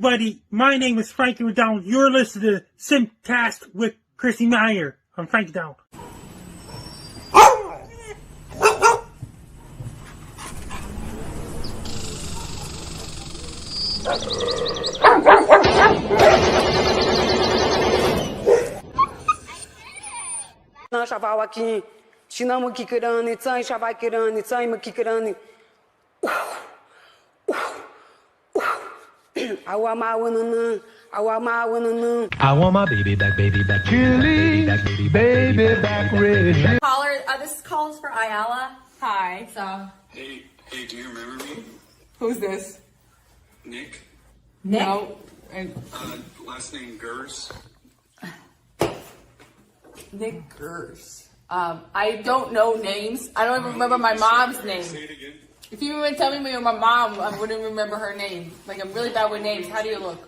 everybody, my name is Frankie McDonald. You're listening to SimpCast with Chrissie Mayr. I'm Frankie McDonald. I want my baby back, chilly, baby back, ready. Caller, this call is for Ayala. Hi. So. Hey, do you remember me? Who's this? Nick? No. Last name Gers. Nick Gers. I don't know names. I don't even remember my mom's name. Say it again. If you even tell me my mom, I wouldn't remember her name. Like, I'm really bad with names. How do you look?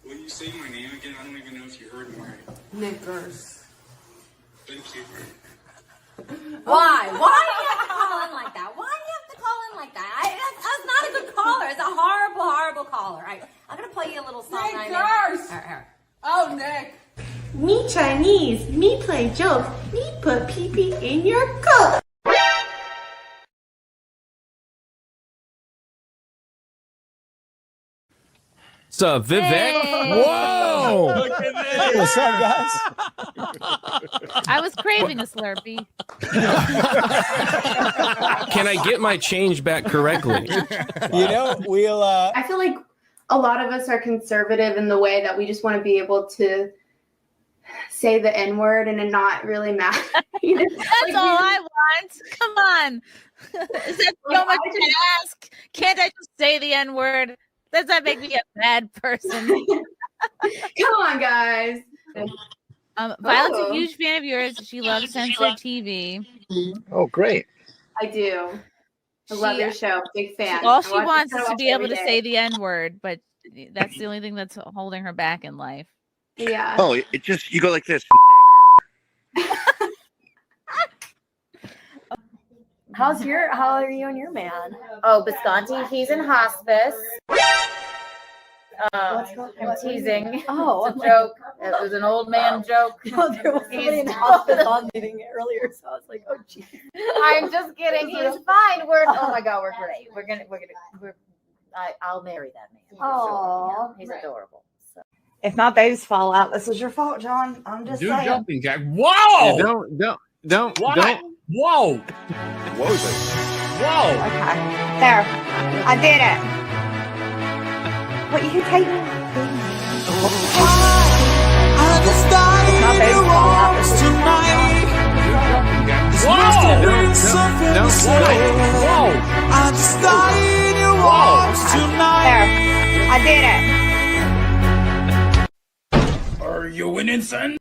Will you say my name again? I don't even know if you heard me right. Nick Gers. Thank you. Why? Why do you have to call in like that? Why do you have to call in like that? That's not a good caller. It's a horrible, horrible caller. I'm going to play you a little song. Nick Gers! Oh, Nick. Me Chinese, me play jokes, me put pee-pee in your coat. What's up, Vivek? Hey. Whoa! Look at this. What's up, guys? I was craving a Slurpee. Can I get my change back correctly? You know, we'll. I feel like a lot of us are conservative in the way that we just want to be able to say the N-word and it not really matter. That's all I want. Come on. Is that so much to ask? Can't I just say the N-word? Does that make me a bad person? Come on, guys. Violet's a huge fan of yours. She loves censored TV. Oh, great. I do. I love your show. Big fan. All she wants is to be able to say the N-word, but that's the only thing that's holding her back in life. Yeah. Oh, it just, you go like this. How are you and your man? Oh, Bisconti, he's in hospice. I'm teasing. Oh, it's a joke. It was an old man joke. No, there was somebody in the hospital meeting earlier, so I was like, oh, geez. I'm just kidding. He's fine. Oh my God, we're great. I'll marry that man. Oh, he's adorable. So. If not, they just fall out. This was your fault, John. I'm just saying. Jumping jack. Whoa! Yeah, don't. Whoa! What was it? Whoa! Okay. There. I did it. What, you can take it? It's not they just fall out. This is Whoa! there. I did it. Are you winning, son?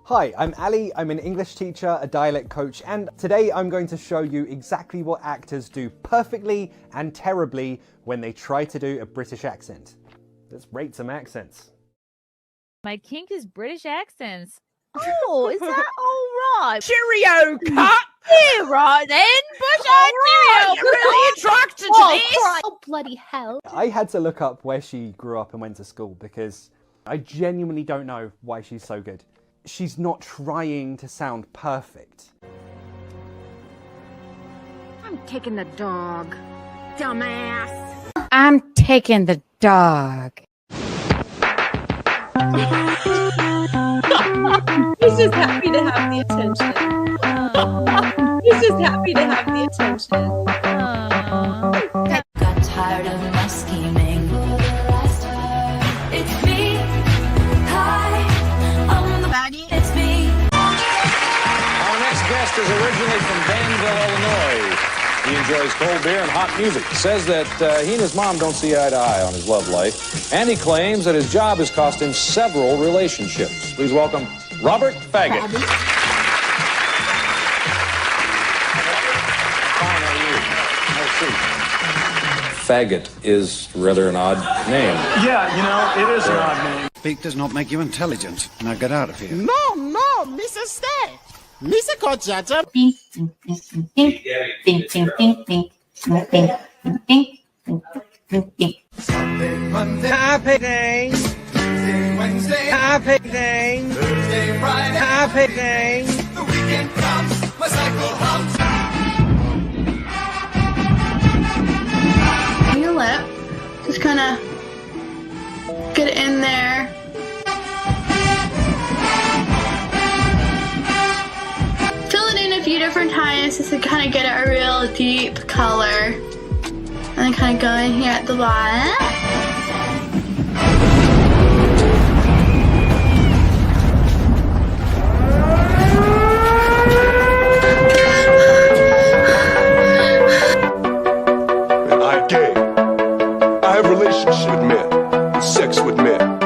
Hi, I'm Ali. I'm an English teacher, a dialect coach, and today I'm going to show you exactly what actors do perfectly and terribly when they try to do a British accent. Let's rate some accents. My kink is British accents. Oh, is that all right? Cheerio, cut! Yeah, right then. Bush cheerio. You're really attracted to this. Oh, bloody hell. I had to look up where she grew up and went to school because I genuinely don't know why she's so good. She's not trying to sound perfect. I'm taking the dog, dumbass. I'm taking the dog. He's just happy to have the attention. He's just happy to have the attention. Got tired of my scheming. It's me. Hi, I'm the baddie. It's me. Our next guest is originally from Danville, Illinois. He enjoys cold beer and hot music. Says that he and his mom don't see eye to eye on his love life. And he claims that his job has cost him several relationships. Please welcome Robert Faggot. Fine, how are you? Have a seat. Faggot is rather an odd name. Yeah, you know, it is an odd name. Speak does not make you intelligent. Now get out of here. No, Mrs. Stay. Misa Kochata. Ding, ding, ding, ding, ding, ding, ding, ding, ding, ding, ding, ding, ding, ding. Happy day. Tuesday, Wednesday. Happy day. Thursday, Friday. Happy day. The weekend comes. My cycle humps. Your lip, just kind of get it in there. Fill it in a few different times just to kind of get a real deep color. And then kind of go in here at the bottom. I'm gay. I have relationships with men, sex with men.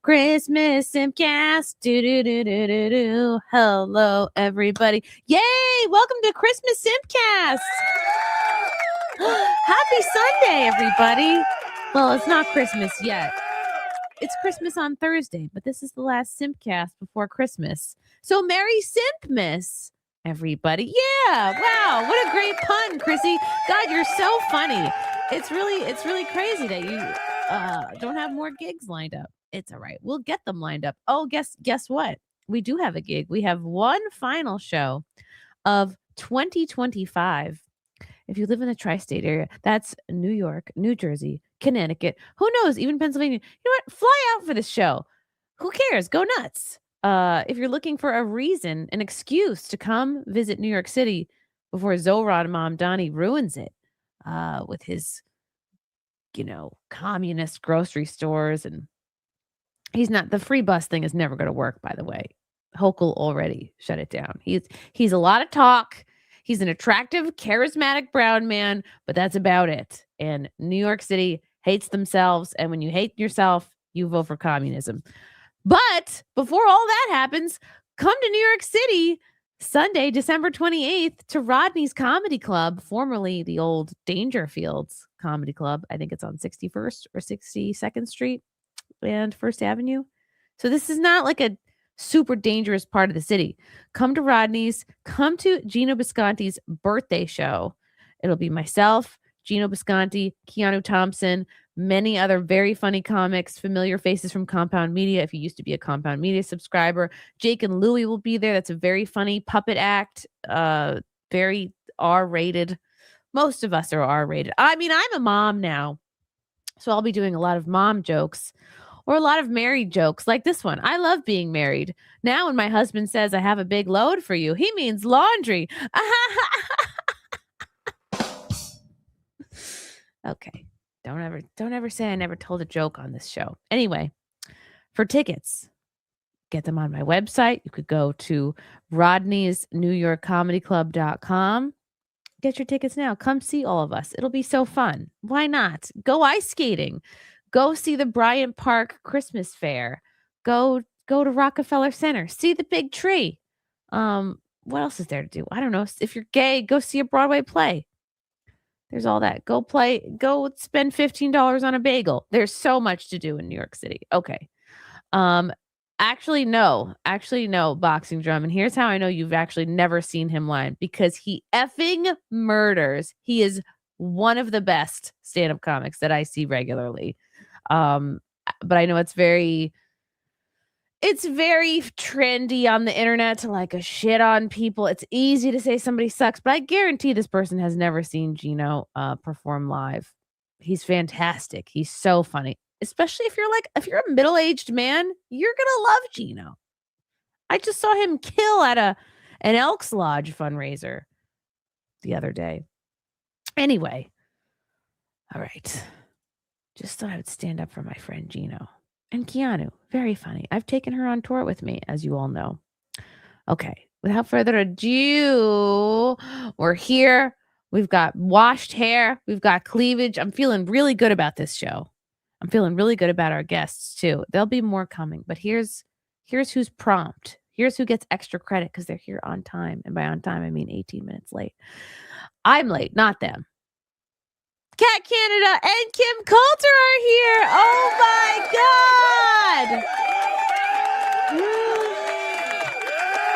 Christmas SimpCast. Do. Hello, everybody. Yay! Welcome to Christmas SimpCast. Happy Sunday, everybody. Well, it's not Christmas yet. It's Christmas on Thursday, but this is the last SimpCast before Christmas. So Merry Simpmas, everybody. Yeah. Wow. What a great pun, Chrissy. God, you're so funny. It's really crazy that you don't have more gigs lined up. It's all right. We'll get them lined up. Oh, guess what? We do have a gig. We have one final show of 2025. If you live in the tri-state area, that's New York, New Jersey, Connecticut. Who knows? Even Pennsylvania. You know what? Fly out for this show. Who cares? Go nuts. If you're looking for a reason, an excuse to come visit New York City before Zoran Mom Donnie ruins it with his, communist grocery stores. And the free bus thing is never going to work, by the way. Hochul already shut it down. He's a lot of talk. He's an attractive, charismatic brown man, but that's about it. And New York City hates themselves. And when you hate yourself, you vote for communism. But before all that happens, come to New York City Sunday, December 28th to Rodney's Comedy Club, formerly the old Dangerfields Comedy Club. I think it's on 61st or 62nd Street and First Avenue. So this is not like a super dangerous part of the city. Come to Rodney's. Come to Gino Bisconti's birthday show. It'll be myself, Gino Bisconti, Keanu Thompson, many other very funny comics, familiar faces from Compound Media. If you used to be a Compound Media subscriber, Jake and Louie will be there. That's a very funny puppet act. Very R-rated. Most of us are R-rated. I mean, I'm a mom now, so I'll be doing a lot of mom jokes. Or a lot of married jokes like this one. I love being married. Now when my husband says I have a big load for you, he means laundry. Okay. Don't ever say I never told a joke on this show. Anyway, for tickets, get them on my website. You could go to rodneysnewyorkcomedyclub.com. Get your tickets now. Come see all of us. It'll be so fun. Why not? Go ice skating. Go see the Bryant Park Christmas Fair. Go to Rockefeller Center. See the big tree. What else is there to do? I don't know. If you're gay, go see a Broadway play. There's all that. Go spend $15 on a bagel. There's so much to do in New York City. Okay. Actually, no, Boxing Drum. And here's how I know you've actually never seen him live, because he effing murders. He is one of the best stand-up comics that I see regularly. But I know it's very trendy on the internet to like a shit on people. It's easy to say somebody sucks, but I guarantee this person has never seen Gino perform live. He's fantastic. He's so funny. Especially if you're a middle-aged man, you're gonna love Gino. I just saw him kill at an Elks Lodge fundraiser the other day. Anyway, all right. Just thought I would stand up for my friend Gino. And Keanu, very funny. I've taken her on tour with me, as you all know. Okay, without further ado, we're here. We've got washed hair. We've got cleavage. I'm feeling really good about this show. I'm feeling really good about our guests, too. There'll be more coming, but here's who's prompt. Here's who gets extra credit because they're here on time. And by on time, I mean 18 minutes late. I'm late, not them. Cat Canada and Kim Coulter are here. Oh my God.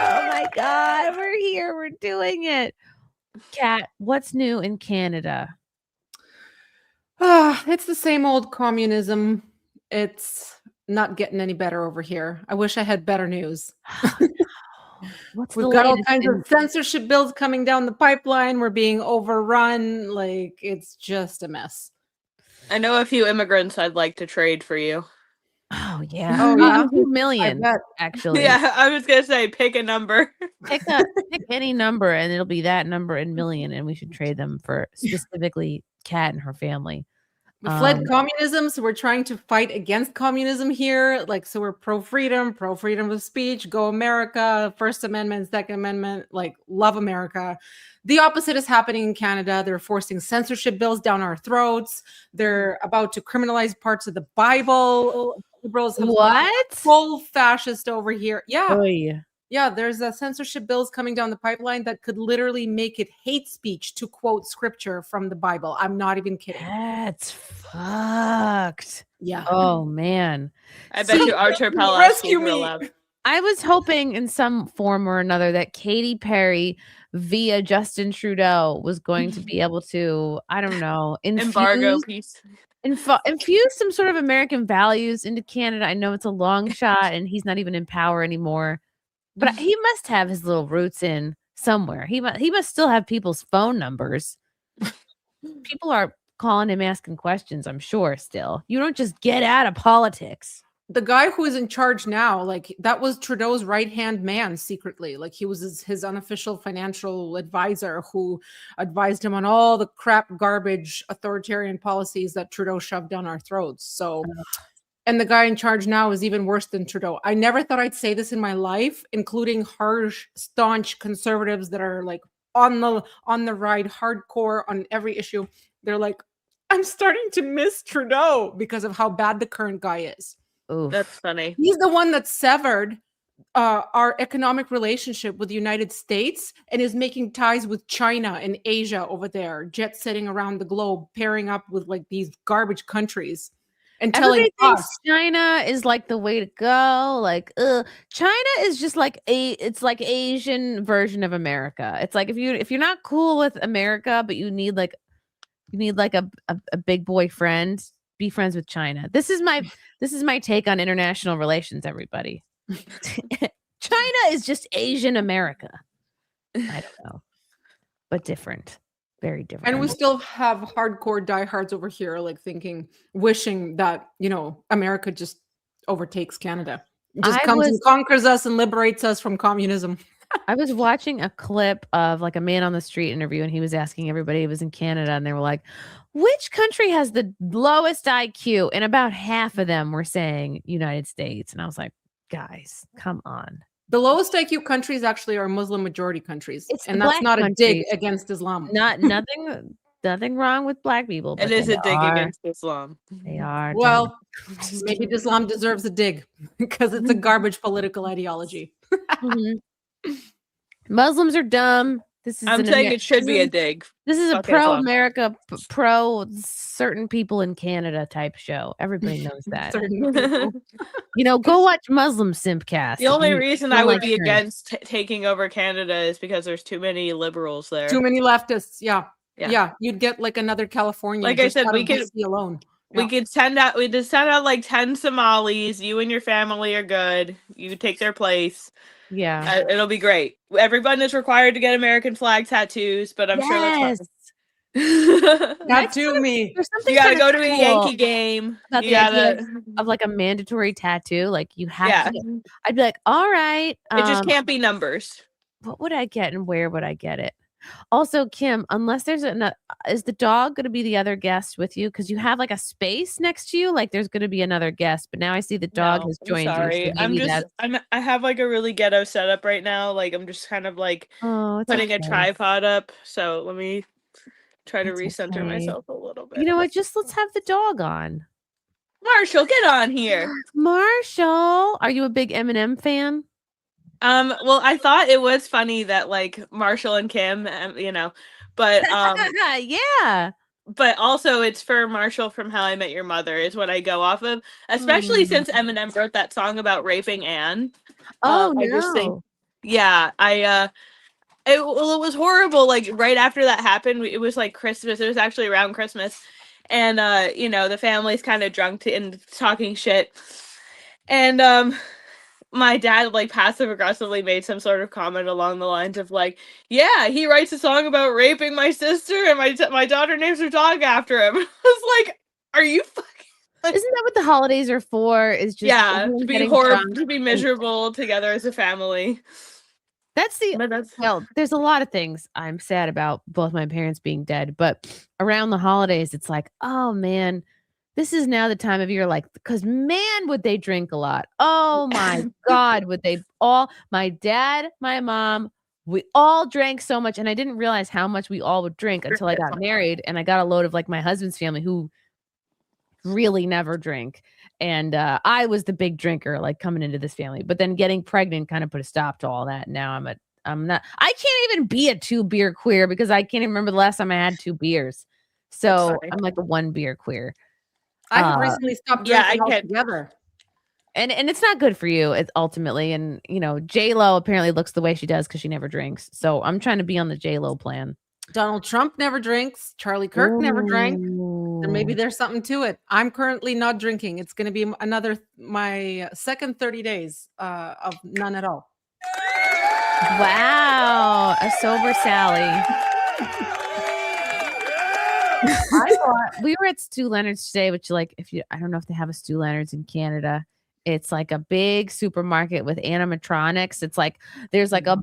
Oh my God. We're here. We're doing it. Cat, what's new in Canada? It's the same old communism. It's not getting any better over here. I wish I had better news. We've got all kinds of censorship bills coming down the pipeline. We're being overrun. Like, it's just a mess. I know a few immigrants I'd like to trade for you. Oh, yeah. Oh, yeah. 2 million, actually. Yeah, I was going to say, pick a number. Pick any number, and it'll be that number in million, and we should trade them for specifically Kat and her family. We fled communism, so we're trying to fight against communism here. Like, so we're pro-freedom of speech, go America, First Amendment, Second Amendment, like, love America. The opposite is happening in Canada. They're forcing censorship bills down our throats. They're about to criminalize parts of the Bible. Liberals have what? Full fascist over here. Yeah. Oy. Yeah, there's censorship bills coming down the pipeline that could literally make it hate speech to quote scripture from the Bible. I'm not even kidding. That's fucked. Yeah. Oh, man. I bet you Archer Palace rescue me. I was hoping in some form or another that Katy Perry via Justin Trudeau was going to be able to, I don't know, embargo peace. Infuse some sort of American values into Canada. I know it's a long shot and he's not even in power anymore. But he must have his little roots in somewhere. He must still have people's phone numbers. People are calling him, asking questions, I'm sure, still. You don't just get out of politics. The guy who is in charge now, like, that was Trudeau's right-hand man secretly. Like, he was his unofficial financial advisor who advised him on all the crap, garbage, authoritarian policies that Trudeau shoved down our throats. So... And the guy in charge now is even worse than Trudeau. I never thought I'd say this in my life, including harsh, staunch conservatives that are like on the ride, hardcore on every issue. They're like, I'm starting to miss Trudeau because of how bad the current guy is. Oof. That's funny. He's the one that severed our economic relationship with the United States and is making ties with China and Asia over there, jet setting around the globe, pairing up with like these garbage countries. And everybody telling thinks us China is like the way to go. Like, China is just like it's like Asian version of America. It's like if you're not cool with America, but you need like a big boy friend, be friends with China. This is my take on international relations, everybody. China is just Asian America. I don't know, but different. Very different. And we still have hardcore diehards over here, like wishing that, you know, America just overtakes Canada. Just comes and conquers us and liberates us from communism. I was watching a clip of like a man on the street interview, and he was asking everybody who was in Canada, and they were like, which country has the lowest IQ? And about half of them were saying United States. And I was like, guys, come on. The lowest IQ countries actually are Muslim majority countries. And that's not a dig against Islam. Nothing wrong with black people. It is a dig against Islam. They are. Well, maybe Islam deserves a dig because it's a garbage political ideology. Muslims are dumb. This is I'm an saying it should be a dig. This is a Fuck it up. pro-America, pro certain people in Canada type show. Everybody knows that. Certain people. You know, go watch Muslim SimpCast. The only You reason don't I would like be Trump. against taking over Canada is because there's too many liberals there. Too many leftists. Yeah. Yeah. Yeah. You'd get like another California. Like I just said, out we of could DC alone. we just send out like 10 Somalis. You and your family are good. You take their place. Yeah. It'll be great. Everyone is required to get American flag tattoos, but I'm sure that's fine. Tattoo me. There's something You gotta kinda go to a cool Yankee game. about You the idea gotta. of like a mandatory tattoo. Like you have Yeah. to get, I'd be like, all right. It just can't be numbers. What would I get and where would I get it? Also, Kim, unless there's is the dog going to be the other guest with you? Because you have like a space next to you, like there's going to be another guest. But now I see the dog has I'm joined sorry. you. So I'm maybe just I have like a really ghetto setup right now. Like I'm just kind of like putting a okay. tripod up. So let me try to It's recenter okay. myself a little bit. You know what? Just let's have the dog on. Marshall, get on here. Marshall, are you a big Eminem fan? Well, I thought it was funny that like Marshall and Kim, you know, but yeah. But also it's for Marshall from How I Met Your Mother is what I go off of, especially since Eminem wrote that song about raping Anne. Oh I just think, yeah, it was horrible. Like right after that happened, it was like Christmas. It was actually around Christmas, and you know, the family's kind of drunk and talking shit, and my dad like passive aggressively made some sort of comment along the lines of like, yeah, he writes a song about raping my sister and my daughter names her dog after him. I was like, are you fucking Isn't that what the holidays are for? Is just to be getting horrible, drunk to be miserable together as a family. Well, there's a lot of things I'm sad about both my parents being dead, but around the holidays, it's like, oh man, this is now the time of year, like, because man, would they drink a lot. Oh my God, would they all, my dad, my mom, we all drank so much. And I didn't realize how much we all would drink until I got married and I got a load of like my husband's family who really never drink. And I was the big drinker, like coming into this family, but then getting pregnant kind of put a stop to all that. Now I can't even be a 2-beer queer because I can't even remember the last time I had 2 beers. So I'm like a 1-beer queer. I've recently stopped drinking altogether. And it's not good for you, it's ultimately. And you know, J-Lo apparently looks the way she does because she never drinks. So I'm trying to be on the J-Lo plan. Donald Trump never drinks. Charlie Kirk never drank. And maybe there's something to it. I'm currently not drinking. It's going to be my second 30 days of none at all. Wow, a sober Sally. I thought we were at Stu Leonard's today, which I don't know if they have a Stu Leonard's in Canada. It's like a big supermarket with animatronics. It's like there's like a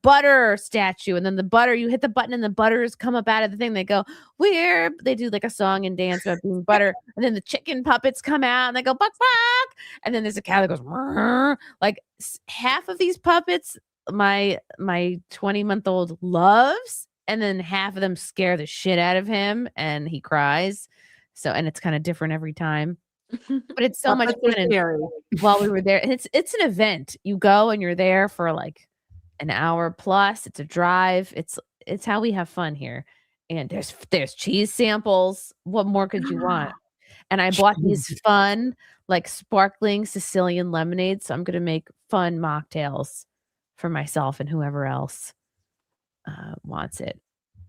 butter statue, and then the butter, you hit the button and the butters come up out of the thing. They go, they do like a song and dance about being butter, and then the chicken puppets come out and they go buck buck, and then there's a cow that goes "Rrr." Like half of these puppets my 20-month-old loves, and then half of them scare the shit out of him and he cries. So, and it's kind of different every time. But it's so much fun. And while we were there, and it's an event. You go and you're there for like an hour plus. It's a drive. It's how we have fun here. And there's cheese samples. What more could you want? And I bought these fun, like sparkling Sicilian lemonades. So I'm gonna make fun mocktails for myself and whoever else wants it.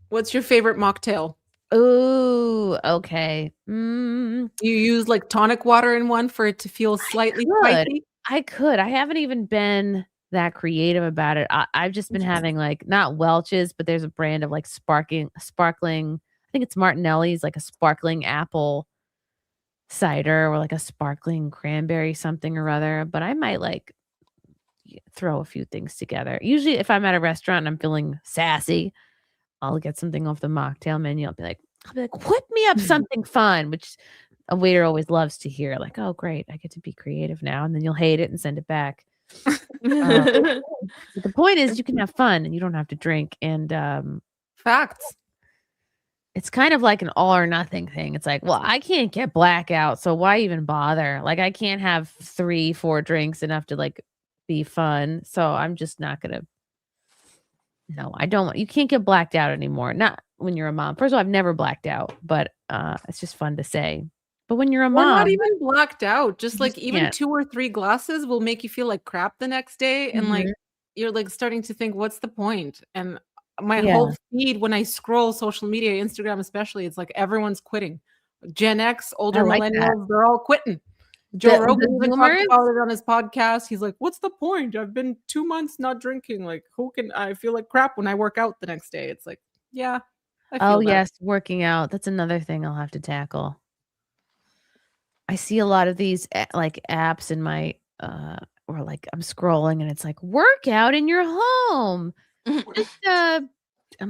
What's your favorite mocktail? Ooh, okay. You use like tonic water in one for it to feel slightly spicy? I could. I haven't even been that creative about it. I've just been having like not Welch's, but there's a brand of like sparkling. I think it's Martinelli's, like a sparkling apple cider or like a sparkling cranberry something or other. But I might like throw a few things together. Usually, if I'm at a restaurant and I'm feeling sassy, I'll get something off the mocktail menu. I'll be like, whip me up something fun, which a waiter always loves to hear. Like, oh, great, I get to be creative now. And then you'll hate it and send it back. But the point is, you can have fun and you don't have to drink. And facts. It's kind of like an all or nothing thing. It's like, well, I can't get blackout, so why even bother? Like, I can't have 3-4 drinks enough to like be fun. So I'm just not gonna No, I don't. You can't get blacked out anymore. Not when you're a mom. First of all, I've never blacked out, but it's just fun to say. But when you're a Or mom, not even blacked out. Just like even can't. 2 or 3 glasses will make you feel like crap the next day. And like Mhm. you're like starting to think, what's the point? And my Yeah. whole feed when I scroll social media, Instagram especially, it's like everyone's quitting. Gen X, older like that. millennials, they're all quitting. Joe The Rogan even talked Zoomers? about it on his podcast. He's like, what's the point? I've been 2 months not drinking. Like, I feel like crap when I work out the next day. It's like, yeah, I feel Oh, that. yes, working out. That's another thing I'll have to tackle. I see a lot of these like apps in my or like I'm scrolling and it's like workout in your home. Just I'm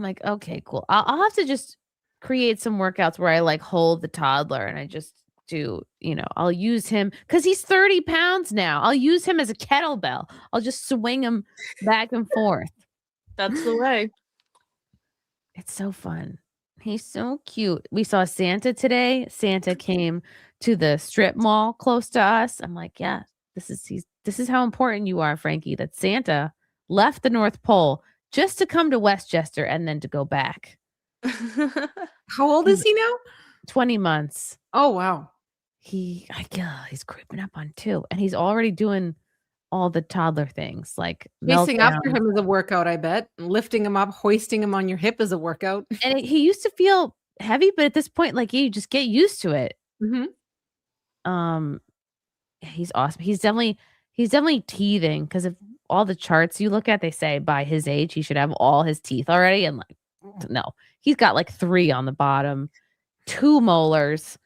like, okay, cool. I'll have to just create some workouts where I like hold the toddler and I just do, I'll use him because he's 30 pounds now. I'll use him as a kettlebell. I'll just swing him back and forth. That's the way. It's so fun. He's so cute. We saw Santa today. Santa came to the strip mall close to us. I'm like, yeah, this is how important you are, Frankie, that Santa left the North Pole just to come to Westchester and then to go back. How old is he now? 20 months. Oh, wow. He's creeping up on 2 and he's already doing all the toddler things like Chasing after meltdown. him is a workout, I bet. Lifting him up, hoisting him on your hip is a workout. And he used to feel heavy, but at this point, like you just get used to it. Mm-hmm. He's awesome. He's definitely teething because of all the charts you look at. They say by his age he should have all his teeth already, and like no, he's got like 3 on the bottom, 2 molars,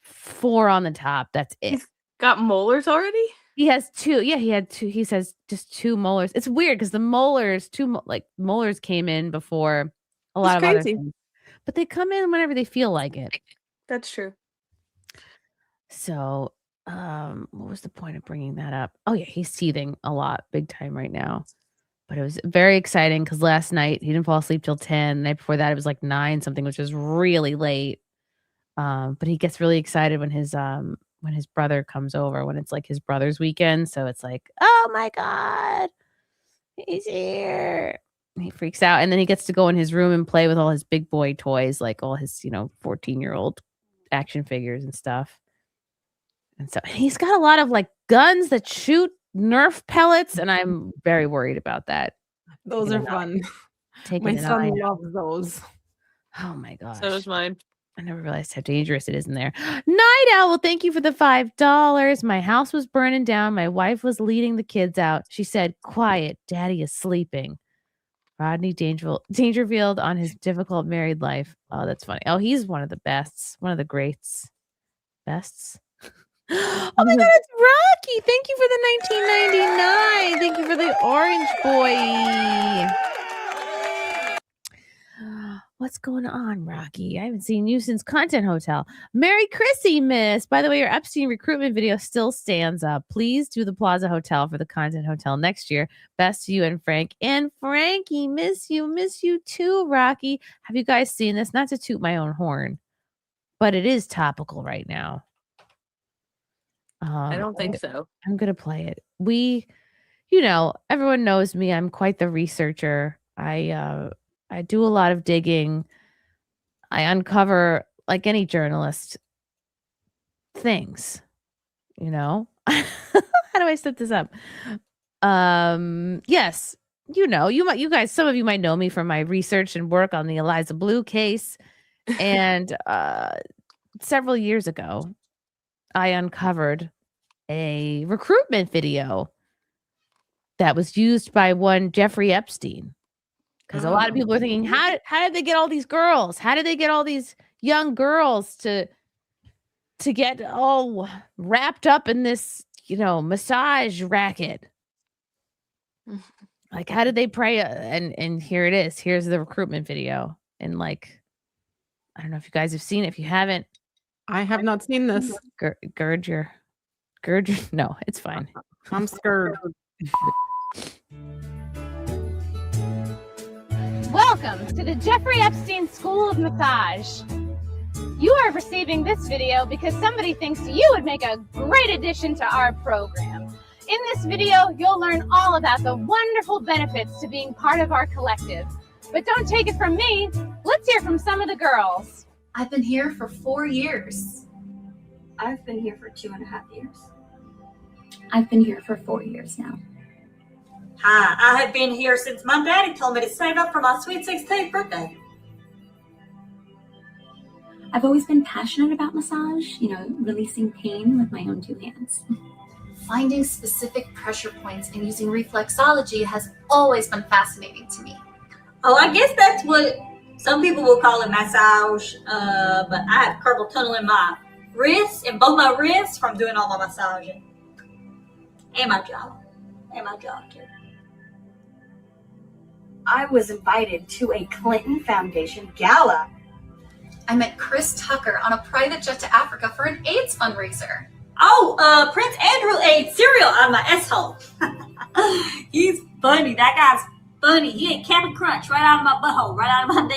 4 on the top. That's it. He's got molars already? He has 2. Yeah, he had 2. He says just 2 molars. It's weird because the molars, molars came in before a lot of other things. But they come in whenever they feel like it. That's true. So, what was the point of bringing that up? Oh yeah, he's teething a lot, big time right now. But it was very exciting because last night he didn't fall asleep till 10. The night before that it was like 9 something, which was really late. But he gets really excited when his brother comes over, when it's like his brother's weekend. So it's like, oh my God, he's here. He freaks out. And then he gets to go in his room and play with all his big boy toys, like all his, 14-year-old action figures and stuff. And so he's got a lot of like guns that shoot Nerf pellets. And I'm very worried about that. Those are fun. My son loves those. Oh my gosh. So does mine. I never realized how dangerous it is in there. Night Owl, thank you for the $5. My house was burning down. My wife was leading the kids out. She said, quiet, daddy is sleeping. Rodney Dangerfield on his difficult married life. Oh, that's funny. Oh, he's one of the bests. One of the greats. Bests. Oh my God, it's Rocky. Thank you for the 1999. Thank you for the orange boy. What's going on, Rocky? I haven't seen you since Content Hotel. Merry Chrissy, miss. By the way, your Epstein recruitment video still stands up. Please do the Plaza Hotel for the Content Hotel next year. Best to you and Frank. And Frankie, miss you too, Rocky. Have you guys seen this? Not to toot my own horn, but it is topical right now. I don't think so. I'm going to play it. Everyone knows me. I'm quite the researcher. I do a lot of digging. I uncover, like any journalist, things, How do I set this up? Yes, you guys, some of you might know me from my research and work on the Eliza Blue case. And several years ago, I uncovered a recruitment video that was used by one Jeffrey Epstein. Because a lot of people are thinking, how did they get all these girls? How did they get all these young girls to get all wrapped up in this, massage racket? Like, how did they pray? And here it is. Here's the recruitment video. And like, I don't know if you guys have seen it. If you haven't, I have not seen this. Gird your. No, it's fine. I'm scared. Welcome to the Jeffrey Epstein School of Massage. You are receiving this video because somebody thinks you would make a great addition to our program. In this video, you'll learn all about the wonderful benefits to being part of our collective. But don't take it from me. Let's hear from some of the girls. I've been here for 4 years. I've been here for 2.5 years. I've been here for 4 years now. Hi, I have been here since my daddy told me to save up for my sweet 16th birthday. I've always been passionate about massage, releasing pain with my own 2 hands. Finding specific pressure points and using reflexology has always been fascinating to me. Oh, I guess that's what some people will call a massage, but I have carpal tunnel in my wrists, in both my wrists, from doing all my massaging. And my jaw. Too. I was invited to a Clinton Foundation gala. I met Chris Tucker on a private jet to Africa for an AIDS fundraiser. Oh, Prince Andrew ate cereal out of my asshole. He's funny. That guy's funny. He ate Captain Crunch right out of my butthole, right out of my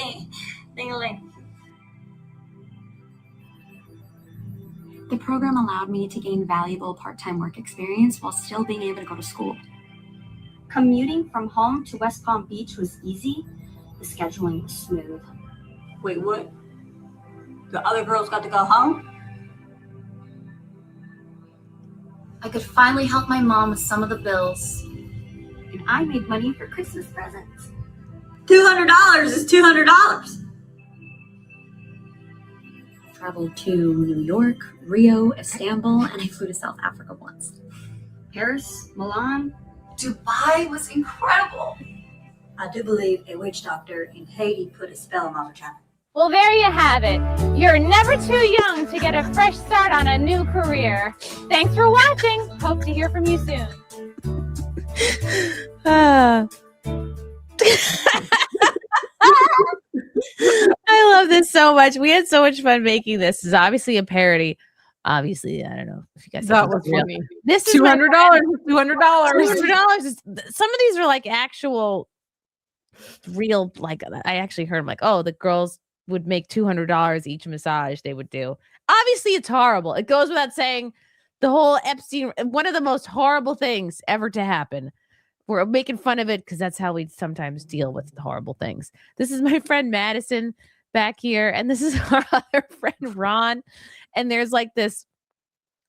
ding-a-ling. The program allowed me to gain valuable part-time work experience while still being able to go to school. Commuting from home to West Palm Beach was easy. The scheduling was smooth. Wait, what? The other girls got to go home? I could finally help my mom with some of the bills. And I made money for Christmas presents. $200 is $200. Traveled to New York, Rio, Istanbul, and I flew to South Africa once. Paris, Milan. Dubai was incredible. I do believe a witch doctor in Haiti put a spell on my vagina. Well, there you have it. You're never too young to get a fresh start on a new career. Thanks for watching. Hope to hear from you soon. I love this so much. We had so much fun making this. This is obviously a parody. Obviously, I don't know if you guys that was funny. This is $200. $200. Some of these are like actual real, like I actually heard them like, oh, the girls would make $200 each massage they would do. Obviously, it's horrible. It goes without saying, the whole Epstein, one of the most horrible things ever to happen. We're making fun of it because that's how we sometimes deal with the horrible things. This is my friend Madison back here, and this is our other friend Ron. And there's like this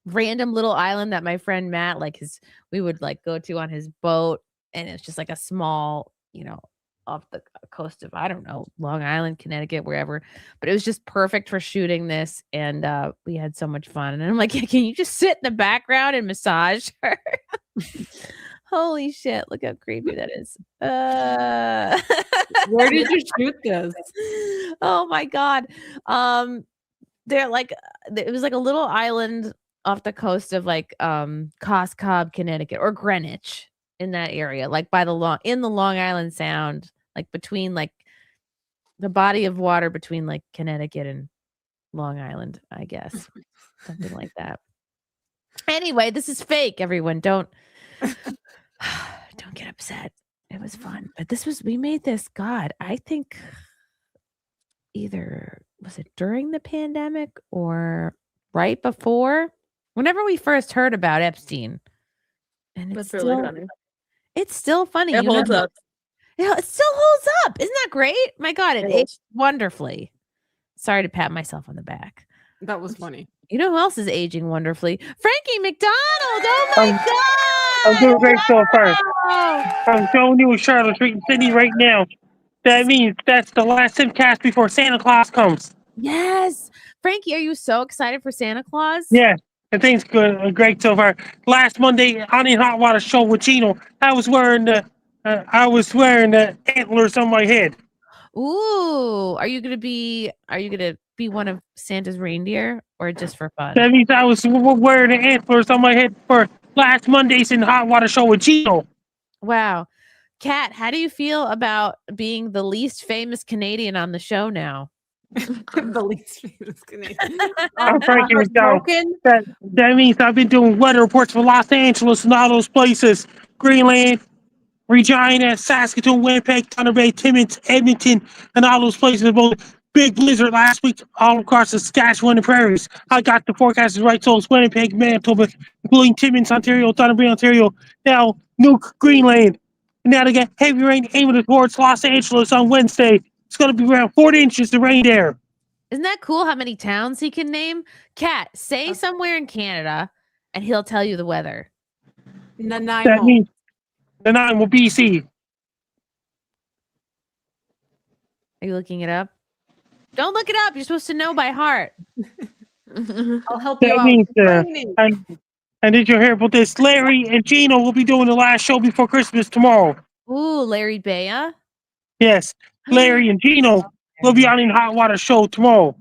random little island that my friend Matt, we would like go to on his boat, and it's just like a small, off the coast of, I don't know, Long Island, Connecticut, wherever. But it was just perfect for shooting this, and we had so much fun. And I'm like, yeah, can you just sit in the background and massage her? Holy shit, look how creepy that is. Where did you shoot this? Oh my God. They're like, it was like a little island off the coast of like Coscob, Connecticut, or Greenwich, in that area, like in the Long Island Sound, like between like the body of water between like Connecticut and Long Island, I guess. Something like that. Anyway, this is fake, everyone. Don't get upset. It was fun. But we made this, God, I think either, was it during the pandemic or right before? Whenever we first heard about Epstein. And it's That's really funny. It's still funny. It holds up. It still holds up. Isn't that great? My God, it aged wonderfully. Sorry to pat myself on the back. That was funny. You know who else is aging wonderfully? Frankie McDonald. Oh my God. I'm doing great so far. Wow. I'm showing you in Charlotte Street in Sydney right now. That means that's the last SimpCast before Santa Claus comes. Yes. Frankie, are you so excited for Santa Claus? Yeah, the thing's good, great so far. Last Monday on the Hot Water show with Gino, I was wearing the antlers on my head. Ooh, are you gonna be one of Santa's reindeer, or just for fun? That means I was wearing the antlers on my head for last Monday's in the Hot Water show with Gino. Wow. Kat, how do you feel about being the least famous Canadian on the show now? The least famous Canadian. I'm Frankie McDonald. That means I've been doing weather reports for Los Angeles and all those places. Greenland, Regina, Saskatoon, Winnipeg, Thunder Bay, Timmins, Edmonton, and all those places. Both big blizzard last week all across the Saskatchewan and prairies. I got the forecasters right, so it's Winnipeg, Manitoba, including Timmins, Ontario, Thunderbird, Ontario, now Nuke, Greenland. And now to get heavy rain aiming towards Los Angeles on Wednesday. It's going to be around 40 inches of rain there. Isn't that cool how many towns he can name? Kat, say somewhere in Canada, and he'll tell you the weather. That means Nanaimo, BC. Are you looking it up? Don't look it up. You're supposed to know by heart. I'll help That means, and did you hear about this? Larry and Gino will be doing the last show before Christmas tomorrow. Ooh, Larry Baya? Yes, Larry and Gino will be on the Hot Water show tomorrow.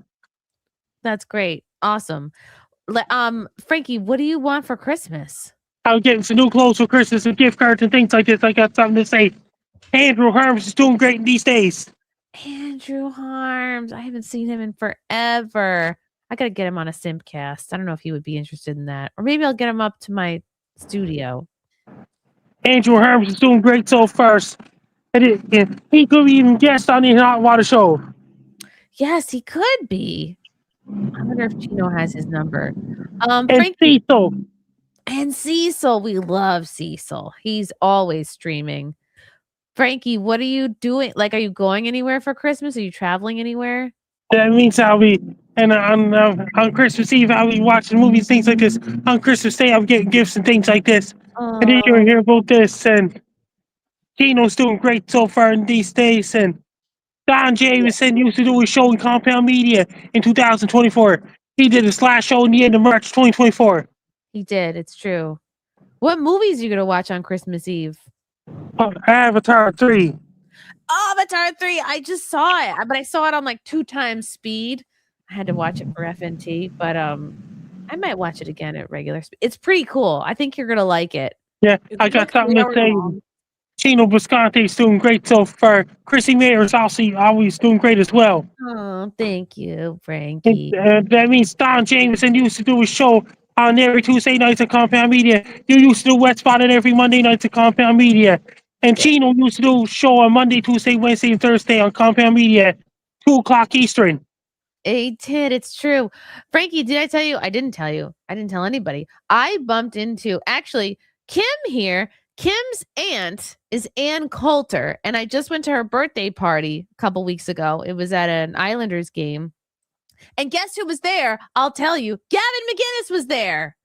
That's great. Awesome. Frankie, what do you want for Christmas? I'm getting some new clothes for Christmas and gift cards and things like this. I got something to say. Andrew Harms is doing great these days. Andrew Harms. I haven't seen him in forever. I got to get him on a SimpCast. I don't know if he would be interested in that. Or maybe I'll get him up to my studio. Andrew Harms is doing great so far. And he could even guest on the Hot Water show. Yes, he could be. I wonder if Gino has his number. And Frankie, Cecil. And Cecil. We love Cecil. He's always streaming. Frankie, what are you doing? Like, are you going anywhere for Christmas? Are you traveling anywhere? That means I'll be, and on Christmas Eve, I'll be watching movies, things like this. On Christmas Day, I'll be getting gifts and things like this. And then you'll hear about this, and Gino's doing great so far in these days, and Don Jameson used to do a show in Compound Media in 2024. He did his last show in the end of March 2024. He did. It's true. What movies are you going to watch on Christmas Eve? Avatar 3. Avatar 3. I just saw it, but I saw it on like 2 times speed. I had to watch it for FNT, but I might watch it again at regular speed. It's pretty cool. I think you're going to like it. Yeah, I got something to say. Chino Bisconte's doing great so far. Chrissie Mayr is also always doing great as well. Oh, thank you, Frankie. That means Don Jameson used to do a show on every Tuesday nights at Compound Media. You used to do Wet Spot on every Monday nights at Compound Media. And Chino used to do a show on Monday, Tuesday, Wednesday, and Thursday on Compound Media, 2 o'clock Eastern. It did. It's true. Frankie, did I tell you? I didn't tell you. I didn't tell anybody. I bumped into, actually, Kim here. Kim's aunt is Ann Coulter, and I just went to her birthday party a couple weeks ago. It was at an Islanders game. And guess who was there? I'll tell you. Gavin McGinnis was there.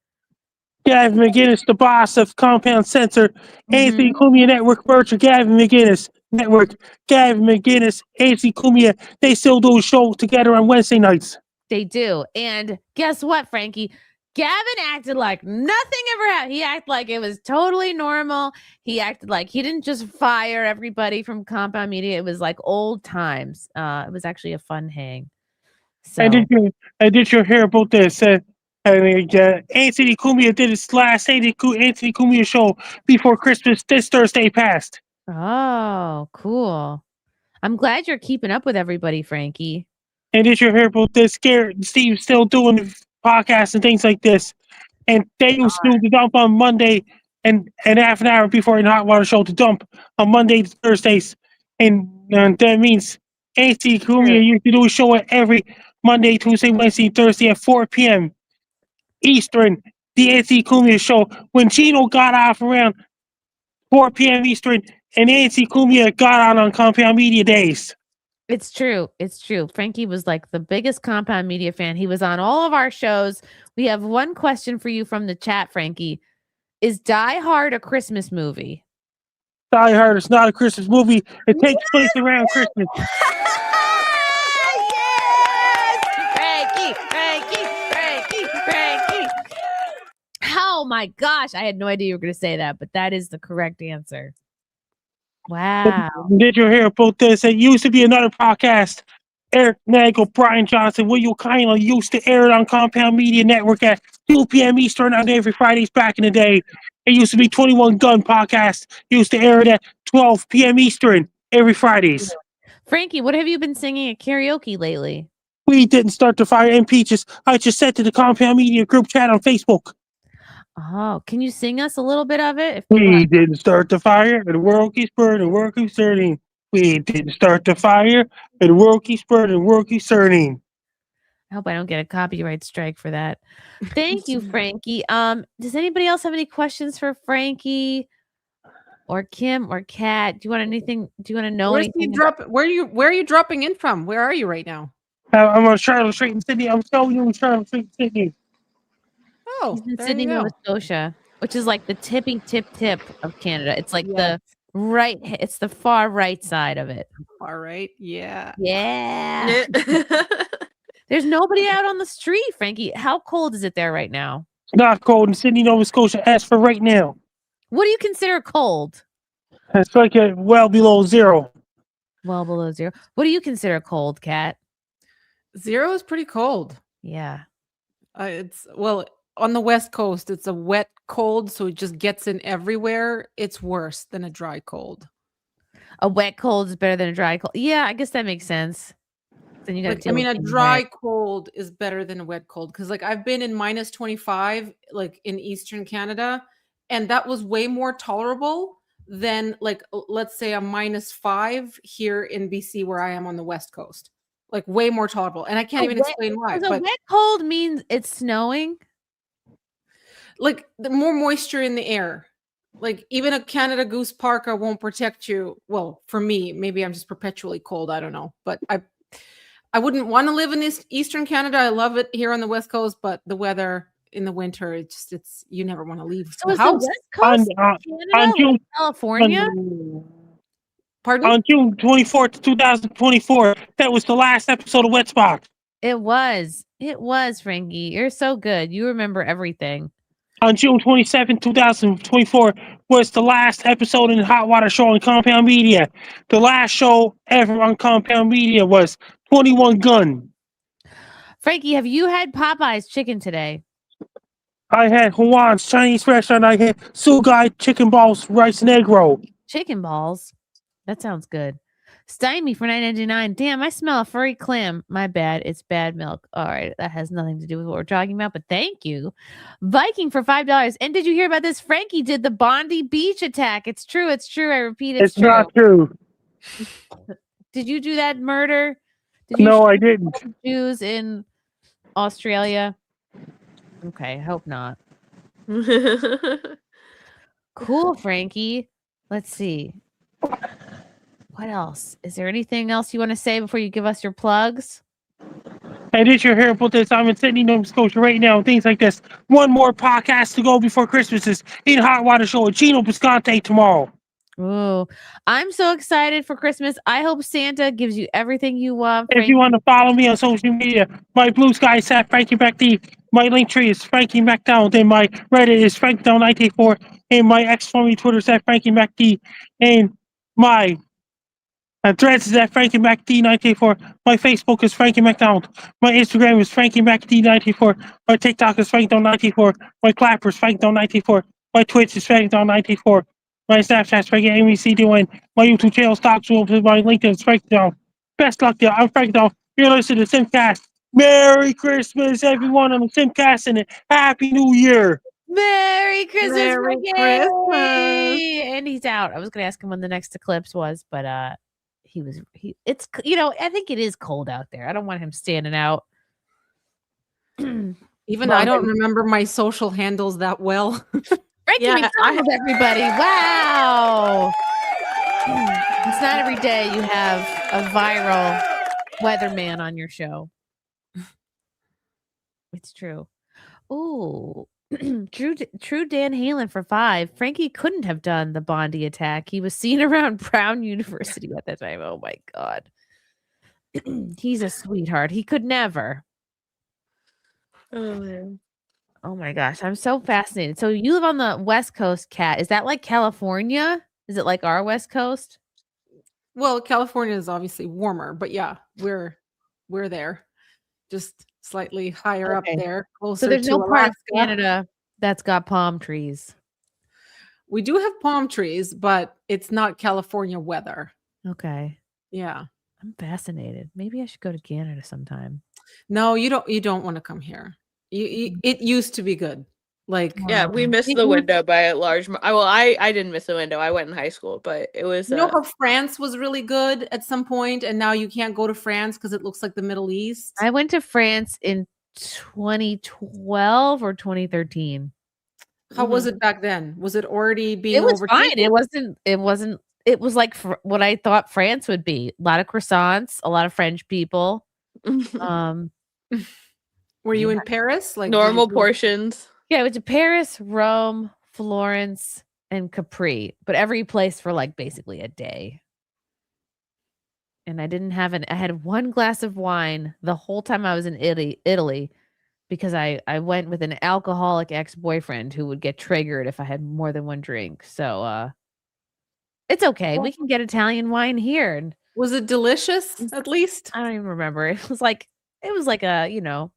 Gavin McGinnis, the boss of Compound Censor, Anthony Cumia Network merger, Gavin McGinnis Network, Gavin McGinnis, Anthony Cumia, they still do a show together on Wednesday nights. They do. And guess what, Frankie? Gavin acted like nothing ever happened. He acted like it was totally normal. He acted like he didn't just fire everybody from Compound Media. It was like old times. It was actually a fun hang. So. And did you hear about this? Anthony Cumia did his last Anthony Cumia show before Christmas this Thursday passed. Oh, cool. I'm glad you're keeping up with everybody, Frankie. And did you hear about this? Garrett and Steve still doing podcasts and things like this. And they used to do the dump on Monday and half an hour before the Hot Water show to dump on Monday to Thursdays. And that means Anthony Cumia used to do a show every Monday, Tuesday, Wednesday, Thursday at 4 p.m. Eastern, the Anthony Cumia show. When Gino got off around 4 p.m. Eastern, and Anthony Cumia got on Compound Media days. It's true. It's true. Frankie was like the biggest Compound Media fan. He was on all of our shows. We have one question for you from the chat, Frankie. Is Die Hard a Christmas movie? Die Hard is not a Christmas movie. It takes place around Christmas. Frankie. Oh my gosh. I had no idea you were going to say that, but that is the correct answer. Wow. Did you hear about this? It used to be another podcast. Eric Nagel, Brian Johnson, Will kindly used to air it on Compound Media Network at 2 p.m. Eastern on every Fridays back in the day. It used to be 21 Gun Podcast. Used to air it at 12 p.m. Eastern every Fridays. Frankie, what have you been singing at karaoke lately? We didn't start the fire in Peaches. I just said to the Compound Media group chat on Facebook. Oh, can you sing us a little bit of it? We didn't start the fire, and the world keeps burning, the world keeps turning. We didn't start the fire, and the world keeps burning, the world keeps turning. I hope I don't get a copyright strike for that. Thank you, Frankie. Does anybody else have any questions for Frankie or Kim or Kat? Do you want anything? Do you want to know Where's he anything? Where are you dropping in from? Where are you right now? I'm on Charlotte Street in Sydney. I'm showing you on Charlotte Street in Sydney. Oh, He's in there Sydney, you Nova go. Scotia, which is like the tippy tip of Canada. It's like Yes. it's the far right side of it. All right. Yeah. Yeah. There's nobody out on the street, Frankie. How cold is it there right now? Not cold in Sydney, Nova Scotia, as for right now. What do you consider cold? It's like well below zero. Well below zero. What do you consider cold, Kat? 0 is pretty cold. Yeah. It's on the West Coast, it's a wet cold, so it just gets in everywhere. It's worse than a dry cold. A wet cold is better than a dry cold. Yeah, I guess that makes sense. Then you got to a dry cold is better than a wet cold because I've been in minus 25 in Eastern Canada, and that was way more tolerable than let's say a minus 5 here in BC where I am on the West Coast. Way more tolerable, and I can't even explain why. But a wet cold means it's snowing. The more moisture in the air. Even a Canada Goose parka won't protect you. Well, for me, maybe I'm just perpetually cold. I don't know, but I wouldn't want to live in Eastern Canada. I love it here on the West Coast, but the weather in the winter, it's you never want to leave So the is house. the West Coast Canada, June, California? Pardon? On June 24th, 2024, that was the last episode of Wet Spot. It was, Frankie. You're so good. You remember everything. On June 27th, 2024, was the last episode in the Hot Water Show on Compound Media. The last show ever on Compound Media was 21 Gun. Frankie, have you had Popeye's chicken today? I had Hawaii's Chinese restaurant. I had Sugai chicken balls, rice and egg roll. Chicken balls? That sounds good. Stymie for $9.99. Damn, I smell a furry clam. My bad. It's bad milk. All right. That has nothing to do with what we're talking about, but thank you. Viking for $5. And did you hear about this? Frankie did the Bondi Beach attack. It's true. It's true. I repeat, it's true. Not true. Did you do that murder? No, I didn't. Jews in Australia? Okay, I hope not. Cool, Frankie. Let's see. What else? Is there anything else you want to say before you give us your plugs? And did you hear about this? I'm in Sydney, Nova Scotia right now, and things like this. One more podcast to go before Christmas is in Hot Water Show at Gino Bisconte tomorrow. Ooh, I'm so excited for Christmas. I hope Santa gives you everything you want. If you want to follow me on social media, my Blue Sky is at Frankie McD. My link tree is Frankie McDonald, and my Reddit is FrankDown984, and my ex-formerly Twitter is at Frankie McD, and my Threads is at Frankie McD984. My Facebook is Frankie McDonald. My Instagram is Frankie McD984. My TikTok is FrankDown984. My Clapper is FrankDown984. My Twitch is FrankDown984. My Snapchat is Frankie AMCDON. My YouTube channel stocks will be my LinkedIn is Frankie Down. Best luck, y'all. I'm Frankie Down. You're listening to SimpCast. Merry Christmas, everyone on the SimpCast, and a Happy New Year. Merry Christmas, Merry Frankie! Christmas. And he's out. I was going to ask him when the next eclipse was, but it's I think it is cold out there. I don't want him standing out. Even I don't remember my social handles that well. Frankie McDonald, everybody. Wow. It's not every day you have a viral weatherman on your show. It's true. Ooh. True Dan Halen for $5. Frankie couldn't have done the Bondi attack. He was seen around Brown University at that time. Oh my God. He's a sweetheart. He could never. Oh man. Oh my gosh. I'm so fascinated. So you live on the West Coast, Kat. Is that like California? Is it like our West Coast? Well, California is obviously warmer, but yeah, we're there. Just slightly higher up there, closer So there's to no part Alaska. of Canada that's got palm trees. We do have palm trees, but it's not California weather. Okay. Yeah. I'm fascinated. Maybe I should go to Canada sometime. No, you don't want to come here. It used to be good. Like, Yeah, we missed the window by a large. I didn't miss the window. I went in high school, but it was. You know how France was really good at some point, and now you can't go to France because it looks like the Middle East. I went to France in 2012 or 2013. How was it back then? Was it already being It was fine. overtaken? It was like what I thought France would be. A lot of croissants, a lot of French people. Were you in Paris? Like normal portions? Yeah, I went to Paris, Rome, Florence, and Capri, but every place for like basically a day. And I didn't have I had one glass of wine the whole time I was in Italy because I went with an alcoholic ex-boyfriend who would get triggered if I had more than one drink. So it's okay. We can get Italian wine here. And was it delicious at least? I don't even remember. It was like a, you know,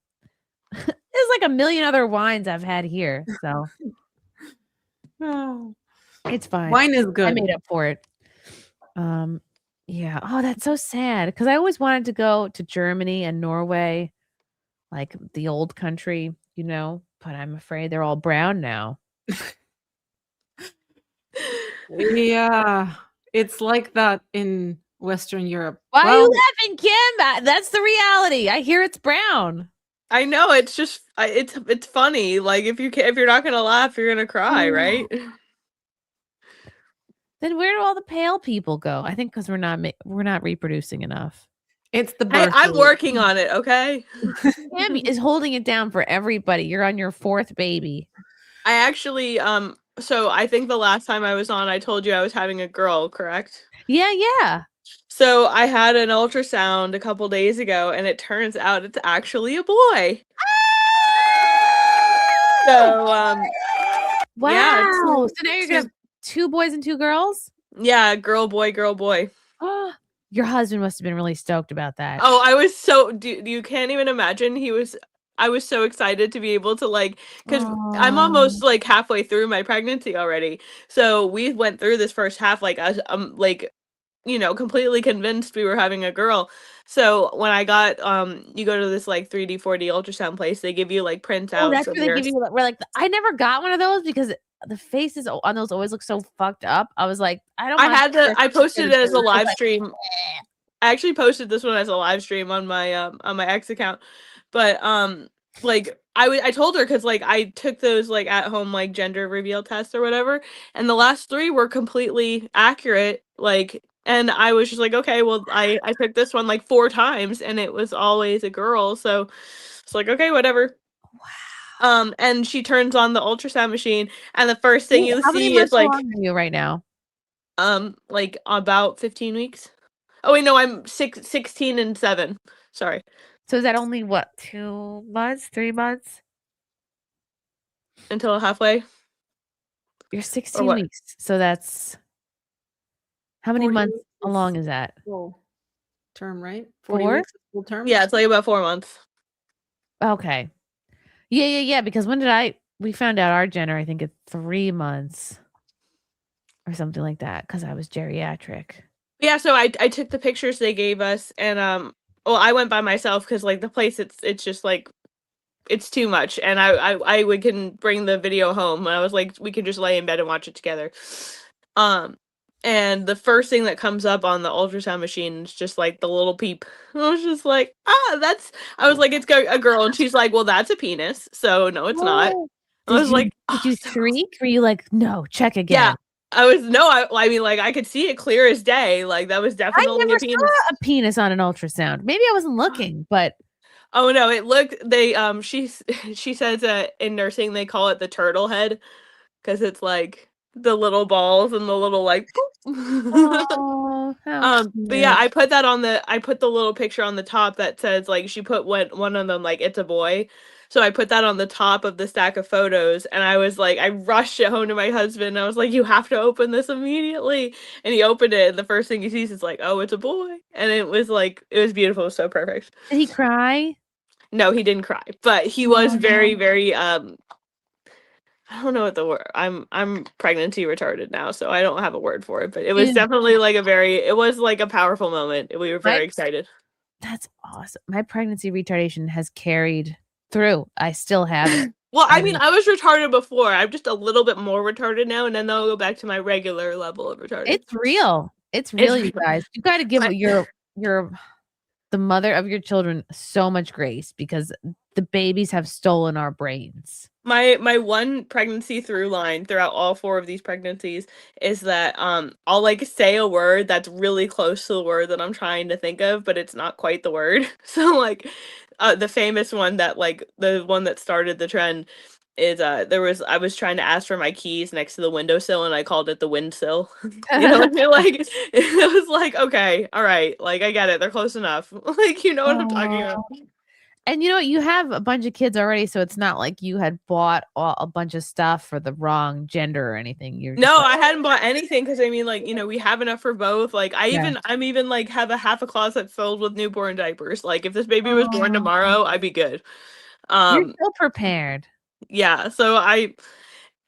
it was like a million other wines I've had here. So Oh. it's fine. Wine is good. I made up for it. Yeah. Oh, that's so sad because I always wanted to go to Germany and Norway, like the old country, you know, but I'm afraid they're all brown now. Yeah, it's like that in Western Europe. Why are you laughing, Kim? That's the reality. I hear it's brown. I know, it's just it's funny. Like if you're not gonna laugh, you're gonna cry, right? Then where do all the pale people go? I think because we're not reproducing enough. It's the Hey, birth I'm rate. working on it. Okay. Tammy is holding it down for everybody. You're on your 4th baby. I actually so I think the last time I was on, I told you I was having a girl, correct? Yeah. So I had an ultrasound a couple days ago, and it turns out it's actually a boy. So Wow. yeah, So now you're gonna have 2 boys and 2 girls? yeah, girl, boy, girl, boy. Your husband must have been really stoked about that. Oh, I was so you can't even imagine. I was so excited to be able to like, because I'm almost like halfway through my pregnancy already. So we went through this first half like like, you know, completely convinced we were having a girl. So when I got you go to this like 3D 4D ultrasound place, they give you like printouts. Oh, that's where they give you I never got one of those because the faces on those always look so fucked up. I was like, I posted it as a live stream. I actually posted this one as a live stream on my X account. But like I told her because like I took those like at home like gender reveal tests or whatever, and the last 3 were completely accurate. Like, and I was just like, okay, well I took this one like 4 times and it was always a girl, so it's like, okay, whatever. Wow. And she turns on the ultrasound machine, and the first thing you see is like, how long are you right now? Like about 15 weeks. Oh wait, no, I'm 16 and 7. Sorry. So is that only what, 2 months, 3 months? Until halfway. You're 16 weeks. So that's how many months along is that? Full term, right? 40 4? weeks full term? Yeah, it's like about 4 months. Okay. Yeah. Because when did we found out our gender, I think at 3 months or something like that, because I was geriatric. Yeah, so I took the pictures they gave us, and well, I went by myself because like the place it's just like it's too much, and we can bring the video home, and I was like, we can just lay in bed and watch it together. And the first thing that comes up on the ultrasound machine is just like the little peep. I was just like, I was like, it's a girl, and she's like, well, that's a penis, so no, it's not. I was like, did you shriek? Were you like, no, check again? Yeah. I mean, like I could see it clear as day. Like that was definitely I never a penis. saw a penis on an ultrasound. Maybe I wasn't looking, but oh no, it looked. They she says in nursing they call it the turtle head because it's like the little balls and the little like. Oh, but yeah, I put the little picture on the top that says like she put one of them like it's a boy. So I put that on the top of the stack of photos, and I was like, I rushed it home to my husband. I was like, you have to open this immediately. And he opened it, and the first thing he sees is like, oh, it's a boy. And it was beautiful. It was so perfect. Did he cry? No, he didn't cry, but he was very, very, I don't know what the word, I'm pregnancy retarded now, so I don't have a word for it, but it was definitely like it was like a powerful moment. We were very excited. That's awesome. My pregnancy retardation has carried through. I still have it. Well, I mean, I was retarded before. I'm just a little bit more retarded now, and then I'll go back to my regular level of retarded. It's real. It's real, you guys. You got to give the mother of your children so much grace because the babies have stolen our brains. My one pregnancy through line throughout all 4 of these pregnancies is that I'll like say a word that's really close to the word that I'm trying to think of, but it's not quite the word. So like the famous one that like the one that started the trend is I was trying to ask for my keys next to the windowsill and I called it the windsill. You know, like it was like, okay, all right, like I get it, they're close enough. Like you know what I'm talking about. And you know, you have a bunch of kids already, so it's not like you had bought a bunch of stuff for the wrong gender or anything. No, I hadn't bought anything because I mean, like, you know, we have enough for both. Like, I'm even like have a half a closet filled with newborn diapers. Like, if this baby was born tomorrow, I'd be good. You're so prepared. Yeah. So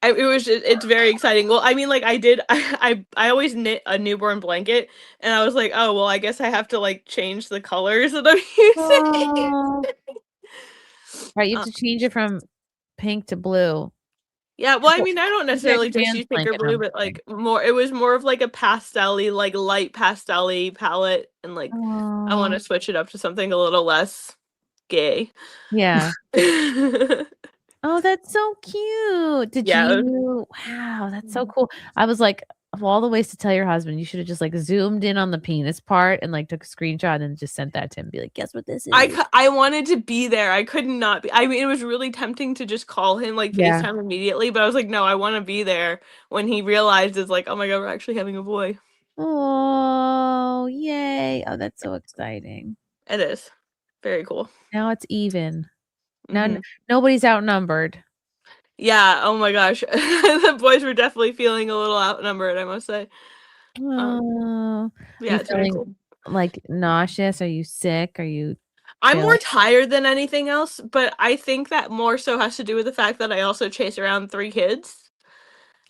it's very exciting. Well, I mean, like, I always knit a newborn blanket, and I was like, oh well, I guess I have to like change the colors that I'm using. Right, you have to change it from pink to blue. Yeah, well, I mean, I don't necessarily just use pink or blue, but like it was more of like a pastel-y, like light pastel-y palette, and like I want to switch it up to something a little less gay. Yeah. Oh, that's so cute. Wow, that's so cool. I was like, of all the ways to tell your husband, you should have just like zoomed in on the penis part and like took a screenshot and just sent that to him and be like, guess what this is? I wanted to be there. I could not be. I mean, it was really tempting to just call him like FaceTime immediately, but I was like, no, I want to be there when he realizes like, oh my God, we're actually having a boy. Oh, yay. Oh, that's so exciting. It is. Very cool. Now it's even. Now nobody's outnumbered. Yeah. Oh my gosh. The boys were definitely feeling a little outnumbered, I must say. Oh, yeah, it's very cool. Like nauseous? Are you sick? Are you? I'm more tired than anything else, but I think that more so has to do with the fact that I also chase around 3 kids.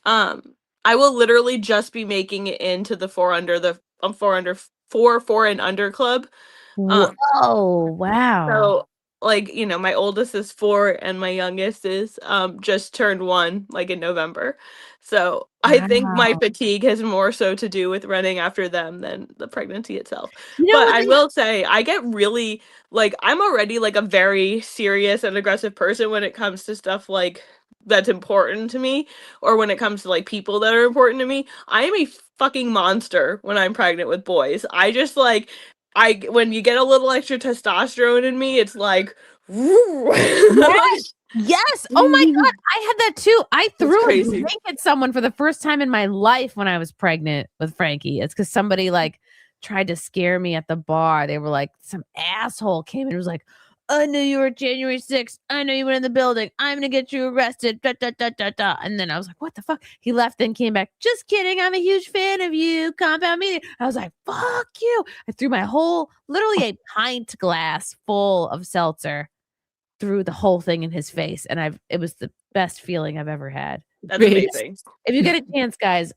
I will literally just be making it into the 4 and under club. Oh, wow. So like, you know, my oldest is 4 and my youngest is just turned 1 like in November. So I think my fatigue has more so to do with running after them than the pregnancy itself. But I will say I get really like I'm already like a very serious and aggressive person when it comes to stuff like that's important to me or when it comes to like people that are important to me. I am a fucking monster when I'm pregnant with boys. I just like when you get a little extra testosterone in me, it's like yes. Yes. Oh my God. I had that too. I threw a drink at someone for the first time in my life when I was pregnant with Frankie. It's because somebody like tried to scare me at the bar. They were like, some asshole came and was like, I knew you were January 6th. I know you were in the building. I'm going to get you arrested. Da, da, da, da, da. And then I was like, what the fuck? He left, then came back. Just kidding. I'm a huge fan of you. Compound meeting. I was like, fuck you. I threw my literally a pint glass full of seltzer, threw the whole thing in his face. And it was the best feeling I've ever had. That's amazing. If you get a chance, guys,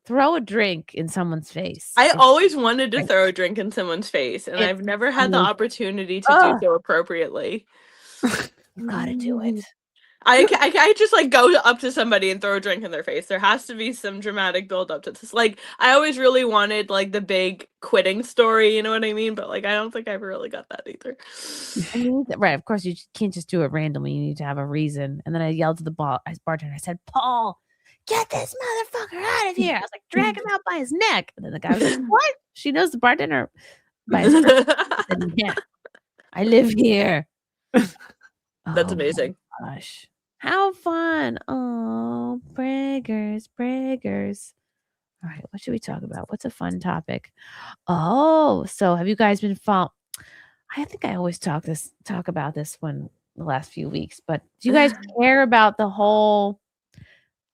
throw a drink in someone's face. I always wanted to throw a drink in someone's face, and I've never had the opportunity to do so appropriately. You gotta do it. I just like go up to somebody and throw a drink in their face. There has to be some dramatic build up to this. Like I always really wanted like the big quitting story, you know what I mean? But like I don't think I ever really got that either. Right, of course you can't just do it randomly. You need to have a reason. And then I yelled to the bartender. I said, "Paul, get this motherfucker out of here!" I was like, drag him out by his neck. And then the guy was like, "What?" She knows the bartender by his neck. I said, yeah, I live here. That's amazing. Gosh. How fun. Oh, braggers. All right, what should we talk about? What's a fun topic? Oh, so have you guys been following? I think I always talk about this the last few weeks, but do you guys care about the whole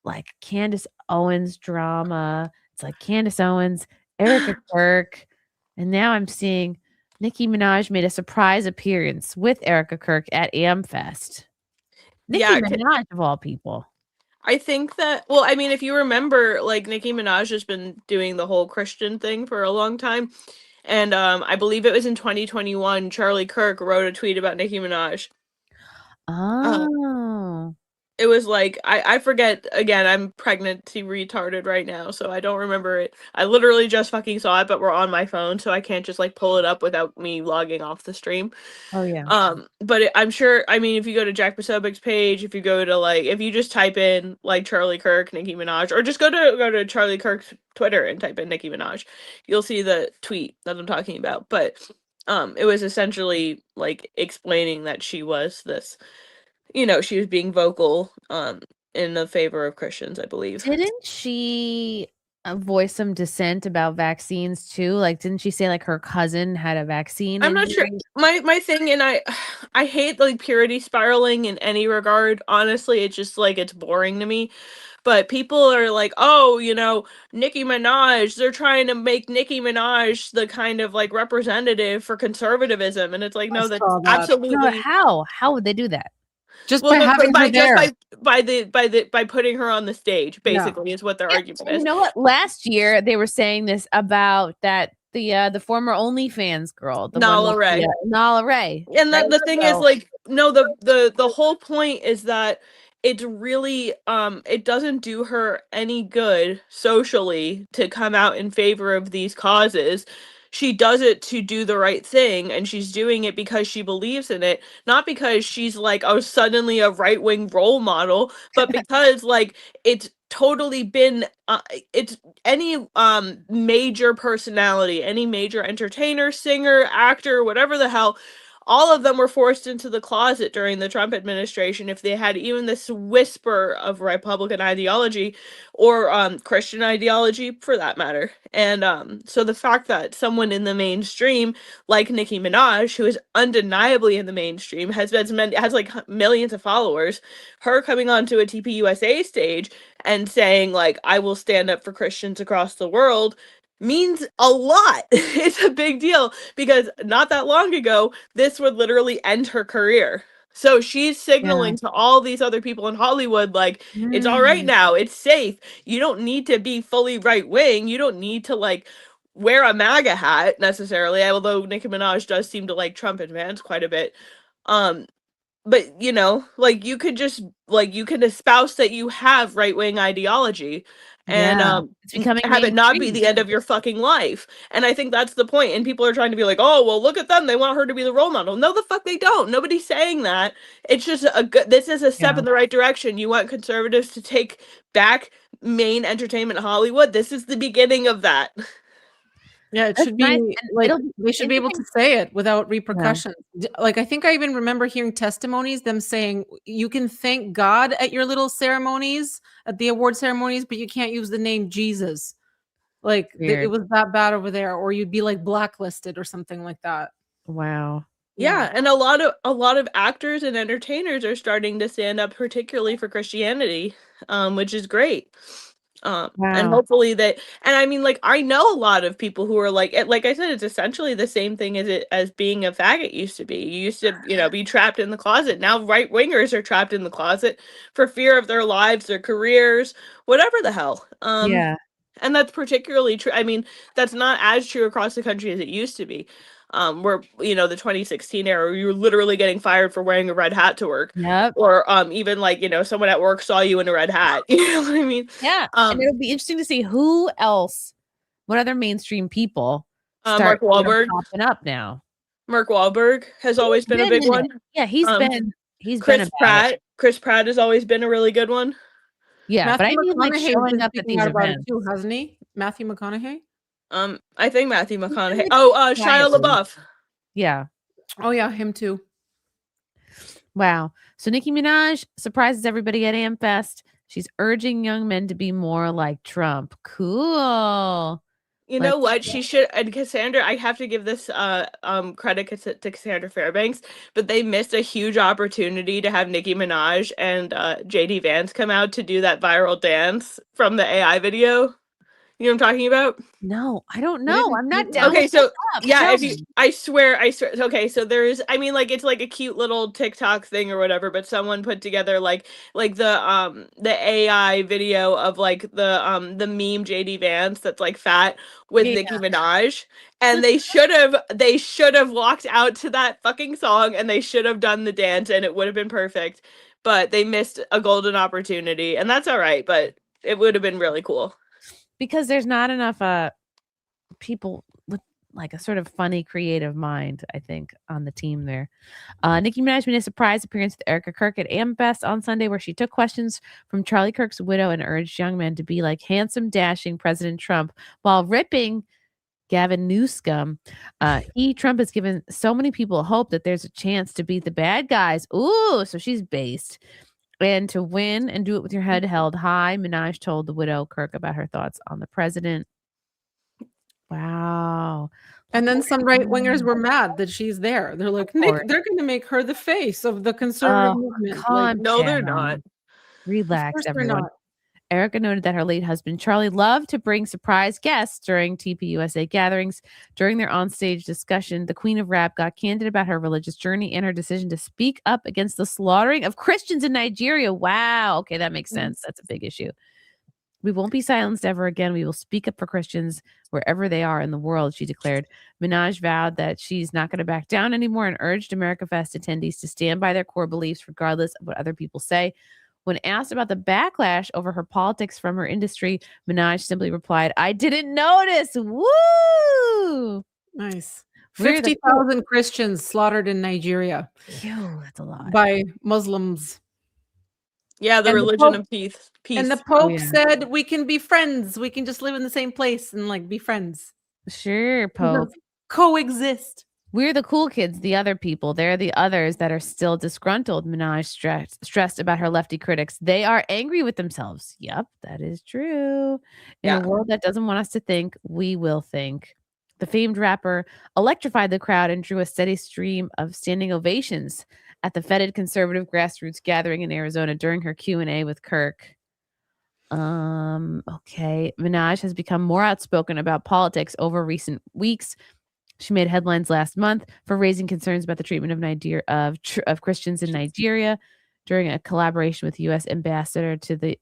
like Candace Owens drama? It's like Candace Owens, Erica Kirk, and now I'm seeing Nicki Minaj made a surprise appearance with Erica Kirk at AmFest. Nicki Minaj of all people. I think that, well, I mean, if you remember, like Nicki Minaj has been doing the whole Christian thing for a long time. And I believe it was in 2021, Charlie Kirk wrote a tweet about Nicki Minaj. Oh. it was like I forget again. I'm pregnancy retarded right now, so I don't remember it. I literally just fucking saw it, but we're on my phone, so I can't just like pull it up without me logging off the stream. Oh yeah. But I'm sure. I mean, if you go to Jack Posobiec's page, if you go to like, if you just type in like Charlie Kirk, Nicki Minaj, or just go to Charlie Kirk's Twitter and type in Nicki Minaj, you'll see the tweet that I'm talking about. But it was essentially like explaining that she was this. She was being vocal in the favor of Christians, I believe. Didn't she voice some dissent about vaccines too? Like, didn't she say like her cousin had a vaccine? I'm not sure. My thing, and I hate like purity spiraling in any regard. Honestly, it's just like it's boring to me. But people are like, oh, Nicki Minaj, they're trying to make Nicki Minaj the kind of like representative for conservatism. And it's like, no, that's absolutely No, how would they do that? Just by having her there. By putting her on the stage, basically, is what their argument is. You know what? Last year they were saying this about that the former OnlyFans girl, Nala Ray. Nala Ray. And the thing is, like, no, the whole point is that it's really it doesn't do her any good socially to come out in favor of these causes. She does it to do the right thing, and she's doing it because she believes in it, not because she's like, oh, suddenly a right-wing role model, but because like it's totally been it's any major personality, any major entertainer, singer, actor, whatever the hell, all of them were forced into the closet during the Trump administration if they had even this whisper of Republican ideology or Christian ideology, for that matter. And so the fact that someone in the mainstream, like Nicki Minaj, who is undeniably in the mainstream, has like millions of followers, her coming onto a TPUSA stage and saying like, I will stand up for Christians across the world, means a lot. It's a big deal because not that long ago, this would literally end her career. So she's signaling to all these other people in Hollywood, like, it's all right now. It's safe. You don't need to be fully right wing. You don't need to like wear a MAGA hat necessarily, although Nicki Minaj does seem to like Trump advance quite a bit. But like you could just like you can espouse that you have right-wing ideology and it's becoming have it not be mainstream. the end of your fucking life. And I think that's the point. And people are trying to be like, oh, well, look at them. They want her to be the role model. No, the fuck they don't. Nobody's saying that. It's just this is a step in the right direction. You want conservatives to take back main entertainment Hollywood. This is the beginning of that. Yeah, it should be like they should be able to say it without repercussions. Like I think I even remember hearing testimonies, them saying you can thank God at your little ceremonies, at the award ceremonies, but you can't use the name Jesus. Like it was that bad over there, or you'd be like blacklisted or something like that. Wow. Yeah, and a lot of actors and entertainers are starting to stand up, particularly for Christianity, which is great. And hopefully that, and I mean, like, I know a lot of people who are like I said, it's essentially the same thing as being a faggot used to be. You used to, be trapped in the closet. Now right wingers are trapped in the closet for fear of their lives, their careers, whatever the hell. And that's particularly true. I mean, that's not as true across the country as it used to be. Where the 2016 era, you were literally getting fired for wearing a red hat to work. Yep. Or even like someone at work saw you in a red hat. You know what I mean? Yeah. And it'll be interesting to see who else, what other mainstream people Mark Wahlberg popping up now. Mark Wahlberg has always been a big one. Yeah, he's Chris Pratt. Chris Pratt has always been a really good one. Yeah, Matthew but I mean like McConaughey's showing been up at speaking these out about it events too, hasn't he? Matthew McConaughey. I think Matthew McConaughey. Oh, Shia LaBeouf. Yeah. Oh yeah, him too. Wow. So Nicki Minaj surprises everybody at AmFest. She's urging young men to be more like Trump. Cool. You know what? She should, and Cassandra, I have to give this credit to Cassandra Fairbanks, but they missed a huge opportunity to have Nicki Minaj and JD Vance come out to do that viral dance from the AI video. You know what I'm talking about? No, I don't know. I'm not down. Okay, so yeah, I swear. Okay, so there's, I mean, like it's like a cute little TikTok thing or whatever, but someone put together like the AI video of like the meme JD Vance that's like fat with Nicki Minaj, and they should have walked out to that fucking song and they should have done the dance and it would have been perfect. but they missed a golden opportunity, and that's all right. But it would have been really cool because there's not enough people with like a sort of funny, creative mind, I think, on the team there. Nicki Minaj made a surprise appearance with Erica Kirk at AmFest on Sunday, where she took questions from Charlie Kirk's widow and urged young men to be like handsome, dashing President Trump while ripping Gavin Newsom. Trump has given so many people hope that there's a chance to beat the bad guys. Ooh, so she's based. And to win and do it with your head held high, Minaj told the widow Kirk about her thoughts on the president. Wow. And then some right wingers were mad that she's there. They're like, Nick, they're going to make her the face of the conservative movement. Like, no, they're not. Relax, they're everyone. not. Erica noted that her late husband Charlie loved to bring surprise guests during TPUSA gatherings. During their onstage discussion, the Queen of Rap got candid about her religious journey and her decision to speak up against the slaughtering of Christians in Nigeria. Wow. Okay, that makes sense. That's a big issue. We won't be silenced ever again. We will speak up for Christians wherever they are in the world, she declared. Minaj vowed that she's not going to back down anymore and urged America Fest attendees to stand by their core beliefs regardless of what other people say. When asked about the backlash over her politics from her industry, Minaj simply replied, "I didn't notice." Woo! Nice. 50,000 Christians slaughtered in Nigeria. Ew, that's a lot. By Muslims. Yeah, the And religion of peace. And the Pope said we can be friends. We can just live in the same place and like be friends. Sure, Pope. Coexist. We're the cool kids, the other people. They're the others that are still disgruntled, Minaj stressed about her lefty critics. They are angry with themselves. Yep, that is true. In a world that doesn't want us to think, we will think. The famed rapper electrified the crowd and drew a steady stream of standing ovations at the feted conservative grassroots gathering in Arizona during her Q&A with Kirk. Okay. Minaj has become more outspoken about politics over recent weeks. She made headlines last month for raising concerns about the treatment of Christians in Nigeria during a collaboration with U.S. Ambassador to the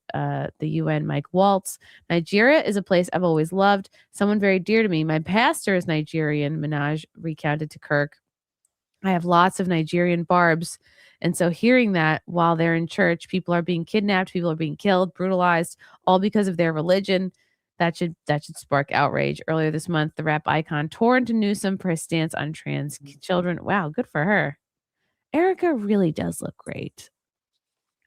UN, Mike Waltz. Nigeria is a place I've always loved, someone very dear to me. My pastor is Nigerian, Minaj recounted to Kirk. I have lots of Nigerian barbs. And so hearing that while they're in church, people are being kidnapped, people are being killed, brutalized, all because of their religion. That should spark outrage. Earlier this month, the rap icon tore into Newsom for his stance on trans children. Wow, good for her. Erica really does look great.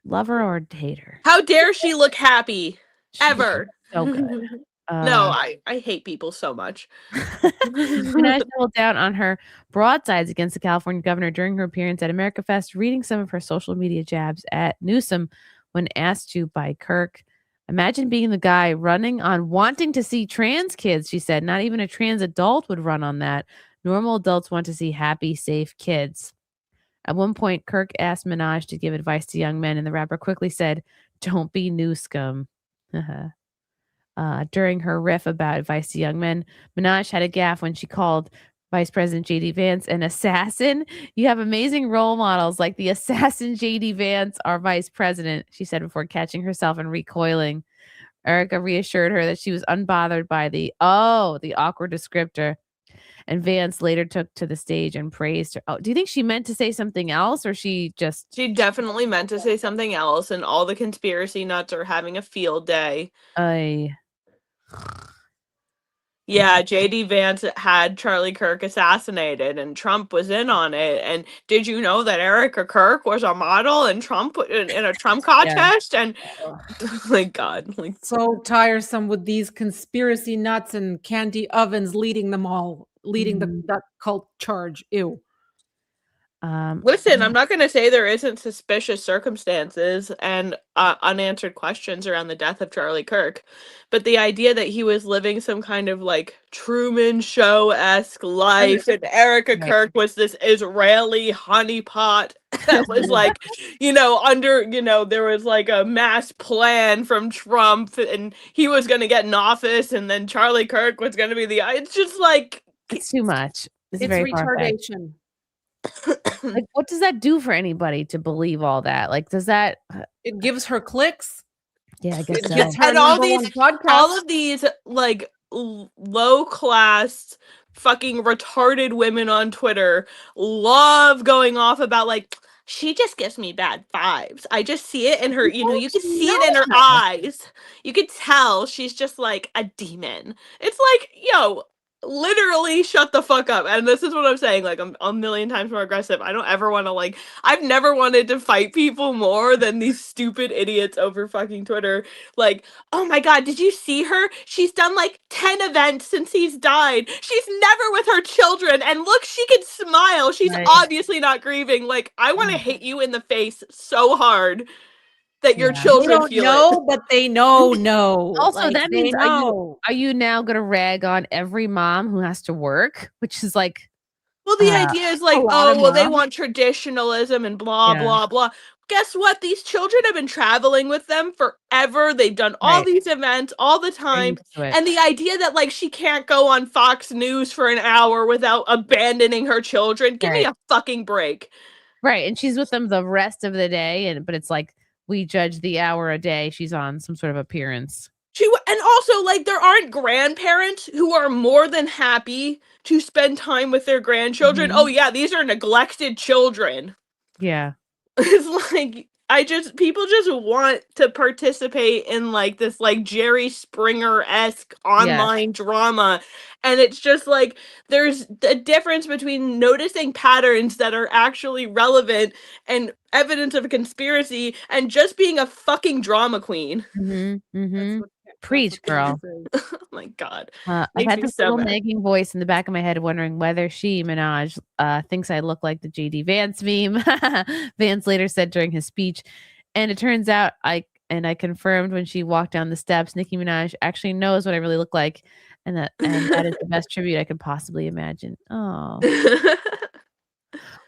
Love her or hate her. How dare she look happy? Ever. So good. No, I hate people so much. Minaj doubled down on her broadsides against the California governor during her appearance at America Fest, reading some of her social media jabs at Newsom when asked to by Kirk. Imagine being the guy running on wanting to see trans kids, she said. Not even a trans adult would run on that. Normal adults want to see happy, safe kids. At one point, Kirk asked Minaj to give advice to young men, and the rapper quickly said, "Don't be Newscum." During her riff about advice to young men, Minaj had a gaffe when she called Vice President J.D. Vance an assassin. You have amazing role models like the assassin J.D. Vance, our vice president, she said before catching herself and recoiling. Erica reassured her that she was unbothered by the awkward descriptor. And Vance later took to the stage and praised her. Oh, do you think she meant to say something else or she definitely meant to say something else, and all the conspiracy nuts are having a field day. Yeah, J.D. Vance had Charlie Kirk assassinated, and Trump was in on it. And did you know that Erica Kirk was a model in a Trump contest? And oh my God, like so tiresome with these conspiracy nuts and candy ovens leading that cult charge. Ew. Listen, I'm not going to say there isn't suspicious circumstances and unanswered questions around the death of Charlie Kirk, but the idea that he was living some kind of like Truman Show-esque life and Erica Kirk was this Israeli honeypot that was like, there was like a mass plan from Trump and he was going to get in office and then Charlie Kirk was going to be it's just like... It's too much. It's very retardation. Like, what does that do for anybody to believe all that? Like, does that? It gives her clicks. Yeah, I guess so. And all of these like low class fucking retarded women on Twitter love going off about like she just gives me bad vibes. I just see it in her, you can see it in her eyes. You could tell she's just like a demon. It's like, yo, literally shut the fuck up. And this is what I'm saying. Like, I'm a million times more aggressive. I don't ever want to, I've never wanted to fight people more than these stupid idiots over fucking Twitter. Like, oh my God, did you see her? She's done 10 events since he's died. She's never with her children. And look, she can smile. She's obviously not grieving. I want to hit you in the face so hard that your children They don't feel know, but they know. Also, that they means know. are you now gonna rag on every mom who has to work? Which is well, the idea is they want traditionalism and blah, Yeah. blah, blah. Guess what? These children have been traveling with them forever. They've done all these events all the time. used to it. And the idea that she can't go on Fox News for an hour without abandoning her children. Give me a fucking break. Right. And she's with them the rest of the day. But it's we judge the hour a day she's on some sort of appearance. And also, there aren't grandparents who are more than happy to spend time with their grandchildren. Oh yeah, these are neglected children. Yeah. It's people just want to participate in this Jerry Springer-esque online drama. And it's just there's a difference between noticing patterns that are actually relevant and evidence of a conspiracy and just being a fucking drama queen. Preach, girl. Oh my God. I've had this little nagging voice in the back of my head wondering whether she, Minaj, thinks I look like the JD Vance meme. Vance later said during his speech. And it turns out I confirmed when she walked down the steps, Nicki Minaj actually knows what I really look like. And that is the best tribute I could possibly imagine. Oh.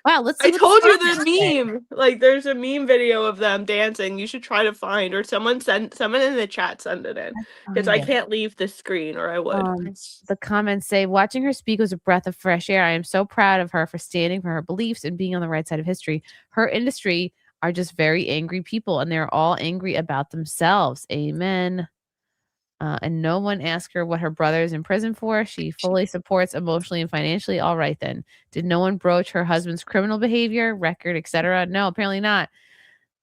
Wow, let's see. I told you the meme. There's a meme video of them dancing. You should try to find, or someone in the chat send it in. Because I can't leave the screen, or I would. The comments say, watching her speak was a breath of fresh air. I am so proud of her for standing for her beliefs and being on the right side of history. Her industry are just very angry people, and they're all angry about themselves. Amen. And no one asked her what her brother is in prison for. She fully supports emotionally and financially. All right, then. Did no one broach her husband's criminal behavior, record, etc.? No, apparently not.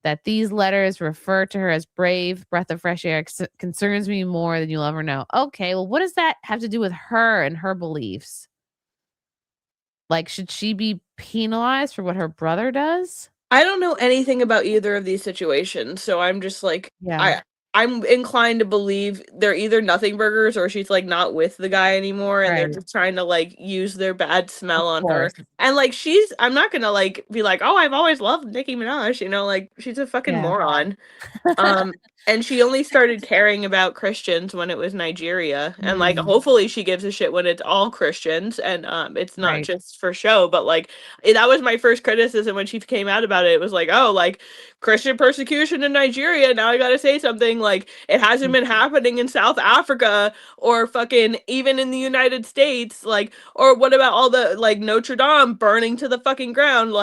That these letters refer to her as brave, breath of fresh air concerns me more than you'll ever know. Okay, well, what does that have to do with her and her beliefs? Should she be penalized for what her brother does? I don't know anything about either of these situations, so I'm just I'm inclined to believe they're either nothing burgers or she's not with the guy anymore and they're just trying to use their bad smell on her. And I'm not gonna be oh, I've always loved Nicki Minaj, she's a fucking moron. And she only started caring about Christians when it was Nigeria. And hopefully she gives a shit when it's all Christians and it's not just for show. But that was my first criticism when she came out about it. It was Christian persecution in Nigeria. Now I gotta say something. It hasn't been happening in South Africa or fucking even in the United States. Or what about all the Notre Dame burning to the fucking ground?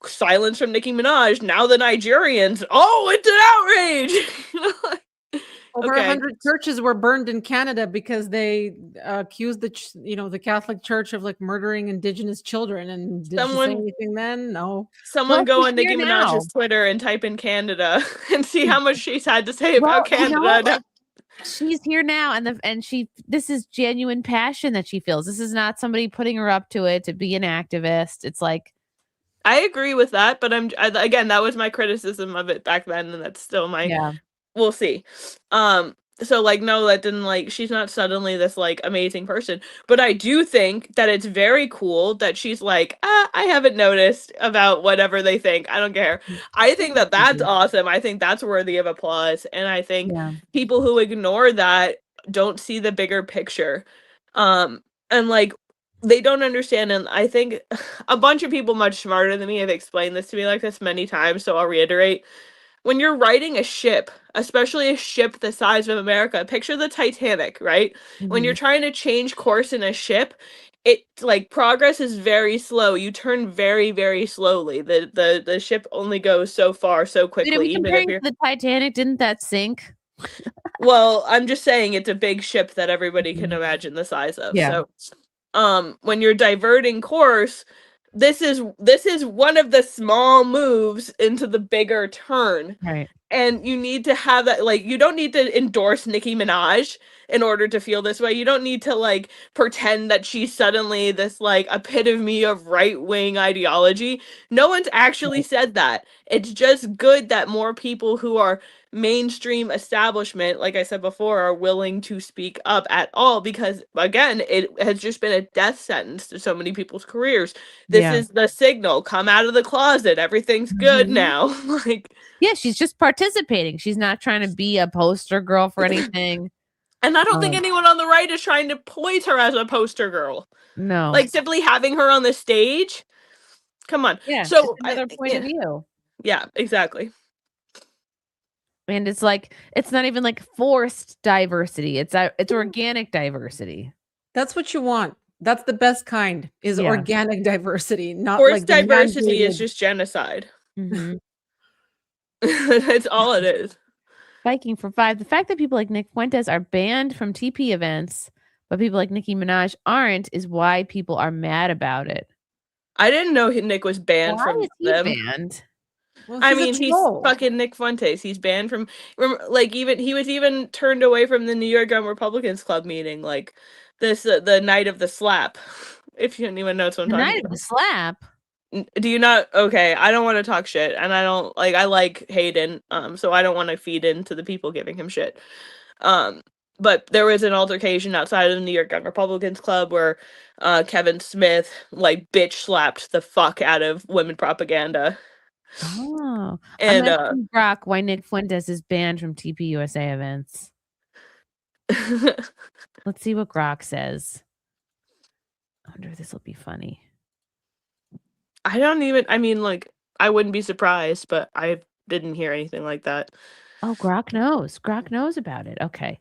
Silence from Nicki Minaj. Now the Nigerians. Oh, it's an outrage. Over 100 churches were burned in Canada because they accused the Catholic Church of murdering Indigenous children. And did she say anything then? No. Someone go on Nicki Minaj's Twitter and type in Canada and see how much she's had to say about Canada. She's here now, and this is genuine passion that she feels. This is not somebody putting her up to it to be an activist. It's I agree with that, but again, that was my criticism of it back then, and that's still my. We'll see. So no, that didn't she's not suddenly this amazing person, but I do think that it's very cool that she's I haven't noticed about whatever they think. I don't care. I think that that's awesome. I think that's worthy of applause, and I think people who ignore that don't see the bigger picture, and they don't understand. And I think a bunch of people much smarter than me have explained this to me this many times, so I'll reiterate. When you're riding a ship, especially a ship the size of America, picture the Titanic, right? When you're trying to change course in a ship, it progress is very slow. You turn very, very slowly. The ship only goes so far so quickly. Wait, even if you're the Titanic, didn't that sink? Well, I'm just saying it's a big ship that everybody can imagine the size of. Yeah. So when you're diverting course, this is one of the small moves into the bigger turn. Right. And you need to have that, like, you don't need to endorse Nicki Minaj in order to feel this way. You don't need to, like, pretend that she's suddenly this, like, epitome of right-wing ideology. No one's actually said that. It's just good that more people who are mainstream establishment, like I said before, are willing to speak up at all, because, again, it has just been a death sentence to so many people's careers. This Yeah. is the signal. Come out of the closet. Everything's good now. Like, yeah, she's just participating. She's not trying to be a poster girl for anything. and I don't think anyone on the right is trying to point her as a poster girl. No. Like, simply having her on the stage. Come on. Yeah. So it's another point of view. Yeah, exactly. And it's like, it's not even like forced diversity. It's organic diversity. That's what you want. That's the best kind, is Yeah. organic diversity, not Forced like the diversity is mandated- just genocide. Mhm. That's all it is. Viking for 5. The fact that people like Nick Fuentes are banned from TP events, but people like Nicki Minaj aren't, is why people are mad about it. I didn't know Nick was banned Why from is he them. banned? Well, I he's a mean, he's troll. fucking Nick Fuentes. He's banned from, like, even he was even turned away from the New York Young Republicans Club meeting, like this the night of the slap. If you don't even know what I'm The talking night about. of the slap. Do you not? Okay, I don't want to talk shit, and I don't like. I like Hayden, so I don't want to feed into the people giving him shit. But there was an altercation outside of the New York Young Republicans Club where Kevin Smith like bitch slapped the fuck out of women propaganda. Oh, And I'm asking Brock why Nick Fuentes is banned from TP USA events. Let's see what Grok says. I wonder if this will be funny. I mean, like, I wouldn't be surprised, but I didn't hear anything like that. Oh, Grok knows. Grok knows about it. Okay.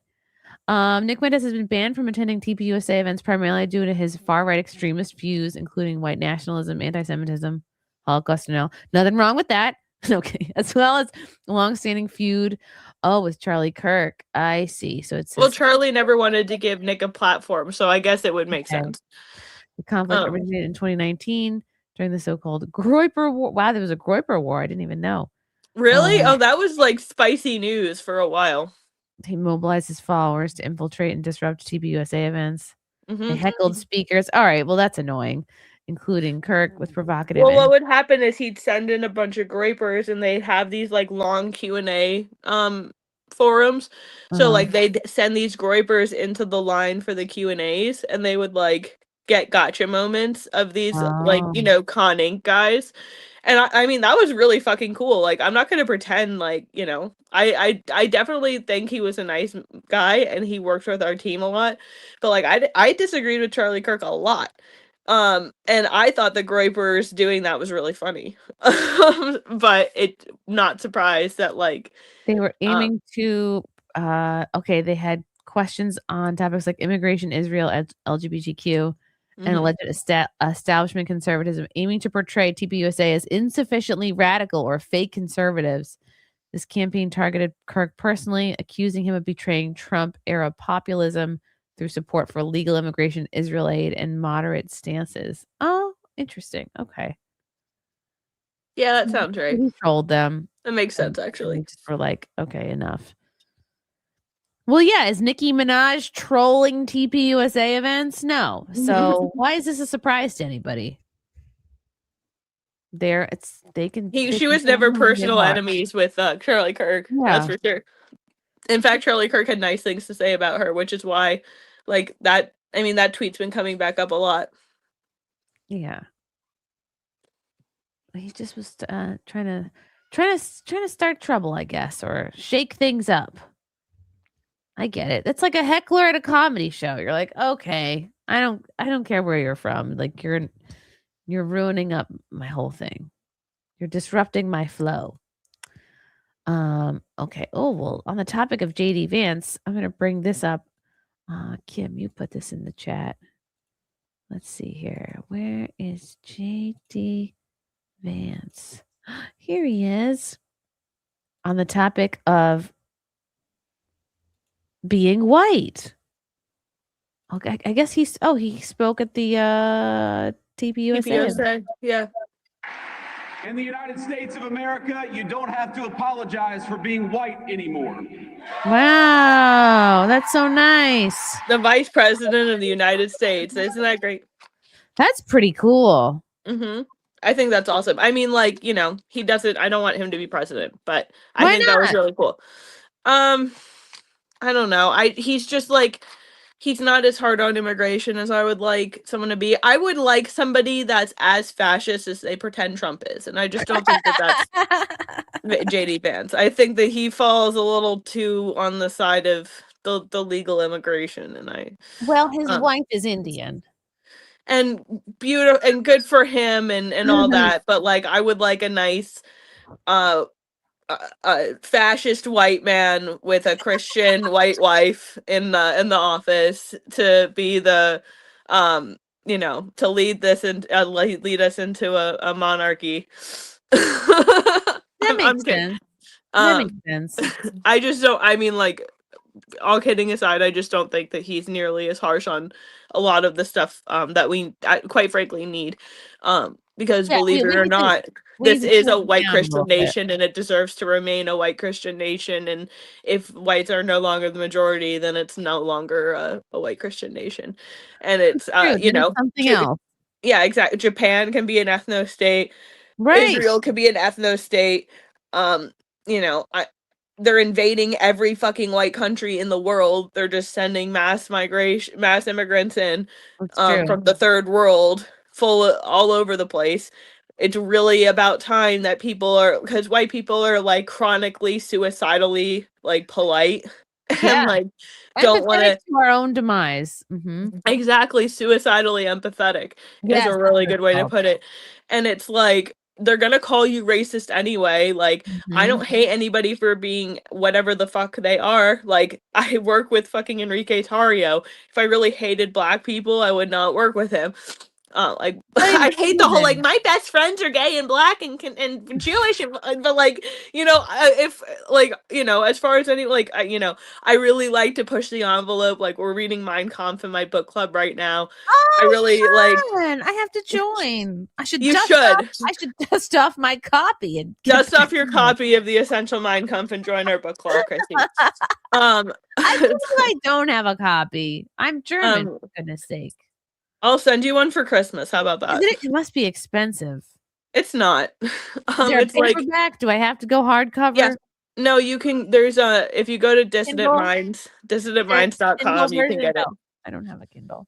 Nick Fuentes has been banned from attending TP USA events primarily due to his far-right extremist views, including white nationalism, anti-Semitism, Holocaust denial. Nothing wrong with that. Okay. As well as a long-standing feud, with Charlie Kirk. I see. So it's Well, Charlie never wanted to give Nick a platform, so I guess it would make sense. The conflict originated in 2019 during the so-called Groyper War. Wow, there was a Groyper War. I didn't even know. Really? Oh, that was like spicy news for a while. He mobilized his followers to infiltrate and disrupt TPUSA events. They Mhm. heckled speakers. All right, well, that's annoying, including Kirk with provocative. Well, what would happen is he'd send in a bunch of grapers, and they'd have these like long Q&A forums. So like they'd send these grapers into the line for the Q&As, and they would like get gotcha moments of these like, you know, Con Inc. guys. And I mean, that was really fucking cool. Like, I'm not gonna pretend like, you know, I definitely think he was a nice guy and he worked with our team a lot. But like, I disagreed with Charlie Kirk a lot. And I thought the Grapers doing that was really funny. But not surprised that like they were aiming to they had questions on topics like immigration, Israel, LGBTQ, and Mhm. alleged establishment conservatism, aiming to portray TPUSA as insufficiently radical or fake conservatives. This campaign targeted Kirk personally, accusing him of betraying Trump-era populism through support for legal immigration, Israel aid, and moderate stances. Oh, interesting. Okay. Yeah, that sounds right. He trolled them. That makes sense, actually. They just were like, okay, enough. Well, yeah, is Nicki Minaj trolling TPUSA events? No. So why is this a surprise to anybody? She was never personal enemies with Charlie Kirk. That's Yeah. for sure. In fact, Charlie Kirk had nice things to say about her, which is why, like that. I mean, that tweet's been coming back up a lot. Yeah. He just was trying to start trouble, I guess, or shake things up. I get it. It's like a heckler at a comedy show. You're like, okay, I don't care where you're from. Like you're ruining up my whole thing. You're disrupting my flow. Okay. Oh, well, on the topic of JD Vance, I'm gonna bring this up. Kim, you put this in the chat. Let's see here. Where is JD Vance? Here he is. On the topic of being white. Okay, I guess he spoke at the TPUSA. TPUSA, yeah. In the United States of America, you don't have to apologize for being white anymore. Wow, that's so nice. The Vice President of the United States. Isn't that great? That's pretty cool. Mm-hmm. I think that's awesome. I mean, like, you know, he doesn't. I don't want him to be president, but I Why think that was not? really cool. I don't know. He's just like, he's not as hard on immigration as I would like someone to be. I would like somebody that's as fascist as they pretend Trump is, and I just don't think that that's JD Vance. I think that he falls a little too on the side of the legal immigration, and Well, his wife is Indian. and beautiful and good for him and all that, but like I would like a nice fascist white man with a Christian white wife in the office to be the you know, to lead this and lead us into a monarchy. That makes sense. That makes sense. I just don't, I mean, like, all kidding aside, I just don't think that he's nearly as harsh on a lot of the stuff that we quite frankly need, because believe it or not, this is a white Christian nation and it deserves to remain a white Christian nation, and if whites are no longer the majority, then it's no longer a white Christian nation, and it's you know, something else. Yeah, exactly. Japan can be an ethno state, right? Israel could be an ethno state. You know, they're invading every fucking white country in the world. They're just sending mass immigrants in from the third world, all over the place. It's really about time that people are, because white people are like chronically suicidally like polite and like don't want to our own demise. Exactly, suicidally empathetic is a really good way to put it. And it's like, they're gonna call you racist anyway. Like, I don't hate anybody for being whatever the fuck they are. Like, I work with fucking Enrique Tarrio. If I really hated black people, I would not work with him. Like, I hate the whole, like, my best friends are gay and black and Jewish, but like, you know, if like, you know, as far as any, like, you know, I really like to push the envelope. Like, we're reading Mein Kampf in my book club right now. I really like. I have to join. I should. You should. I should dust off my copy and dust off your copy of the Essential Mein Kampf and join our book club, Chrissy. I don't have a copy. I'm German, for goodness sake. I'll send you one for Christmas. How about that? It must be expensive. It's not. It's paperback? Like, do I have to go hardcover? Yeah. No, you can. There's if you go to Dissident Minds, dissidentminds.com, you can get it. I don't have a Kindle.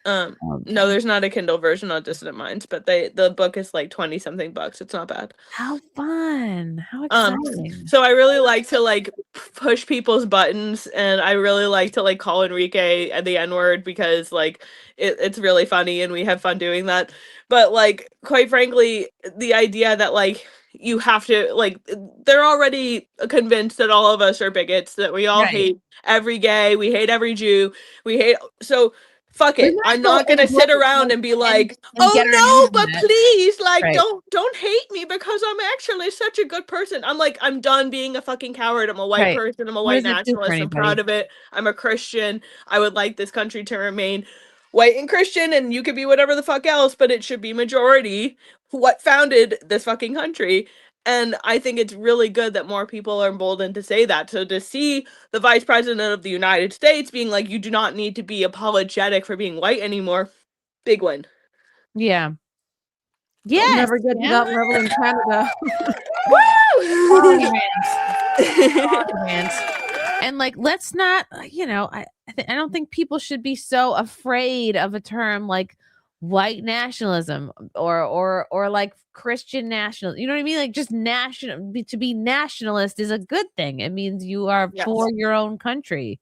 No, there's not a Kindle version on Dissident Minds, but the book is like 20 something bucks. It's not bad. How fun. How exciting. So I really like to like push people's buttons, and I really like to like call Enrique the N-word because like it's really funny and we have fun doing that. But like, quite frankly, the idea that like you have to, like, they're already convinced that all of us are bigots, that we all hate every gay, we hate every Jew, we hate, so fuck it. I'm not gonna sit around and be like, oh no, but please, like, don't hate me because I'm actually such a good person. I'm like, I'm done being a fucking coward. I'm a white person. I'm a white nationalist. I'm proud of it. I'm a Christian. I would like this country to remain white and Christian, and you could be whatever the fuck else, but it should be majority what founded this fucking country. And I think it's really good that more people are emboldened to say that. So to see the Vice President of the United States being like, you do not need to be apologetic for being white anymore, big win. Yeah. Yeah. We'll never get to that level in Canada. And like, let's not, you know, I don't think people should be so afraid of a term like white nationalism or like Christian national. You know what I mean? Like, just to be nationalist is a good thing. It means you are for your own country.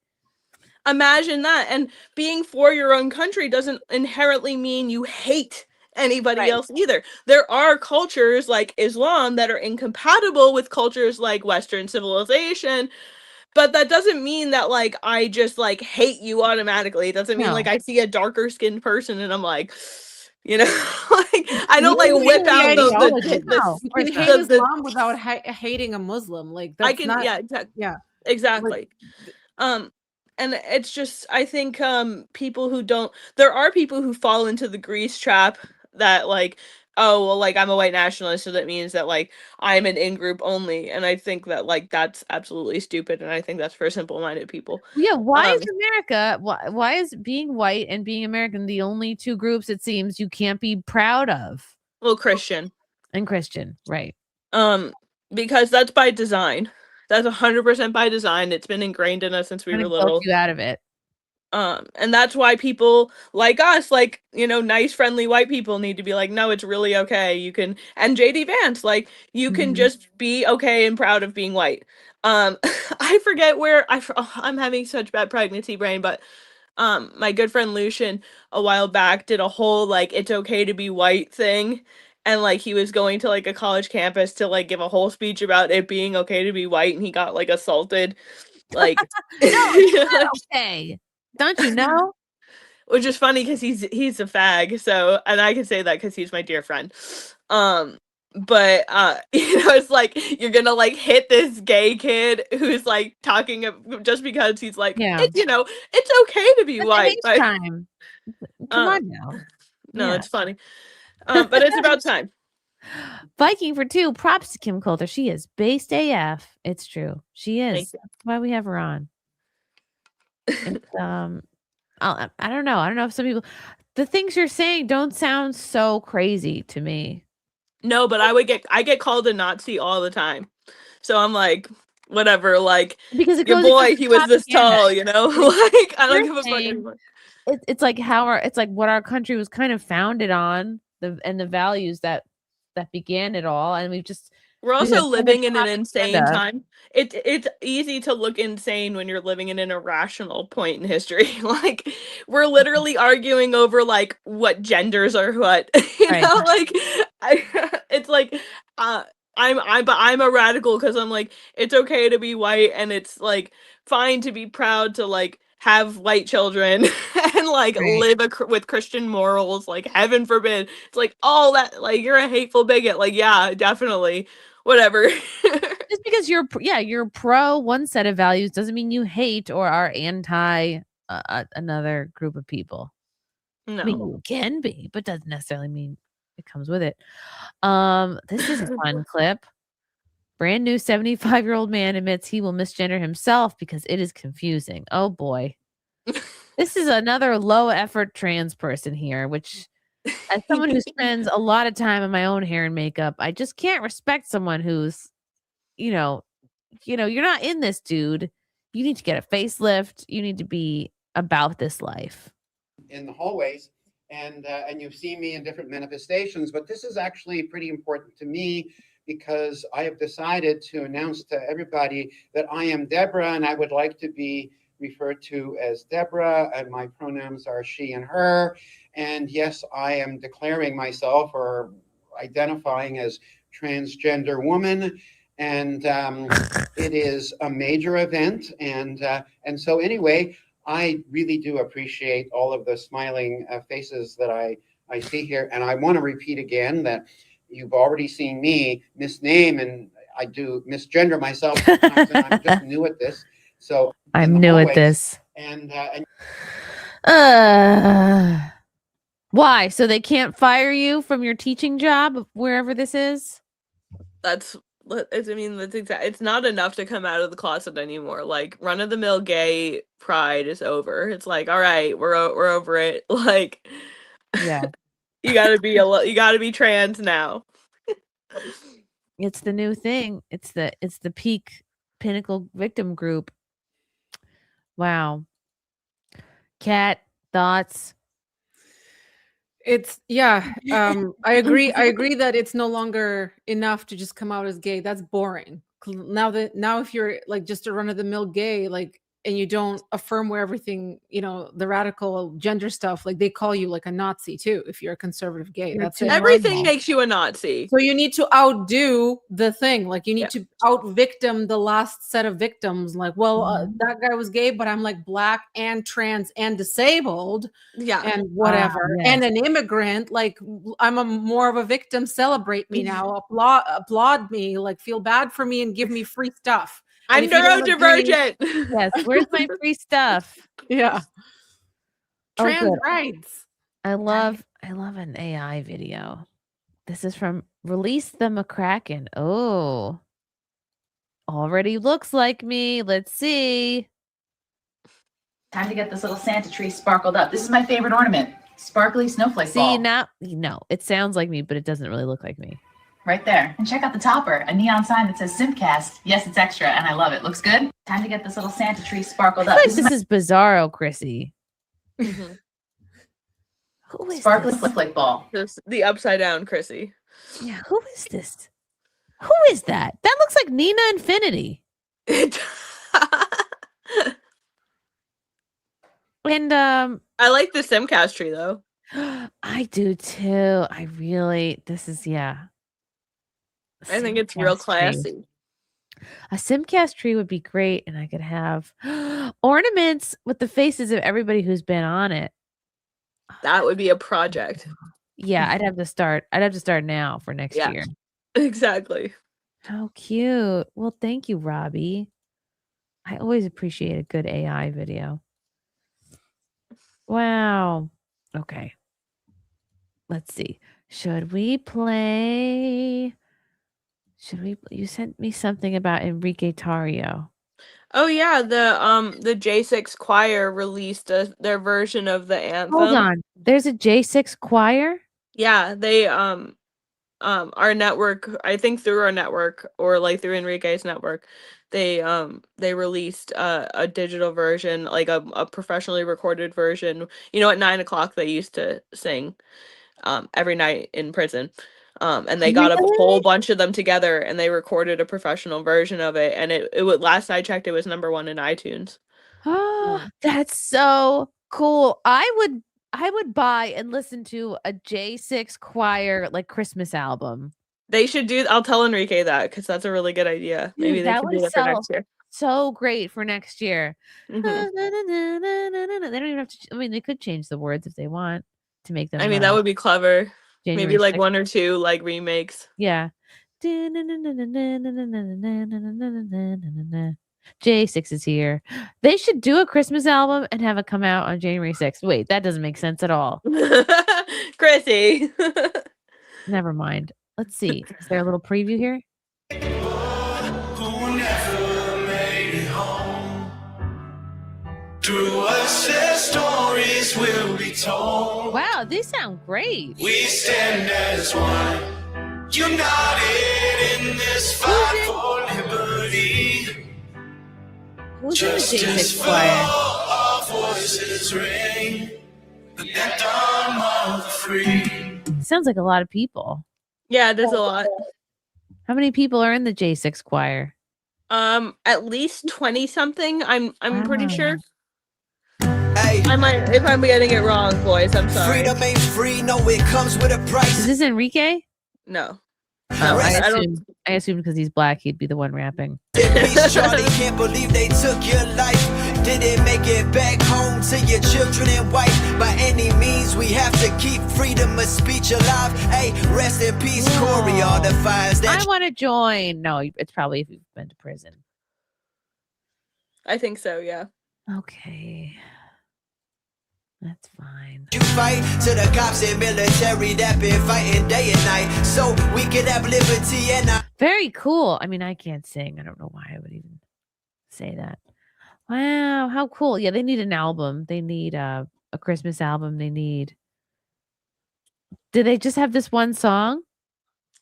Imagine that. And being for your own country doesn't inherently mean you hate anybody else either. There are cultures like Islam that are incompatible with cultures like Western civilization, but that doesn't mean that like I just like hate you automatically. It doesn't mean like I see a darker skinned person and I'm like, you know, like I don't like whip out you can hate Islam without hating a Muslim. Like, that's exactly. And it's just, I think people who don't, there are people who fall into the grease trap that like, oh well, like I'm a white nationalist, so that means that like I'm an in-group only, and I think that like that's absolutely stupid, and I think that's for simple-minded people. Yeah, why is America, why is being white and being American the only two groups it seems you can't be proud of? Well, Christian. And Christian, right. Because that's by design. That's 100% by design. It's been ingrained in us since we were Guilt little. you out of it. And that's why people like us, like, you know, nice, friendly white people need to be like, no, it's really okay. You can, and JD Vance, like, you can just be okay and proud of being white. I forget where I'm having such bad pregnancy brain, but my good friend Lucian a while back did a whole like it's okay to be white thing, and like he was going to like a college campus to like give a whole speech about it being okay to be white, and he got like assaulted, like No, it's not okay. Don't you know? which is funny because he's a fag, so, and I can say that because he's my dear friend. But you know, it's like you're gonna like hit this gay kid who's like talking just because he's like, you know, it's okay to be white. It's time. Come on now. No, Yeah. it's funny. But it's about time. Viking for 2. Props to Kim Coulter. She is based AF. It's true. She is. That's why we have her on. It's, I don't know. I don't know if some people, the things you're saying don't sound so crazy to me. No, but I get called a Nazi all the time. So I'm like, whatever, like, because it your goes boy, against he was this propaganda. tall, you know? Like, I don't You're give a fuck saying anymore. It's like it's like what our country was kind of founded on, the values that began it all, and We're we also have so living much in an insane propaganda. time. It's easy to look insane when you're living in an irrational point in history. Like, we're literally arguing over like what genders are what. You Right. know, like it's like I'm a radical because I'm like, it's okay to be white, and it's like fine to be proud to like have white children and like live with Christian morals. Like, heaven forbid. It's like all that, like, you're a hateful bigot. Like, yeah, definitely. Whatever. Just because you're pro one set of values doesn't mean you hate or are anti another group of people. No. I mean, you can be, but doesn't necessarily mean it comes with it. This is a fun clip. Brand new 75-year-old man admits he will misgender himself because it is confusing. Oh boy. This is another low effort trans person here, which as someone who spends a lot of time on my own hair and makeup, I just can't respect someone who's, you know, you're not in this, dude. You need to get a facelift. You need to be about this life. In the hallways, and you've seen me in different manifestations, but this is actually pretty important to me because I have decided to announce to everybody that I am Deborah, and I would like to be referred to as Deborah, and my pronouns are she and her. And yes, I am declaring myself or identifying as transgender woman. And it is a major event. And so anyway, I really do appreciate all of the smiling faces that I see here. And I want to repeat again that you've already seen me misname, and I do misgender myself sometimes, and I'm just new at this. So I'm new at this. And why? So they can't fire you from your teaching job wherever this is? That's exactly. It's not enough to come out of the closet anymore. Like, run-of-the-mill gay pride is over. It's like, all right, we're over it. Like, yeah, you gotta be trans now. It's the new thing. It's the peak pinnacle victim group. Wow. Kat, thoughts? It's I agree that it's no longer enough to just come out as gay. That's boring. Now if you're like just a run-of-the-mill gay, like, and you don't affirm where everything, the radical gender stuff, like, they call you like a Nazi too if you're a conservative gay. That's it. Everything makes you a Nazi. So you need to outdo the thing. Like, you need to out victim the last set of victims. Like, well, that guy was gay, but I'm like black and trans and disabled, and whatever, and an immigrant. Like, I'm more of a victim. Celebrate me now. Applaud me. Like, feel bad for me and give me free stuff. I'm neurodivergent. Yes, where's my free stuff? Yeah. Oh, Trans good. rights. I love an AI video. This is from Release the McCracken. Oh, already looks like me. Let's see. Time to get this little Santa tree sparkled up. This is my favorite ornament. Sparkly snowflake See, ball. now, no, it sounds like me, but it doesn't really look like me. Right there. And check out the topper, a neon sign that says SimpCast. Yes, it's extra, and I love it. Looks good? Time to get this little Santa tree sparkled I up. feel like this is Bizarro, Chrissy. Mhm. Who is Sparkly this? snowflake ball. Just the upside down Chrissy. Yeah, who is this? Who is that? That looks like Nina Infinity. And I like the SimpCast tree though. I do too. This is I think it's real classy. A SimpCast tree would be great, and I could have ornaments with the faces of everybody who's been on it. That would be a project. Yeah, I'd have to start now for next year. Exactly. How cute. Well, thank you, Robbie. I always appreciate a good AI video. Wow. Okay. Let's see. You sent me something about Enrique Tarrio. Oh yeah, the J6 choir released their version of the anthem. Hold on. There's a J6 choir? Yeah, they our network, I think through our network or like through Enrique's network, they released a digital version, like a professionally recorded version. You know, at 9:00 they used to sing every night in prison. And they got a whole bunch of them together and they recorded a professional version of it. And it would, last I checked, it was #1 in iTunes. Oh, that's so cool. I would buy and listen to a J6 choir like Christmas album. They should I'll tell Enrique that because that's a really good idea. Maybe Dude, they that could do would that for next year. so great for next year. Mhm. They don't even have to. I mean, they could change the words if they want to make them. I mean, that would be clever. January Maybe like 6th. 1 or 2 like remakes. Yeah. J6 is here. They should do a Christmas album and have it come out on January 6th. Wait, that doesn't make sense at all. Chrissy. Never mind. Let's see. Is there a little preview here? Who never made it home. Through us their stories will be told. Wow, these sound great. We stand as one, united in this fight for liberty. Who's in the Justice J6 for choir? all, our voices ring. The anthem of the free. Sounds like a lot of people. Yeah, there's a lot. How many people are in the J6 choir? At least 20 something. I'm pretty sure. Hey. I might, if I'm getting it wrong, boys. I'm sorry. Freedom ain't free, no, it comes with a price. Is this Enrique? No. Oh, I I assumed because he's black, he'd be the one rapping. Peace, Charlie, can't believe they took your life. Didn't make it back home to your children and wife. By any means, we have to keep freedom of speech alive. Hey, rest in peace, Corey. All the fires that I want to join. No, it's probably if you've been to prison. I think so, yeah. Okay. That's fine. you fight to the cops and military that been fighting day and night, so we can have liberty and Very cool. I mean, I can't sing. I don't know why I would even say that. Wow, how cool. Yeah, they need an album. They need a Christmas album. Do they just have this one song?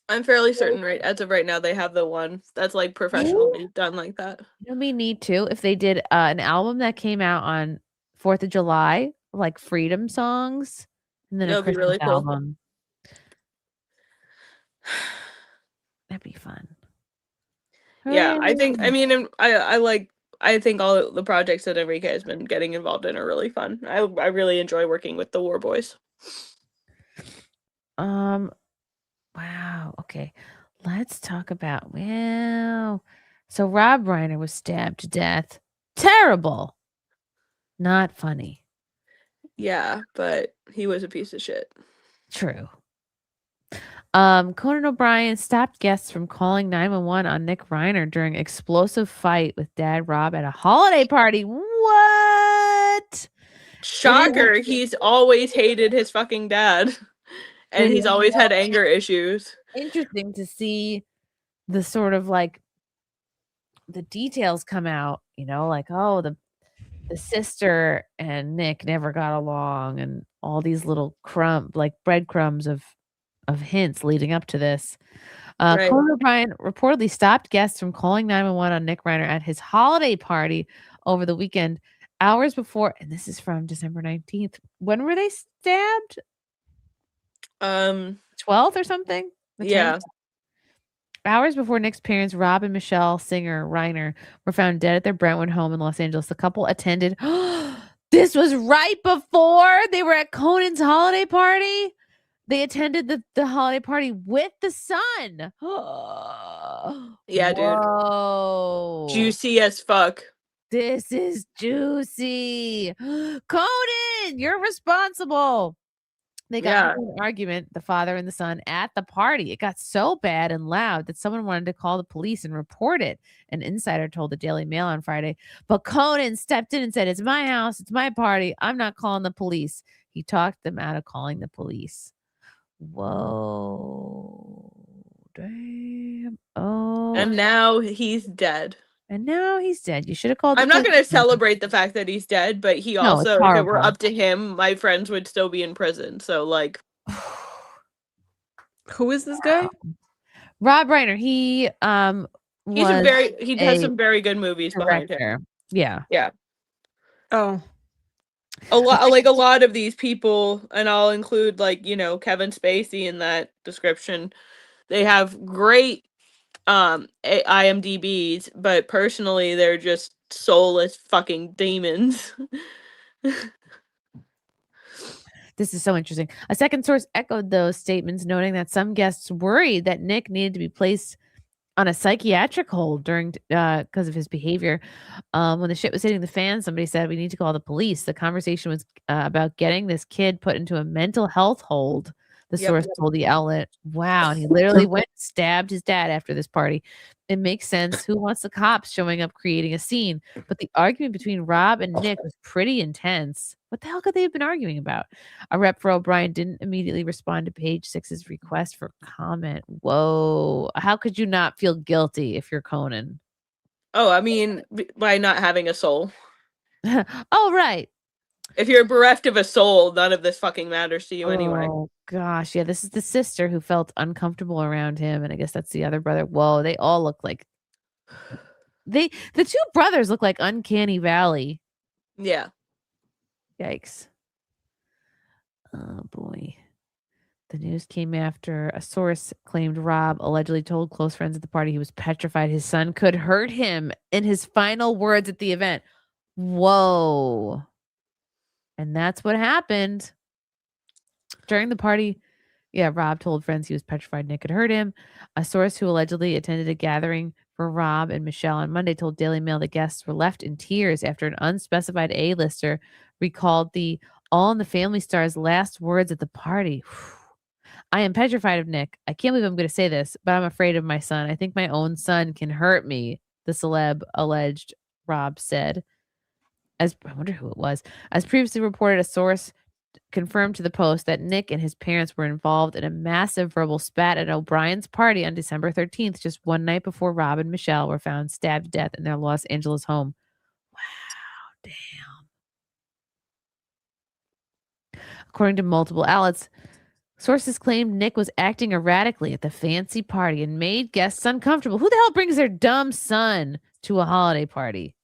I'm fairly certain as of right now they have the one that's like professionally done like that. You know, we need to. If they did an album that came out on 4th of July, like freedom songs, and then That a would be Christmas really cool. album. That'd be fun. Yeah, I think. I Hooray. mean, I think all the projects that Enrique has been getting involved in are really fun. I really enjoy working with the War Boys. Wow. Okay. Let's talk about So Rob Reiner was stabbed to death. Terrible. Not funny. Yeah, but he was a piece of shit. True. Conan O'Brien stopped guests from calling 911 on Nick Reiner during explosive fight with Dad Rob at a holiday party. What? Shocker, he's always hated his fucking dad. And It he's is always had anger issues. interesting to see the sort of like the details come out, like, oh, the sister and Nick never got along, and all these little breadcrumbs of hints leading up to this. Right. Conan O'Brien reportedly stopped guests from calling 911 on Nick Reiner at his holiday party over the weekend, hours before, and this is from December 19th. When were they stabbed? 12th or something? The 10th? Yeah. Hours before Nick's parents, Rob and Michelle Singer Reiner, were found dead at their Brentwood home in Los Angeles. The couple attended. This was right before they were at Conan's holiday party. They attended the holiday party with the son. Yeah, Whoa. dude. Juicy as fuck. This is juicy. Conan, you're responsible. They got into an argument, the father and the son, at the party. It got so bad and loud that someone wanted to call the police and report it. An insider told the Daily Mail on Friday. But Conan stepped in and said, "It's my house. It's my party. I'm not calling the police." He talked them out of calling the police. Whoa. Damn. Oh. And now he's dead. You should have called I'm not going to celebrate the fact that he's dead, but he also, if it were up to him, my friends would still be in prison. So, like, who is this guy? Rob Reiner. He has some very good movies behind him. Yeah. Yeah. Oh. A lot of these people, and I'll include Kevin Spacey in that description. They have great IMDb's, but personally they're just soulless fucking demons. This is so interesting. A second source echoed those statements, noting that some guests worried that Nick needed to be placed on a psychiatric hold during because of his behavior. When the shit was hitting the fan, somebody said, "We need to call the police." The conversation was about getting this kid put into a mental health hold. The source told the outlet. Wow. And he literally went and stabbed his dad after this party. It makes sense. Who wants the cops showing up creating a scene? But the argument between Rob and Nick was pretty intense. What the hell could they have been arguing about? A rep for O'Brien didn't immediately respond to Page 6's request for comment. Whoa. How could you not feel guilty if you're Conan? Oh, I mean, by not having a soul. Oh, right. If you're bereft of a soul, none of this fucking matters to you anyway. Oh, gosh. Yeah, this is the sister who felt uncomfortable around him. And I guess that's the other brother. Whoa, they all look like... The two brothers look like Uncanny Valley. Yeah. Yikes. Oh, boy. The news came after a source claimed Rob allegedly told close friends at the party he was petrified his son could hurt him in his final words at the event. Whoa. And that's what happened. During the party, Rob told friends he was petrified Nick could hurt him. A source who allegedly attended a gathering for Rob and Michelle on Monday told Daily Mail the guests were left in tears after an unspecified A-lister recalled the All in the Family star's last words at the party. "I am petrified of Nick. I can't believe I'm going to say this, but I'm afraid of my son. I think my own son can hurt me," the celeb alleged, Rob said. I wonder who it was. As previously reported, a source confirmed to the Post that Nick and his parents were involved in a massive verbal spat at O'Brien's party on December 13th, just one night before Rob and Michelle were found stabbed to death in their Los Angeles home. Wow, damn. According to multiple outlets, sources claimed Nick was acting erratically at the fancy party and made guests uncomfortable. Who the hell brings their dumb son to a holiday party?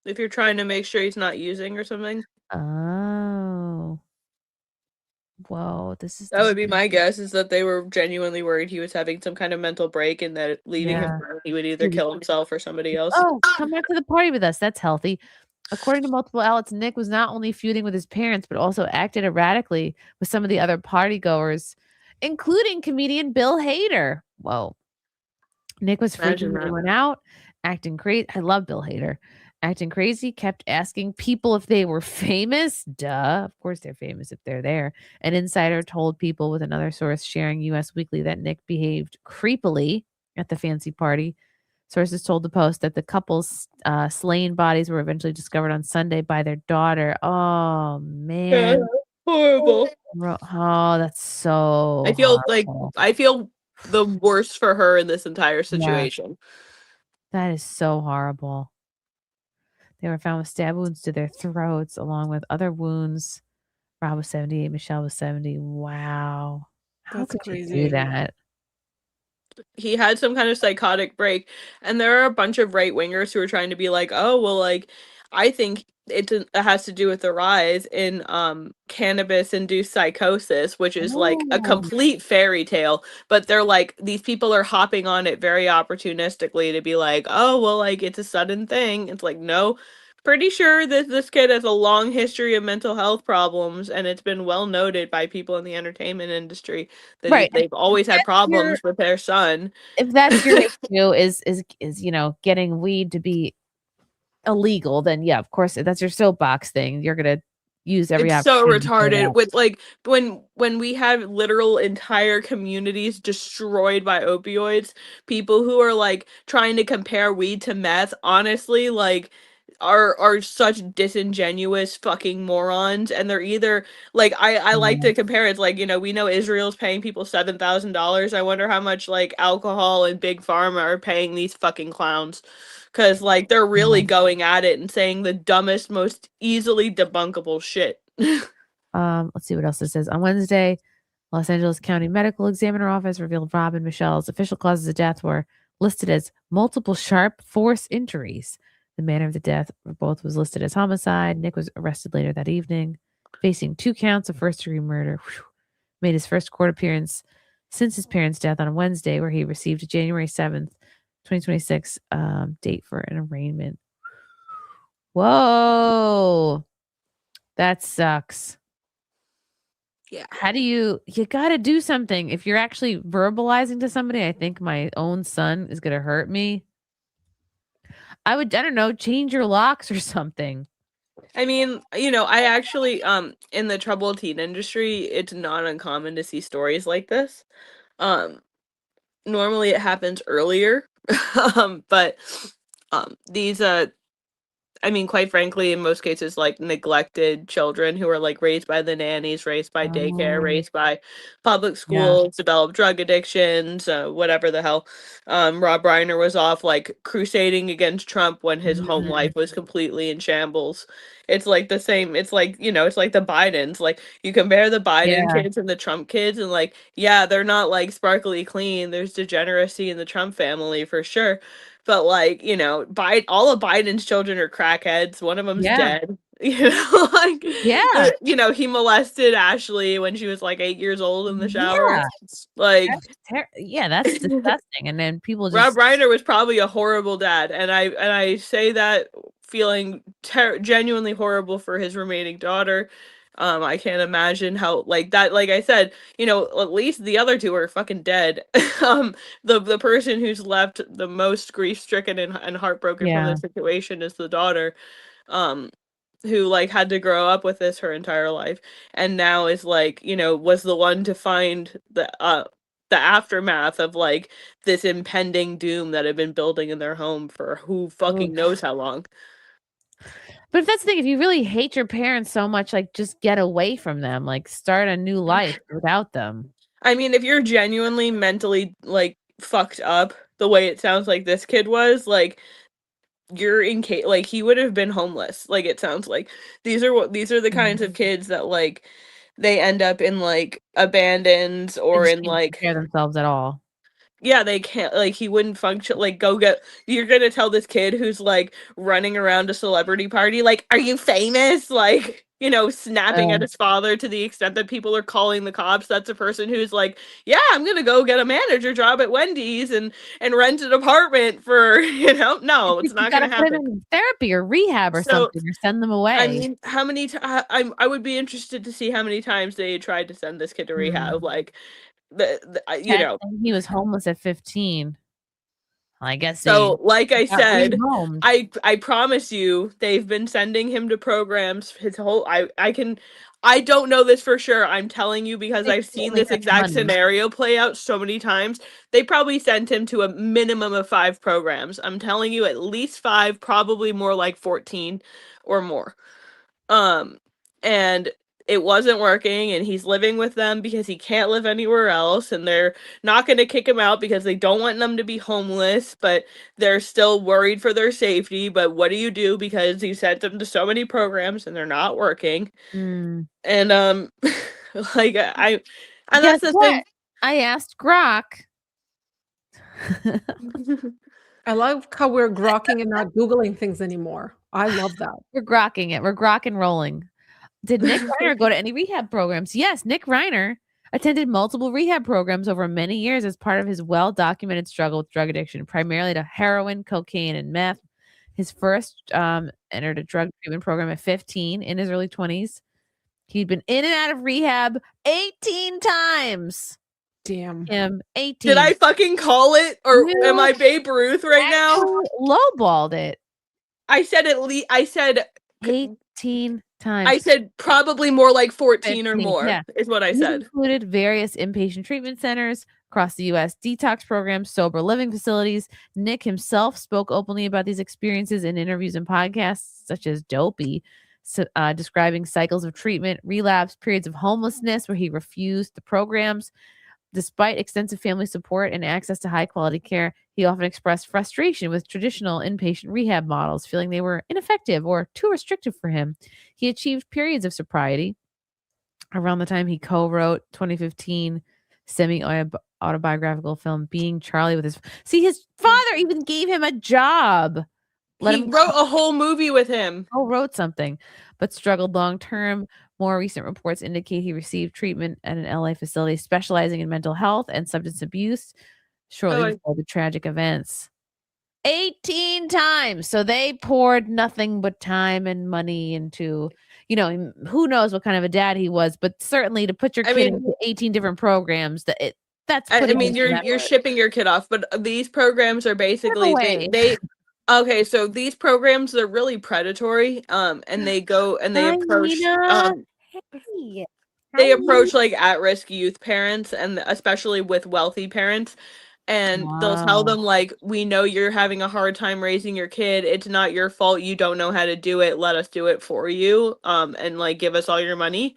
If you're trying to make sure he's not using or something. Oh. Whoa, that would be my guess, is that they were genuinely worried he was having some kind of mental break and that leaving him, he would either kill himself or somebody else. Oh, come back to the party with us. That's healthy. According to multiple outlets, Nick was not only feuding with his parents, but also acted erratically with some of the other partygoers, including comedian Bill Hader. Whoa. Nick was freaking everyone out, acting crazy. I love Bill Hader. Acting crazy, kept asking people if they were famous. Duh. Of course they're famous if they're there. An insider told people with another source sharing US Weekly that Nick behaved creepily at the fancy party. Sources told the Post that the couple's slain bodies were eventually discovered on Sunday by their daughter. Oh, man. Horrible. Oh, that's so I feel horrible. the worst for her in this entire Yeah. situation. That is so horrible. They were found with stab wounds to their throats, along with other wounds. Rob was 78, Michelle was 70. Wow. How That's could you crazy. do that? He had some kind of psychotic break, and there are a bunch of right wingers who are trying to be like, oh well, like I think it has to do with the rise in cannabis induced psychosis, which is like a complete fairy tale, but they're like, these people are hopping on it very opportunistically to be like, oh well, like it's a sudden thing. It's like, no, pretty sure that this kid has a long history of mental health problems, and it's been well noted by people in the entertainment industry that Right. they've always had problems with their son. If that's your issue is getting weed to be illegal, then yeah, of course, if that's your soapbox thing, you're gonna use every It's so opportunity to say retarded that. with like when we have literal entire communities destroyed by opioids, people who are like trying to compare weed to meth, honestly, like are such disingenuous fucking morons. And they're either like, I like to compare it, like, we know Israel's paying people $7,000. I wonder how much like alcohol and big pharma are paying these fucking clowns. Cause like they're really going at it and saying the dumbest, most easily debunkable shit. Let's see what else it says. On Wednesday, Los Angeles County Medical Examiner Office revealed Rob and Michelle's official causes of death were listed as multiple sharp force injuries. The manner of the death for both was listed as homicide. Nick was arrested later that evening, facing 2 counts of first-degree murder. Made his first court appearance since his parents' death on Wednesday, where he received a January 7th, 2026 date for an arraignment. Whoa. That sucks. Yeah. How do you got to do something. If you're actually verbalizing to somebody, I think my own son is going to hurt me. I don't know, change your locks or something. I mean, I actually, in the troubled teen industry, it's not uncommon to see stories like this. Normally it happens earlier, but these, I mean, quite frankly, in most cases, like neglected children who are like raised by the nannies, raised by daycare, raised by public schools, develop drug addictions, whatever the hell. Rob Reiner was off like crusading against Trump when his home life was completely in shambles. It's like the same. It's like, it's like the Bidens. Like you compare the Biden kids and the Trump kids, and like, yeah, they're not like sparkly clean. There's degeneracy in the Trump family for sure. But like, all of Biden's children are crackheads. One of them's dead. Like, he molested Ashley when she was like 8 years old in the shower. Yeah. Like, that's disgusting. And then people just Rob Reiner was probably a horrible dad, and I say that feeling genuinely horrible for his remaining daughter. I can't imagine how like that. Like I said, at least the other two are fucking dead. The person who's left the most grief stricken and heartbroken from this situation is the daughter, who like had to grow up with this her entire life, and now is like, was the one to find the aftermath of like this impending doom that had been building in their home for who fucking knows how long. But if that's the thing, if you really hate your parents so much, like just get away from them, like start a new life without them. I mean, if you're genuinely mentally like fucked up the way it sounds like this kid was, like you're like he would have been homeless. Like it sounds like these are the kinds of kids that like they end up in like abandoned or in like care themselves at all. Yeah, they can't, like, he wouldn't function, like, you're gonna tell this kid who's, like, running around a celebrity party, like, are you famous? Like, snapping at his father to the extent that people are calling the cops. That's a person who's like, yeah, I'm gonna go get a manager job at Wendy's and rent an apartment for, no, it's not gonna happen. Put them in therapy or rehab or something, or send them away. I mean, how many I would be interested to see how many times they tried to send this kid to rehab, like, he was homeless at 15. I guess so. Like I said, I promise you, they've been sending him to programs. His whole I don't know this for sure. I'm telling you because They I've seen certainly this got exact money. scenario play out so many times. They probably sent him to a minimum of 5 programs. I'm telling you, at least 5, probably more like 14 or more. And it wasn't working, and he's living with them because he can't live anywhere else, and they're not going to kick him out because they don't want them to be homeless, but they're still worried for their safety. But what do you do because he sent them to so many programs and they're not working? Mm. And like and Guess that's the what? thing. I asked Grok. I love how we're grokking and not Googling things anymore. I love that. We're grokking it. We're grok and rolling. Did Nick Reiner go to any rehab programs? Yes, Nick Reiner attended multiple rehab programs over many years as part of his well-documented struggle with drug addiction, primarily to heroin, cocaine, and meth. His first entered a drug treatment program at 15 in his early 20s. He'd been in and out of rehab 18 times. Damn. Him 18. Did I fucking call it, or am I Babe Ruth right now? Lowballed it. I said at least. I said 18 times. I said probably more like 14 or 15, more. yeah. Is what I These said. included various inpatient treatment centers across the U.S., detox programs, sober living facilities. Nick himself spoke openly about these experiences in interviews and podcasts, such as Dopey, describing cycles of treatment, relapse, periods of homelessness where he refused the programs. Despite extensive family support and access to high-quality care, he often expressed frustration with traditional inpatient rehab models, feeling they were ineffective or too restrictive for him. He achieved periods of sobriety around the time he co-wrote 2015 semi-autobiographical film Being Charlie with his... See, his father even gave him a job. He wrote a whole movie with him. Wrote something, but struggled long-term. More recent reports indicate he received treatment at an LA facility specializing in mental health and substance abuse shortly before the tragic events. 18 times. So they poured nothing but time and money into, who knows what kind of a dad he was, but certainly to put your kid into 18 different programs, that's I putting mean, him in you're effort. shipping your kid off, but these programs are basically away. okay, so these programs are really predatory, and they go and they approach they approach like at-risk youth parents, and especially with wealthy parents, and they'll tell them like, we know you're having a hard time raising your kid, it's not your fault, you don't know how to do it, let us do it for you, and like give us all your money.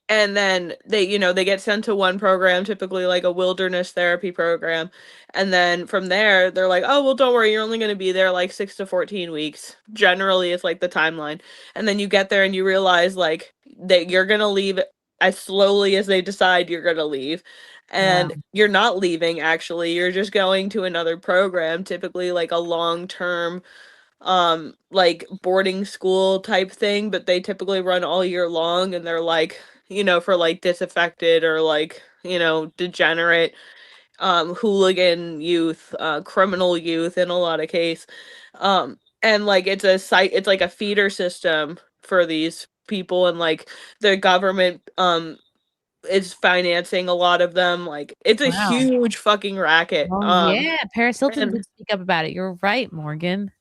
And then they get sent to one program, typically like a wilderness therapy program. And then from there, they're like, oh, well, don't worry, you're only going to be there like 6 to 14 weeks. Generally, it's like the timeline. And then you get there and you realize like that you're going to leave as slowly as they decide you're going to leave. And you're not leaving, actually. You're just going to another program, typically like a long-term like boarding school type thing, but they typically run all year long, and they're like, for like disaffected or like, degenerate hooligan youth, criminal youth in a lot of case. And like it's like a feeder system for these people, and like the government is financing a lot of them. Like it's a huge fucking racket. Yeah, Paris Hilton did speak up about it. You're right, Morgan.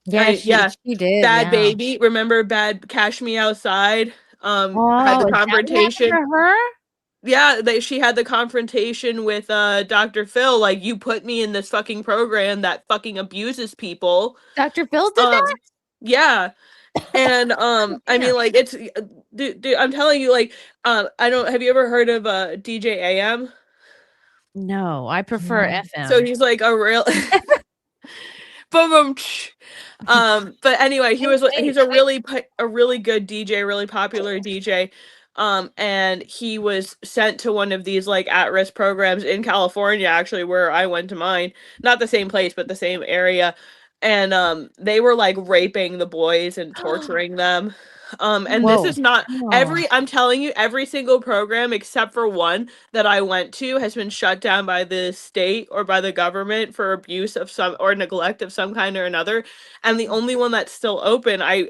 Yeah, she did. Bad Baby. Remember Bad Cash Me Outside? Had the is that what confrontation. happened to her? Yeah, she had the confrontation with Dr. Phil. Like, you put me in this fucking program that fucking abuses people. Dr. Phil did that? Yeah. And I mean, like, it's dude, I'm telling you, like, have you ever heard of DJ AM? No, I prefer FM. So he's like a real boom boom. But anyway, he's a really good DJ, really popular DJ. And he was sent to one of these like at-risk programs in California, actually, where I went to mine. Not the same place, but the same area. And they were like raping the boys and torturing them. And this is not I'm telling you, every single program except for one that I went to has been shut down by the state or by the government for abuse of some or neglect of some kind or another. And the only one that's still open, I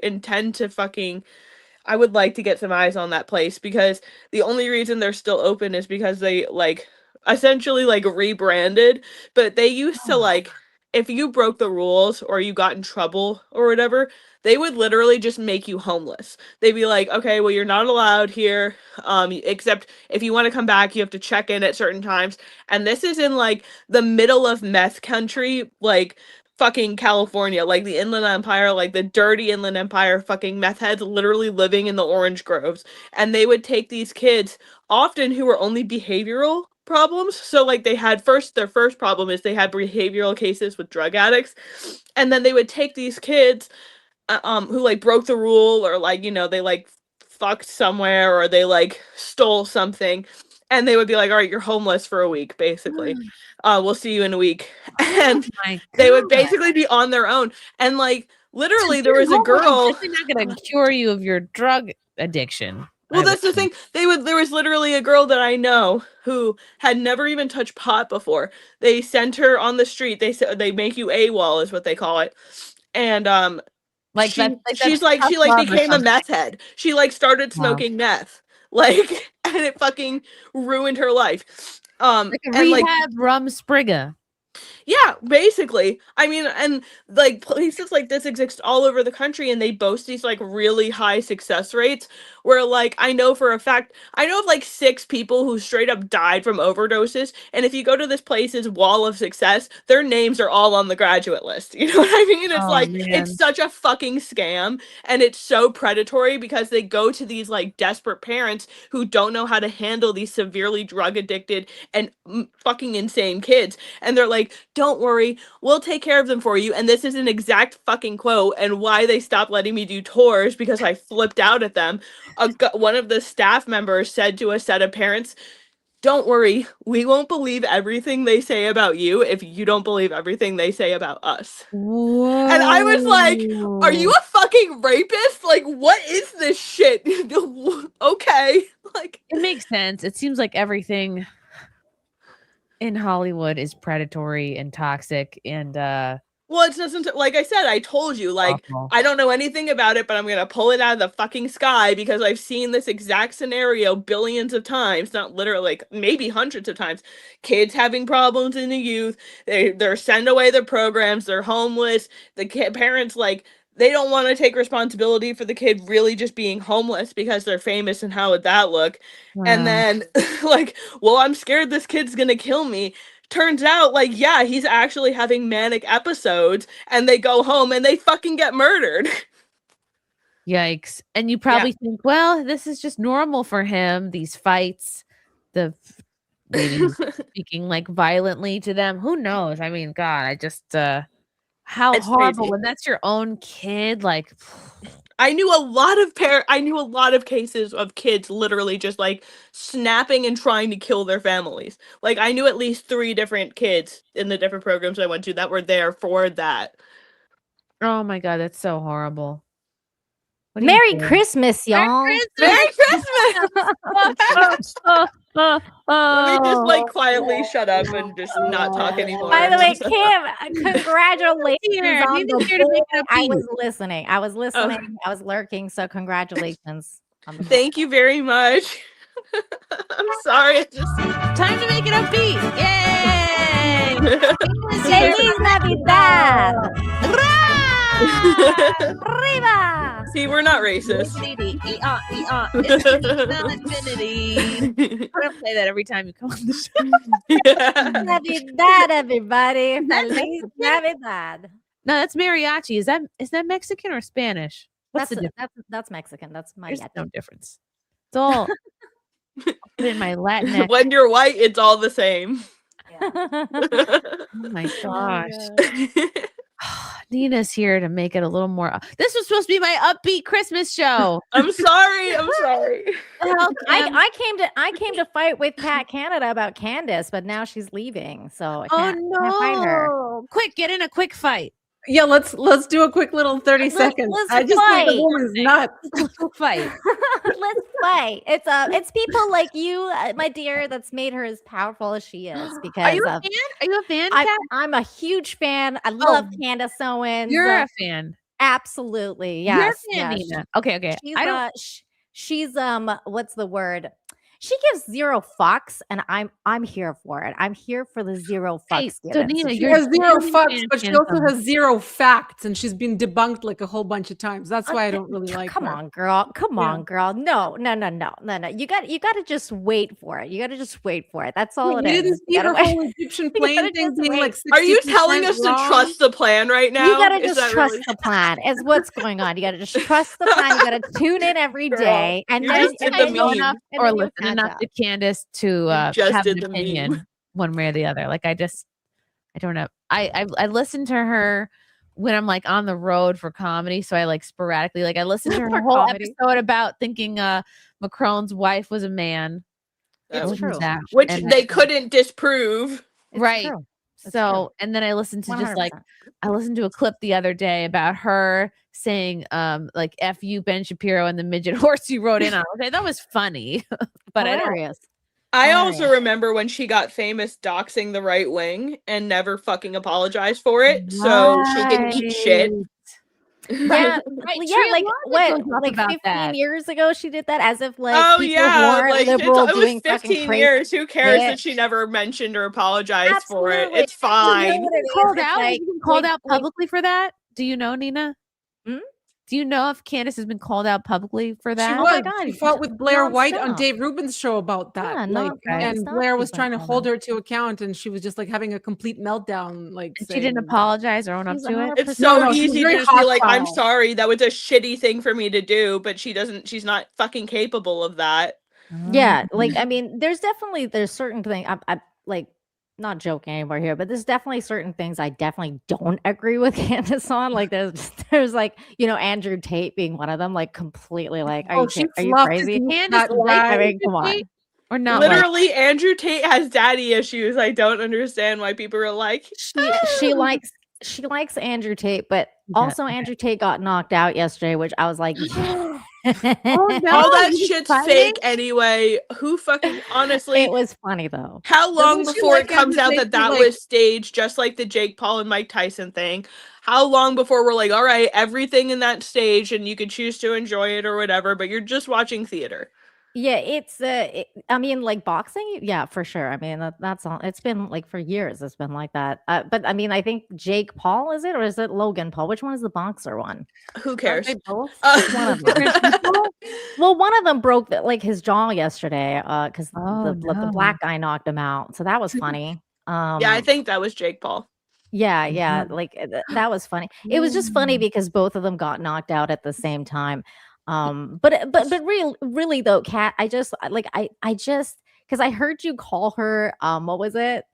would like to get some eyes on that place, because the only reason they're still open is because they like essentially like rebranded, but they used to like if you broke the rules or you got in trouble or whatever, they would literally just make you homeless. They'd be like, okay, well, you're not allowed here. Except if you want to come back, you have to check in at certain times. And this is in like the middle of meth country, like fucking California, like the Inland Empire, like the dirty Inland Empire, fucking meth heads literally living in the orange groves. And they would take these kids, often who were only behavioral problems. So like their first problem is they had behavioral cases with drug addicts. And then they would take these kids who like broke the rule, or like, you know, they like fucked somewhere, or they like stole something, and they would be like, all right, you're homeless for a week, basically. We'll see you in a week. And they would basically be on their own. And like literally there was a girl. They're not gonna cure you of your drug addiction. Well, that's the thing. There was literally a girl that I know who had never even touched pot before. They sent her on the street. They make you AWOL is what they call it. And like she that's became a meth head. She like started smoking meth. Like, and it fucking ruined her life. Like a rehab rum sprigga. Yeah, basically. I mean, and like places like this exist all over the country, and they boast these like really high success rates where like I know for a fact, I know of like 6 people who straight up died from overdoses. And if you go to this place's wall of success, their names are all on the graduate list. You know what I mean? It's it's such a fucking scam, and it's so predatory because they go to these like desperate parents who don't know how to handle these severely drug addicted and fucking insane kids. And they're like, don't worry, we'll take care of them for you. And this is an exact fucking quote, and why they stopped letting me do tours, because I flipped out at them. One of the staff members said to a set of parents, don't worry, we won't believe everything they say about you if you don't believe everything they say about us. Whoa. And I was like, are you a fucking rapist? Like, what is this shit? Okay. Like, it makes sense. It seems like everything in Hollywood is predatory and toxic, and well, it doesn't, like I said, I told you, like, awful. I don't know anything about it, but I'm gonna pull it out of the fucking sky because I've seen this exact scenario billions of times, not literally, like maybe hundreds of times. Kids having problems in the youth, they're sent away their programs, they're homeless, the parents, like, they don't want to take responsibility for the kid really just being homeless because they're famous, and how would that look? Wow. And then like, well, I'm scared this kid's gonna kill me. Turns out, like, yeah, he's actually having manic episodes, and they go home and they fucking get murdered. Yikes. And you probably think, well, this is just normal for him, these fights, maybe speaking like violently to them. Who knows? I mean, God, I just how It's horrible crazy. when that's your own kid. Like, I knew a lot of cases of kids literally just like snapping and trying to kill their families. Like, I knew at least 3 different kids in the different programs I went to that were there for that. oh my God, that's so horrible. Merry Christmas, y'all. Merry Christmas! Let me just like quietly shut up and just not talk anymore. By the way, Kim, congratulations Here, on he's the here to make book. it I upbeat. was listening. I was listening. I was lurking. So congratulations. On the book. Thank you very much. I'm sorry. It's just time to make it upbeat. Yay! Feliz Navidad. Arriba. See, we're not racist. Infinity. We're gonna play that every time you come on the show. Navidad, everybody. Feliz Navidad. No, that's mariachi. Is that Mexican or Spanish? What's the difference? That's Mexican. That's There's mariachi. no difference. It's all I'll put in my Latin. When you're white, it's all the same. Oh my gosh. Nina's here to make it a little more. This was supposed to be my upbeat Christmas show. I'm sorry. I'm sorry. I came to fight with Cat Canada about Candace, but now she's leaving. So I can't fight her. no! Quick, get in a quick fight. Yeah, let's do a quick little 30 seconds. let's I just think the fight. woman's nuts. Fight. Let's fight. It's people like you, my dear, that's made her as powerful as she is. Because Are you a fan? Are you a fan, Kat? I'm a huge fan. I love Candace Owens. You're a fan. Absolutely, yes. You're a fan, yes. Nina. Okay. She's, I don't. she's what's the word? She gives zero fucks, and I'm here for it. I'm here for the zero Hey, fucks so given. Nina, She you're has zero really fucks, saying but she Candace also Owens. has zero facts, and she's been debunked like a whole bunch of times. That's why I don't really like Come her. on, girl. Come Yeah. on, girl. No. You got to just wait for it. You got to just wait for it. That's all Wait, it you is. didn't see You gotta her wait. whole Egyptian You plane gotta thing just being wait. like 60% Are you telling us wrong? to trust the plan right now? You gotta Is just that trust really- the plan. Is what's going on. You gotta just trust the plan. You gotta tune in every Girl, day, and you then just did and the then you'll meme. enough and or then you'll listen catch enough up. to Candace to just have did an the meme. opinion one way or the other. Like I don't know. I listen to her when I'm like on the road for comedy, so I like sporadically I listened to her For whole comedy. episode about thinking Macron's wife was a man. It's What was true. that? Which And they couldn't disprove. It's right. true. It's So, and then I listened to just 100%. I listened to a clip the other day about her saying like F you Ben Shapiro and the midget horse you wrote in on. Okay, that was funny. But Hilarious. I also remember when she got famous doxing the right wing and never fucking apologized for it, so she can eat shit. Yeah, Right, yeah, Tria like Love what, goes off like about 15 that. years ago she did that as if like Oh people yeah, who aren't like liberal it was doing fucking 15 crazy years. Who cares shit. that she never mentioned or apologized for it? Absolutely. It's fine. What it is, Called it's out? like- Has he been called like- out publicly for that? Do you know, Nina? Hmm? Do you know if Candace has been called out publicly for She that? was. God, She fought with Blair White on nonstop. Dave Rubin's show about that. Yeah, like, and nonstop Blair was she's been trying to called hold out. her to account, and she was just like having a complete meltdown. Like, And she didn't saying- apologize or own up She's to it? It's so No, she was easy to very just be like, I'm hostile. sorry, that was a shitty thing for me to do, but she's not fucking capable of that. Yeah, like I mean, there's certain things I'm like not joking anymore here, but there's definitely certain things I definitely don't agree with Candace on. Like there's like, Andrew Tate being one of them, like completely like, are you fluffed crazy? his Candace that likes I mean, Andrew come on. Tate or not? like- Literally, Andrew Tate has daddy issues. I don't understand why people are like, She likes Andrew Tate, but also Andrew Tate got knocked out yesterday, which I was like, Oh no, all that he was shit's fighting? fake anyway. Who fucking honestly? it was funny though. How long Doesn't she before like it comes Andrew out Tate that that for, was staged, just like the Jake Paul and Mike Tyson thing? How long before we're like, all right, everything in that stage, and you could choose to enjoy it or whatever, but you're just watching theater. Yeah, it's I mean, like boxing, yeah, for sure. I mean, that's all. It's been like for years. It's been like that. But I mean, I think Jake Paul is it, or is it Logan Paul? Which one is the boxer one? Who cares? One of them. Well, one of them broke like his jaw yesterday. Because the black guy knocked him out. So that was funny. Yeah, I think that was Jake Paul. Yeah, like that was funny. It was just funny because both of them got knocked out at the same time. But really though, Kat, I just because I heard you call her what was it?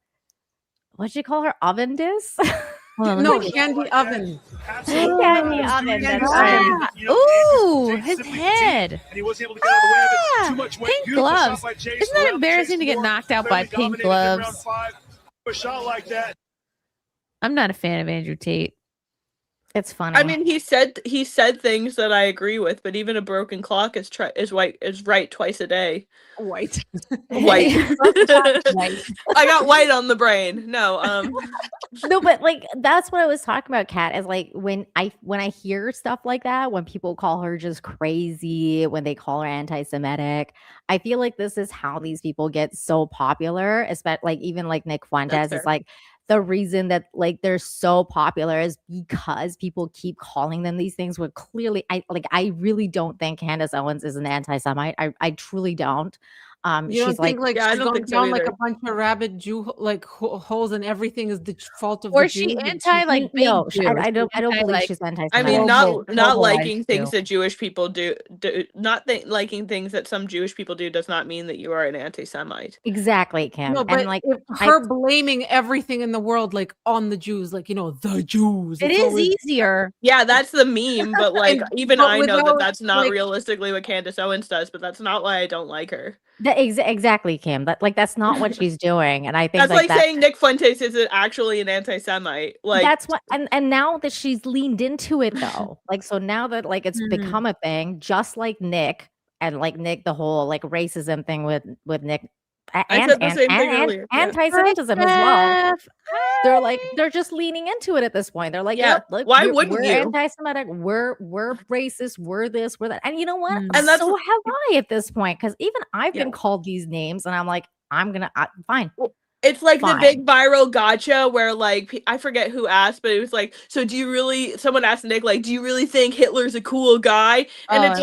What'd you call her? Oven dis? No, Candy Oven. Candy Oven. That's right. Ooh, his head. And he wasn't able to get out of the way of it. Too much weight. Pink Beautiful shot gloves. by Chase. Isn't that Love. embarrassing to Chase get Moore knocked out by clearly pink dominated in round gloves? 5. A shot like that. I'm not a fan of Andrew Tate. It's funny. I mean, he said things that I agree with, but even a broken clock is right twice a day. White. White. I got white on the brain. No, no, but like that's what I was talking about, Kat, is like when I hear stuff like that, when people call her just crazy, when they call her anti-Semitic, I feel like this is how these people get so popular, especially like even like Nick Fuentes is like the reason that like they're so popular is because people keep calling them these things where clearly I really don't think Candace Owens is an anti-Semite. I truly don't. You She's don't think like Yeah, I she's don't gone think so down like either. a bunch of rabid Jew like holes and everything is the fault of Or the is she Jews? anti like big no, Jews? I don't Anti, believe like, she's anti-Semitic. I mean, Global- not globalized liking things Jew. that Jewish people do, not liking things that some Jewish people do does not mean that you are an anti-Semite. Exactly, Kim. No, but and like if her blaming everything in the world like on the Jews, like the Jews. It it's is always- easier. Yeah, that's the meme, but like even but I know that without, that's not like- realistically what Candace Owens does, but that's not why I don't like her. exactly, Kim. That's not what she's doing, and I think That's like that, saying Nick Fuentes is actually an anti-Semite. Like that's what and now that she's leaned into it though, like so now that like it's become a thing, just like Nick and like Nick, the whole like racism thing with Nick I said the same thing earlier. Yeah. Anti-Semitism as well. They're just leaning into it at this point. They're like, Yeah. yep, look, Why we're wouldn't you? anti-Semitic, we're racist, we're this, we're that. And you know what? And And that's so have I at this point, because even I've been called these names, and I'm like, fine. It's like Fine. the big viral gotcha where like I forget who asked, but it was like, so do you really? Someone asked Nick like, do you really think Hitler's a cool guy? And it's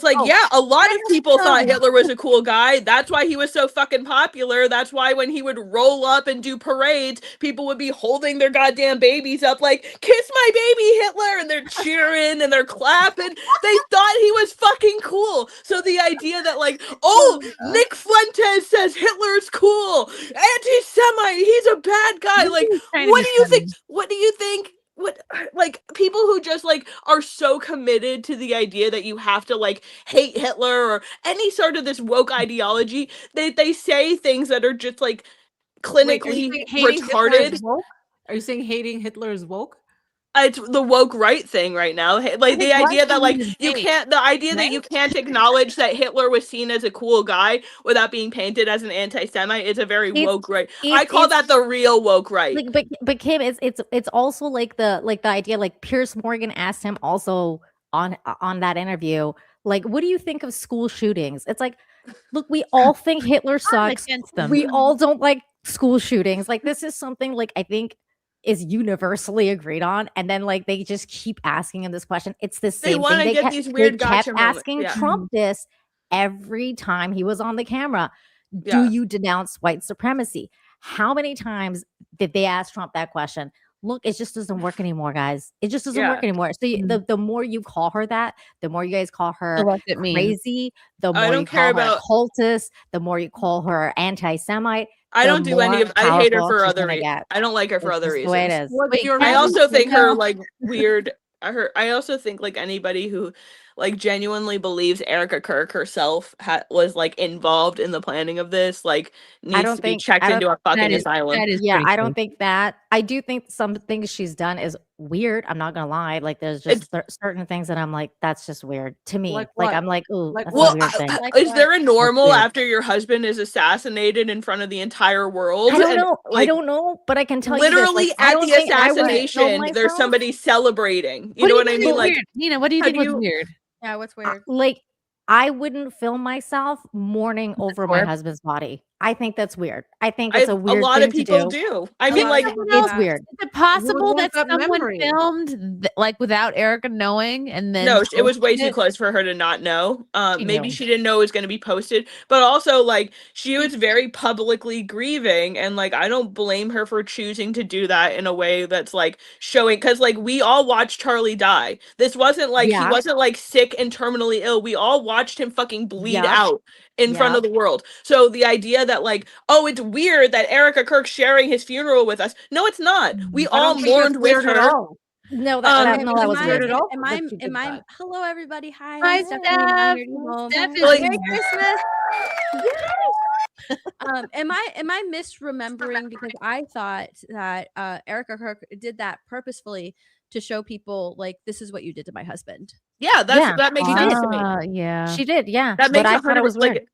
like, yeah, a lot of people thought Hitler was a cool guy. That's why he was so fucking popular. That's why when he would roll up and do parades, people would be holding their goddamn babies up like, kiss my baby Hitler, and they're cheering and they're clapping. They thought he was fucking cool. So the idea that like, oh, Nick Fuentes says Hitler's cool, anti-Semite, he's a bad guy. Like, what do you think? What do you think? What, like, people who just like are so committed to the idea that you have to like hate Hitler or any sort of this woke ideology, they say things that are just like clinically retarded. Are you saying hating Hitler is woke? It's the woke right thing right now. Like the idea that like you can't, the idea that you can't acknowledge that Hitler was seen as a cool guy without being painted as an anti-Semite is a very woke right. I call that the real woke right. Like, but Kim, it's also like the idea, like Piers Morgan asked him also on that interview, like, what do you think of school shootings? It's like, look, we all think Hitler sucks. We all don't like school shootings. Like, this is something like I think is universally agreed on, and then like they just keep asking him this question. It's the same thing. They kept, these weird they kept gotcha moments. asking Yeah. Trump this every time he was on the camera. Do you denounce white supremacy? How many times did they ask Trump that question? Look, it just doesn't work anymore, guys. It just doesn't work anymore. So the more you call her that, the more you guys call her crazy, the more you call her a cultist, the more you call her anti-Semite. I don't do any of. I hate her for other reasons. I don't like her for other reasons. The way it is. I also think her like weird. I also think like anybody who like genuinely believes Erica Kirk herself was like involved in the planning of this like needs to be checked into a fucking asylum. Yeah, I don't think that. I do think some things she's done is weird. I'm not gonna lie. Like there's just certain things that I'm like, that's just weird to me. Like I'm like, ooh, that's a weird thing. Is there a normal after your husband is assassinated in front of the entire world? I don't know. I don't know, but I can tell literally you this, like, at the assassination, there's somebody celebrating. You know what I mean? Like, Nina, what do you think was weird? Yeah, what's weird? Like, I wouldn't film myself mourning over my husband's body. I think that's weird. I think it's a weird lot thing of people to do. I mean, like, it's weird. Is it possible that that someone memory? filmed like without Erica knowing and then no, it was way too posted it? close for her to not know. Maybe knew. she didn't know it was going to be posted, but also like she was very publicly grieving, and like I don't blame her for choosing to do that in a way that's like showing, because like we all watched Charlie die. This wasn't like he wasn't like sick and terminally ill. We all watched him fucking bleed out in front of the world. So the idea that like, oh, it's weird that Erica Kirk's sharing his funeral with us. No, it's not. We all mourned with her. No, that was weird at all. Am I? Hello, everybody. Hi, Hi, I'm Stephanie. Steph is Merry here. Christmas. Am I misremembering? Because I thought that Erica Kirk did that purposefully to show people like this is what you did to my husband. Yeah, that makes sense to me. Yeah, she did. Yeah, that makes I thought it was weird. like.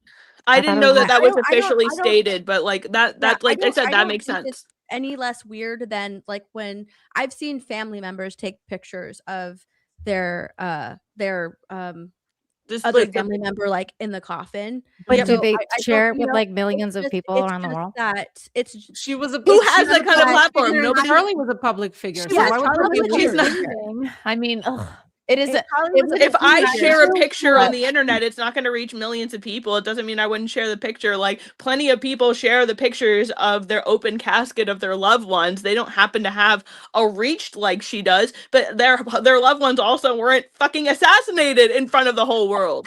I didn't know that was officially I don't- stated, but like that like I said, that don't makes think sense. it's any less weird than like when I've seen family members take pictures of their Just other like family member like in the coffin. But do they I share don't- it with like millions it's of just- people it's around the just world? That it's She was a Who has that kind of platform? Nobody. Nobody. Charlie was a public figure. So Yeah, why would Charlie people was do a that? I mean, it is. If I share a picture on the internet, it's not going to reach millions of people. It doesn't mean I wouldn't share the picture. Like plenty of people share the pictures of their open casket of their loved ones. They don't happen to have a reach like she does, but their loved ones also weren't fucking assassinated in front of the whole world.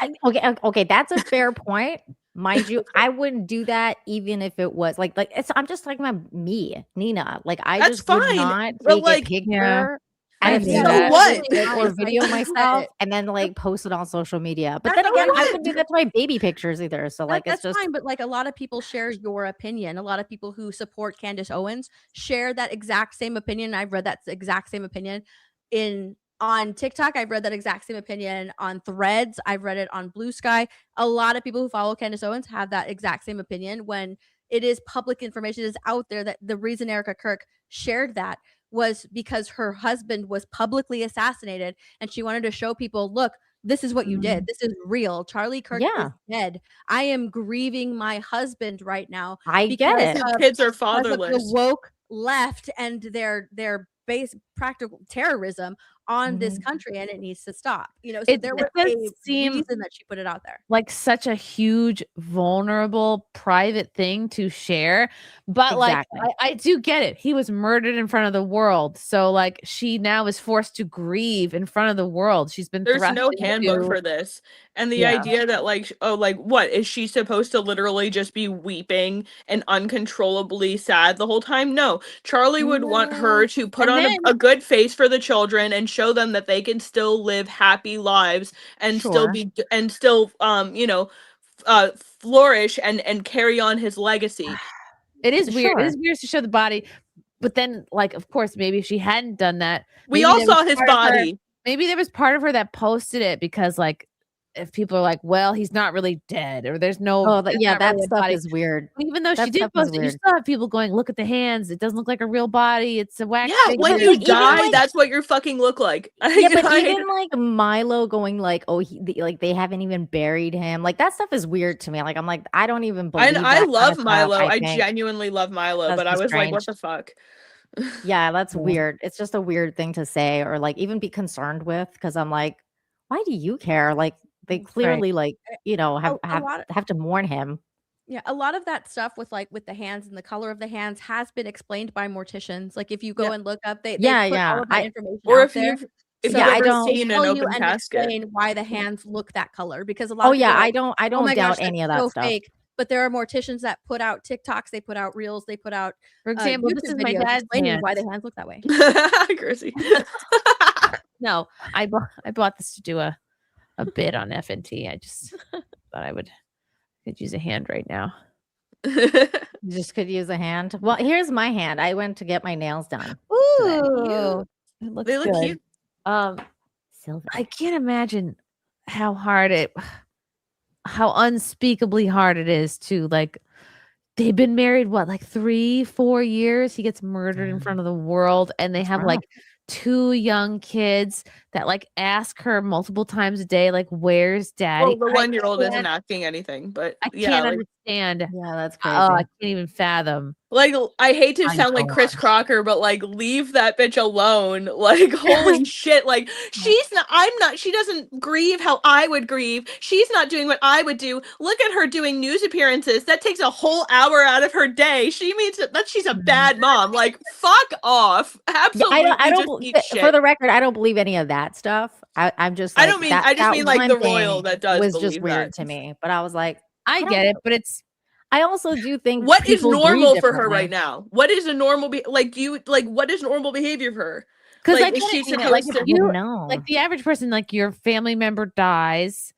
Okay, that's a fair point. Mind you, I wouldn't do that even if it was like it's. I'm just talking about me, Nina. Like I That's just fine, would not but, take like, a picture. I And do do that. what? or video myself and then like post it on social media. But then again, I wouldn't do that to my baby pictures either. So like that's it's just fine, but like a lot of people share your opinion. A lot of people who support Candace Owens share that exact same opinion. I've read that exact same opinion in on TikTok, I've read that exact same opinion. On Threads, I've read it on Blue Sky. A lot of people who follow Candace Owens have that exact same opinion. When it is public information, it is out there that the reason Erica Kirk shared that was because her husband was publicly assassinated, and she wanted to show people, look, this is what you did. This is real. Charlie Kirk is dead. I am grieving my husband right now. I get it. His kids are Because of fatherless. the woke left and their base practical terrorism on this country, and it needs to stop. You know, so there was a reason that she put it out there. Like such a huge, vulnerable, private thing to share. But Exactly. like, I do get it. He was murdered in front of the world. So like, she now is forced to grieve in front of the world. She's been There's thrust no into- handbook for this. And the Yeah. idea that like, oh, like what? Is she supposed to literally just be weeping and uncontrollably sad the whole time? No. Charlie would want her to put And on then- a good face for the children and show them that they can still live happy lives and still Sure. be and still flourish and carry on his legacy. It is weird. Sure. It is weird to show the body. But then, like, of course, maybe if she hadn't done that, We maybe all there saw was his part of her- body. Maybe there was part of her that posted it because, like, if people are like, well, he's not really dead, or there's no. Oh, there's yeah, not that really a stuff body. is weird. Even though she That did stuff is post it, you weird. still have people going, look at the hands. It doesn't look like a real body. It's a wax. Yeah, figure." when but you even, die, like- that's what you fucking look like. Yeah, but I- even like Milo going like, oh, like they haven't even buried him. Like that stuff is weird to me. Like I'm like, I don't even believe. And I that love kind of Milo. stuff, I think. genuinely love Milo, That's but I just was like, what strange. the fuck? Yeah, that's weird. It's just a weird thing to say or like even be concerned with because I'm like, why do you care? Like they clearly like have to mourn him. Yeah, a lot of that stuff with the hands and the color of the hands has been explained by morticians. Like if you go and look up, they Yeah, put yeah. all of that information Or out if there. you've if So you've ever they seen tell an you open and casket. explain why the hands look that color because a lot Oh of people yeah, are like, I oh don't my doubt gosh, any that's of that so stuff. fake. But there are morticians that put out TikToks, they put out reels, they put out For example, this YouTube is my videos dad's explaining why hands. the hands look that way. Chrissy. No, I bought this to do a bit on FNT. I just thought I could use a hand right now. You just could use a hand. Well, here's my hand. I went to get my nails done. Ooh, it looks They look good. cute. Silver. I can't imagine how unspeakably hard it is to like. They've been married what, like 3-4 years? He gets murdered in front of the world, and they have rough. like 2 young kids that like ask her multiple times a day, like, "Where's daddy?" Well, the 1-year-old isn't can't- asking anything, but I yeah, can't like, understand. Yeah, that's Oh, crazy. I can't even fathom. like I hate to I sound like know. Chris Crocker, but like leave that bitch alone. Like holy shit, like she doesn't grieve how I would grieve. She's not doing what I would do. Look at her doing news appearances. That takes a whole hour out of her day. She means that she's a bad mom. Like fuck off. Yeah, Absolutely I just don't. eat shit. For the record, I don't believe any of that stuff. I'm just. I Like, don't mean- that- I just that mean, like, one the royal thing that does was just believe weird that. to me. But I was like, I don't get it, know. but it's I also do think What is people grieve normal for her differently. right now? What is a normal what is normal behavior for her? because Like, I is get she it, you know, like supposed if to- you No. like the average person, like your family member dies,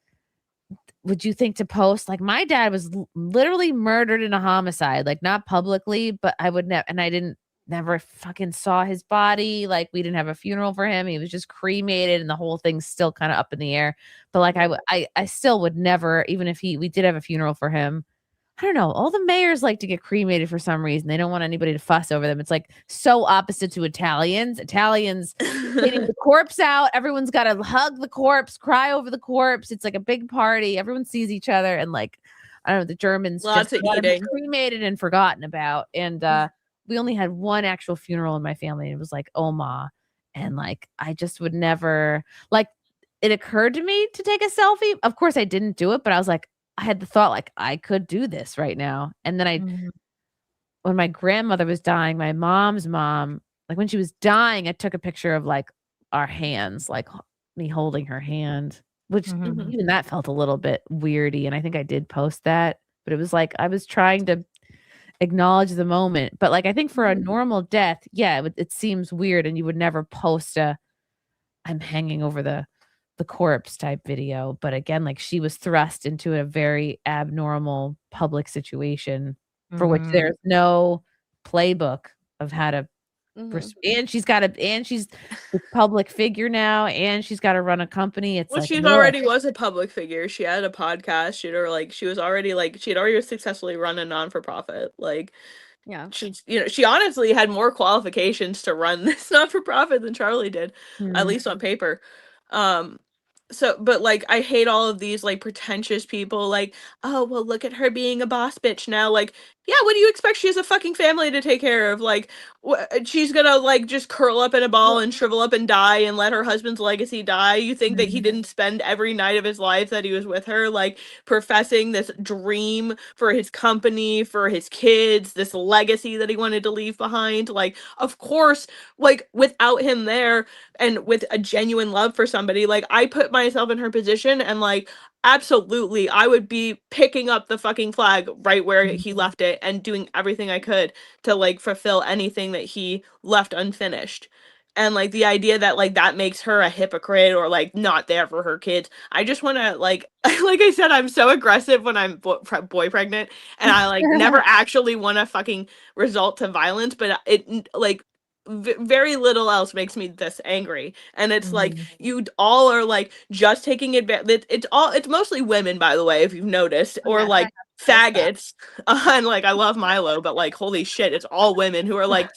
would you think to post? Like my dad was literally murdered in a homicide, like not publicly, but I would never, and I never fucking saw his body. Like we didn't have a funeral for him. He was just cremated, and the whole thing's still kind of up in the air. But like I still would never, even if we did have a funeral for him. I don't know. All the mayors like to get cremated for some reason. They don't want anybody to fuss over them. It's like so opposite to Italians. Italians getting the corpse out. Everyone's got to hug the corpse, cry over the corpse. It's like a big party. Everyone sees each other, and like I don't know. The Germans Lots just of want to be eating. cremated and forgotten about. And we only had one actual funeral in my family, and it was like Oma. And like I just would never like. It occurred to me to take a selfie. Of course, I didn't do it, but I was like. I had the thought like I could do this right now. And then when my grandmother was dying, my mom's mom, like when she was dying, I took a picture of like our hands, like me holding her hand, which even that felt a little bit weirdy. And I think I did post that, but it was like, I was trying to acknowledge the moment. But like, I think for a normal death, yeah, it seems weird. And you would never post I'm hanging over the corpse type video. But again, like she was thrust into a very abnormal public situation for which there's no playbook of how to and she's a public figure now, and she's got to run a company. It's Well, like, she's ugh. already was a public figure. She had a podcast. She had already successfully run a non-for-profit. Like, yeah, she honestly had more qualifications to run this not-for-profit than Charlie did, at least on paper. But like, I hate all of these like pretentious people. Like, oh well, look at her being a boss bitch now. Like, yeah, what do you expect? She has a fucking family to take care of. Like, she's gonna like just curl up in a ball and shrivel up and die and let her husband's legacy die. You think that he didn't spend every night of his life that he was with her, like professing this dream for his company, for his kids, this legacy that he wanted to leave behind? Like, of course, like without him there and with a genuine love for somebody, like I put myself in her position and like absolutely I would be picking up the fucking flag right where he left it and doing everything I could to like fulfill anything that he left unfinished. And like the idea that like that makes her a hypocrite or like not there for her kids. I just want to like like I said, I'm so aggressive when I'm boy pregnant, and I like never actually want to fucking result to violence, but it like very little else makes me this angry. And it's like you all are like just taking advantage. It's mostly women, by the way, if you've noticed, or like faggots. And like I love Milo, but like holy shit, it's all women who are like,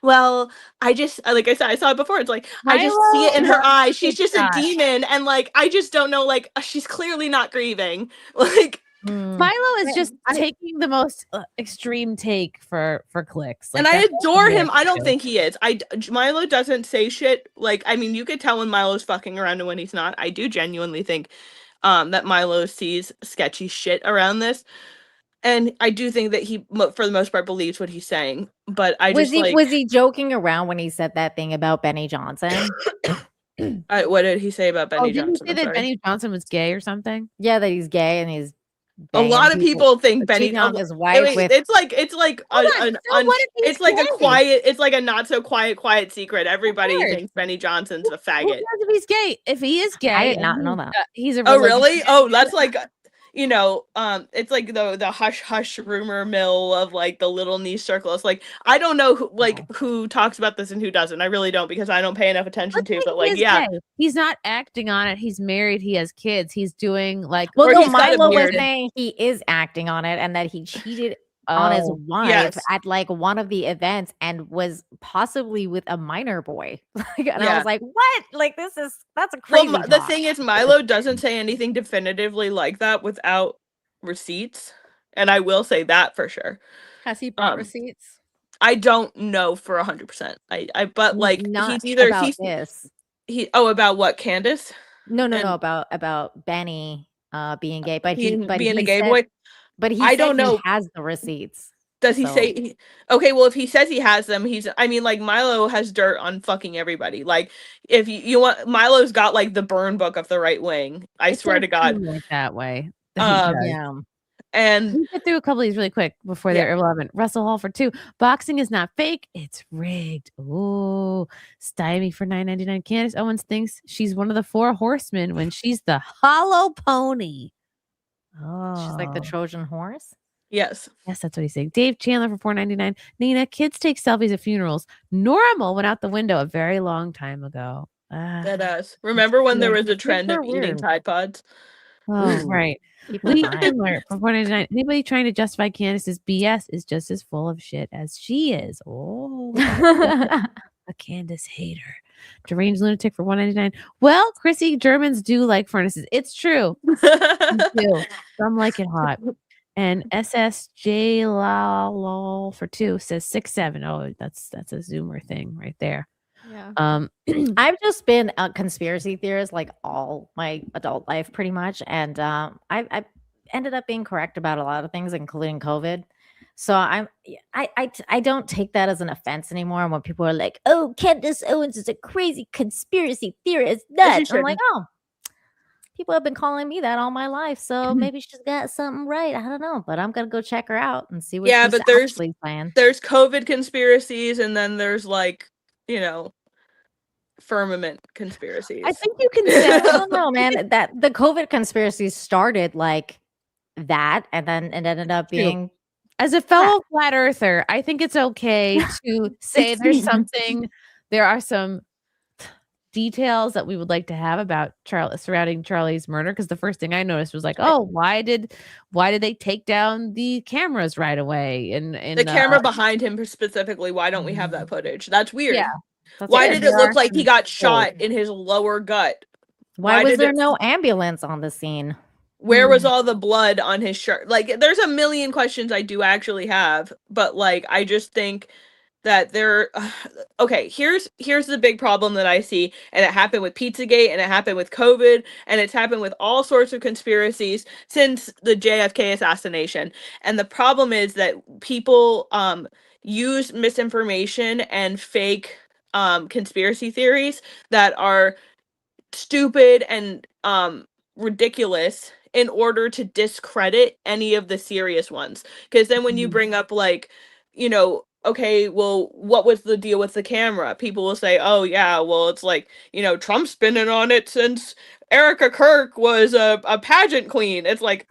well, I just like I said, I saw it before. It's like I just see it in her eyes. She's just a demon, and like I just don't know. Like she's clearly not grieving. Like Milo is just taking the most extreme take for clicks. Like, and I that's adore what him. I don't do. think he is. Milo doesn't say shit. Like, I mean, you could tell when Milo's fucking around and when he's not. I do genuinely think that Milo sees sketchy shit around this. And I do think that he, for the most part, believes what he's saying. But I was just was he joking around when he said that thing about Benny Johnson? What did he say about Benny Johnson? Did he say that Benny Johnson was gay or something? Yeah, that he's gay and he's a lot of people think Benny cheating on his wife. It's like it's like a not so quiet secret. Everybody thinks Benny Johnson's a faggot. If he's gay, if he is gay, I did not know that. He's a. Oh really? Oh, that's like. It's like the hush hush rumor mill of like the little niche circle. It's like I don't know who talks about this and who doesn't. I really don't, because I don't pay enough attention to. But like, yeah, gay. He's not acting on it. He's married. He has kids. He's doing like. Well, no, Milo was saying he is acting on it and that he cheated on his wife at like one of the events and was possibly with a minor boy. I was like, what? Like that's a crazy. Well, the thing is, Milo doesn't say anything definitively like that without receipts, and I will say that for sure. Has he brought receipts? I don't know for 100%. But like not he's either about this. About what, Candace? No, about Benny being gay, but being a gay said, boy. But I don't know. He has the receipts. Does he say? Okay, well, if he says he has them, I mean, like Milo has dirt on fucking everybody. Like, if you want, Milo's got like the burn book of the right wing. I swear to God, like that way. Yeah. And we get through a couple of these really quick before they're irrelevant. Russell Hall for 2. Boxing is not fake; it's rigged. Oh, stymie for $9.99. Candace Owens thinks she's one of the 4 horsemen when she's the hollow pony. Oh, she's like the Trojan horse. Yes, that's what he's saying. Dave Chandler for $4.99. Nina, kids take selfies at funerals. Normal went out the window a very long time ago. That does. Remember when there was a trend of eating Tide Pods? Oh, right. Lee Chandler for $4.99. Anybody trying to justify Candace's BS is just as full of shit as she is. Oh, a Candace hater. Deranged lunatic for $1.99. Well, Chrissy, Germans do like furnaces. It's true. Some like it hot. And SSJ lol for 2 says 6'7". Oh, that's a Zoomer thing right there. Yeah. I've just been a conspiracy theorist like all my adult life, pretty much, and I ended up being correct about a lot of things, including COVID. So I don't take that as an offense anymore. And when people are like, "Oh, Candace Owens is a crazy conspiracy theorist," nuts, I'm like, "Oh, people have been calling me that all my life, so maybe she's got something right. I don't know, but I'm gonna go check her out and see what she's actually saying." There's COVID conspiracies, and then there's like, firmament conspiracies. I think you can say, I don't know, man, that the COVID conspiracy started like that, and then it ended up being As a fellow flat earther, I think it's okay to say there are some details that we would like to have about surrounding Charlie's murder, because the first thing I noticed was like, oh, why did they take down the cameras right away? And the camera behind him specifically, why don't we have that footage? That's weird. Yeah. Why did it look like he got shot in his lower gut? Why was there no ambulance on the scene? Where was all the blood on his shirt? Like, there's a million questions I do actually have, but like, I just think that okay, here's the big problem that I see, and it happened with Pizzagate, and it happened with COVID, and it's happened with all sorts of conspiracies since the JFK assassination. And the problem is that people use misinformation and fake conspiracy theories that are stupid and ridiculous in order to discredit any of the serious ones. Because then when you bring up, like, okay, well, what was the deal with the camera? People will say, oh yeah, well, it's like, Trump's been in on it since Erica Kirk was a pageant queen. It's like,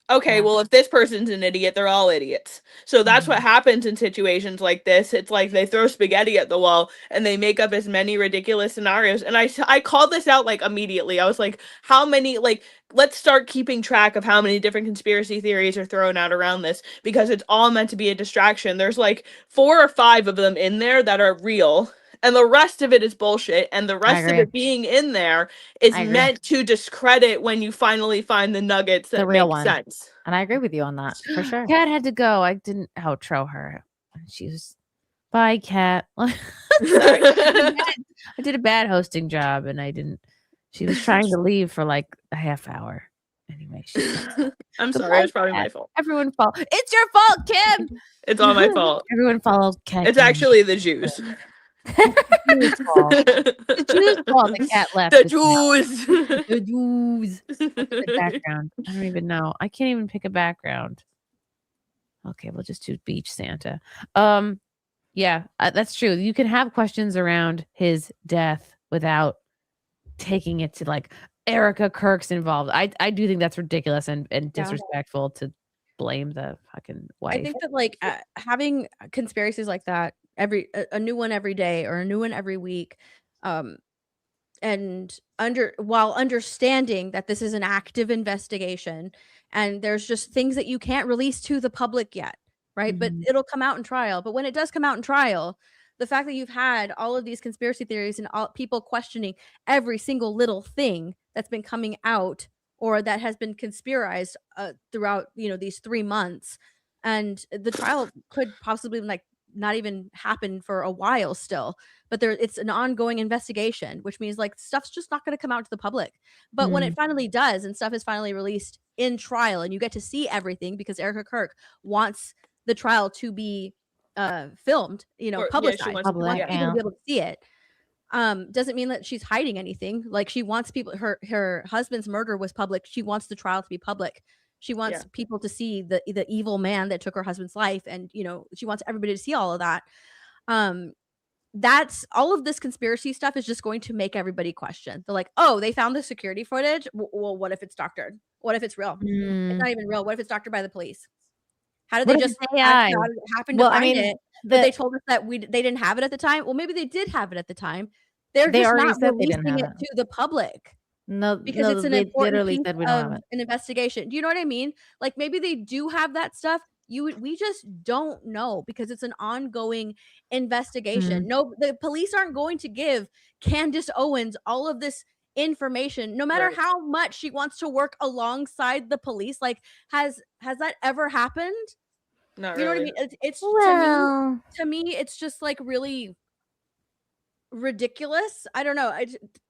okay, well, if this person's an idiot, they're all idiots. So that's what happens in situations like this. It's like they throw spaghetti at the wall and they make up as many ridiculous scenarios. And I called this out like immediately. I was like, how many, like, let's start keeping track of how many different conspiracy theories are thrown out around this, because it's all meant to be a distraction. There's like 4 or 5 of them in there that are real, and the rest of it is bullshit, and the rest of it being in there is meant to discredit when you finally find the nuggets that make sense. And I agree with you on that, for sure. Kat had to go. I didn't outro her. She was, bye, Kat. Sorry. I did a bad hosting job, and I didn't. She was trying to leave for like a half hour. Anyway, I'm sorry. It's probably my fault. Everyone follow. It's your fault, Kim. It's all my fault. Everyone follow Kat. It's actually the Jews. The Jews' fault. The cat left. The Jews. The Jews. The background. I don't even know. I can't even pick a background. Okay, we'll just do Beach Santa. Yeah, that's true. You can have questions around his death without taking it to like Erica Kirk's involved. I do think that's ridiculous and disrespectful to blame the fucking wife. I think that like having conspiracies like that, a new one every day or a new one every week, and while understanding that this is an active investigation and there's just things that you can't release to the public yet, right? But it'll come out in trial. But when it does come out in trial, the fact that you've had all of these conspiracy theories and all people questioning every single little thing that's been coming out or that has been conspirized throughout, these 3 months, and the trial could possibly like not even happen for a while still, but it's an ongoing investigation, which means like stuff's just not going to come out to the public. But when it finally does and stuff is finally released in trial and you get to see everything, because Erica Kirk wants the trial to be filmed, publicized, she wants people to be able to see it, doesn't mean that she's hiding anything. Like, she wants people, her husband's murder was public, she wants the trial to be public. She wants people to see the evil man that took her husband's life, and she wants everybody to see all of that. That's all of this conspiracy stuff is just going to make everybody question. They're like, oh, they found the security footage. Well, what if it's doctored? What if it's real? It's not even real. What if it's doctored by the police? How did they just happen to find it? But they told us that they didn't have it at the time. Well, maybe they did have it at the time. They just not releasing it to the public. No, because it's an important piece of an investigation. Do you know what I mean? Like, maybe they do have that stuff. We just don't know, because it's an ongoing investigation. No, the police aren't going to give Candace Owens all of this information, no matter how much she wants to work alongside the police. Like, has that ever happened? Not you know really. what I mean? It's to me, it's just like really ridiculous. I don't know.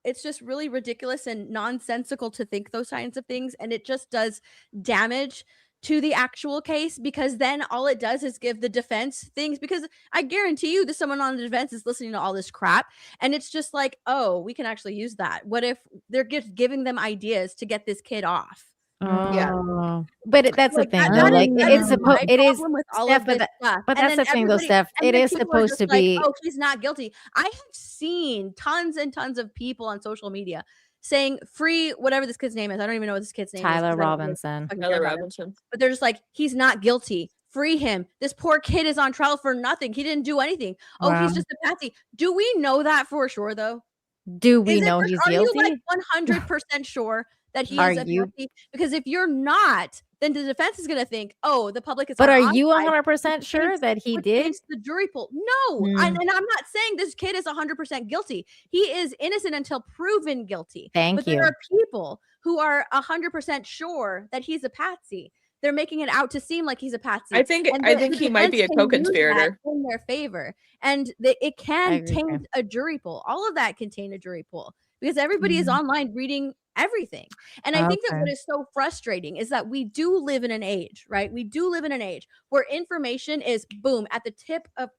It's just really ridiculous and nonsensical to think those kinds of things, and it just does damage to the actual case, because then all it does is give the defense things, because I guarantee you that someone on the defense is listening to all this crap, and it's just like, oh, we can actually use that. What if they're just giving them ideas to get this kid off? But that's the thing, though. Like, it is with all of this stuff. But that's the thing, though, Steph. It is supposed to be. Oh, he's not guilty. I have seen tons and tons of people on social media saying free whatever this kid's name is. I don't even know what this kid's name is. Tyler Robinson. Tyler Robinson. But they're just like, he's not guilty. Free him. This poor kid is on trial for nothing. He didn't do anything. Oh, he's Wow. just a patsy. Do we know that for sure, though? Do we know he's Are you guilty? like 100% sure that he Are is a you? patsy? Because if you're not, then the defense is going to think, oh, the public is But on are our you side, 100% sure that he which did? taints the jury pool. No, Hmm. and I'm not saying this kid is 100% guilty. He is innocent until proven guilty. Thank but there you. are people who are 100% sure that he's a patsy. They're making it out to seem like he's a patsy. I think and I think the he might be a defense can use that co-conspirator. in their favor, and it can agree, taint a jury pool. All of that can taint a jury pool because everybody is online reading everything. And I think that what Okay. is so frustrating is that we do live in an age, right? We do live in an age where information is boom at the tip of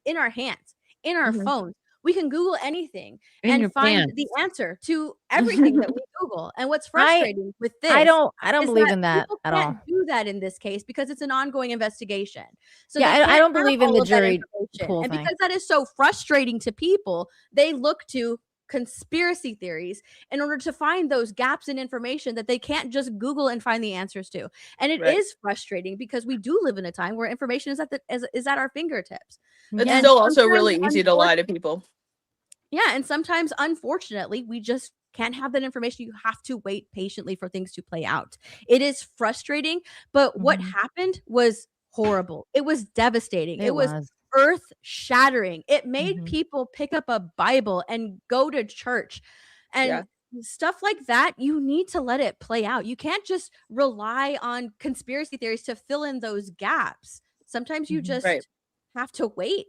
in our hands, in our Mhm. phones. We can Google anything In your and find pants. the answer to everything that we Google. And what's frustrating with this I don't is believe that in that people at can't all. do that in this case because it's an ongoing investigation. So Yeah, they I can't don't have believe in all the of that jury information. pool And thing. because that is so frustrating to people, they look to conspiracy theories in order to find those gaps in information that they can't just Google and find the answers to. And it Right. is frustrating because we do live in a time where information is is at our fingertips. It's Yeah. still also sometimes really easy to lie to people. Yeah, and sometimes, unfortunately, we just can't have that information. You have to wait patiently for things to play out. It is frustrating, but what Mhm. happened was horrible. It was devastating. It It was was. earth shattering. It made Mhm. people pick up a Bible and go to church. And stuff like that, you need to let it play out. You can't just rely on conspiracy theories to fill in those gaps. Sometimes you Mhm. just Right. have to wait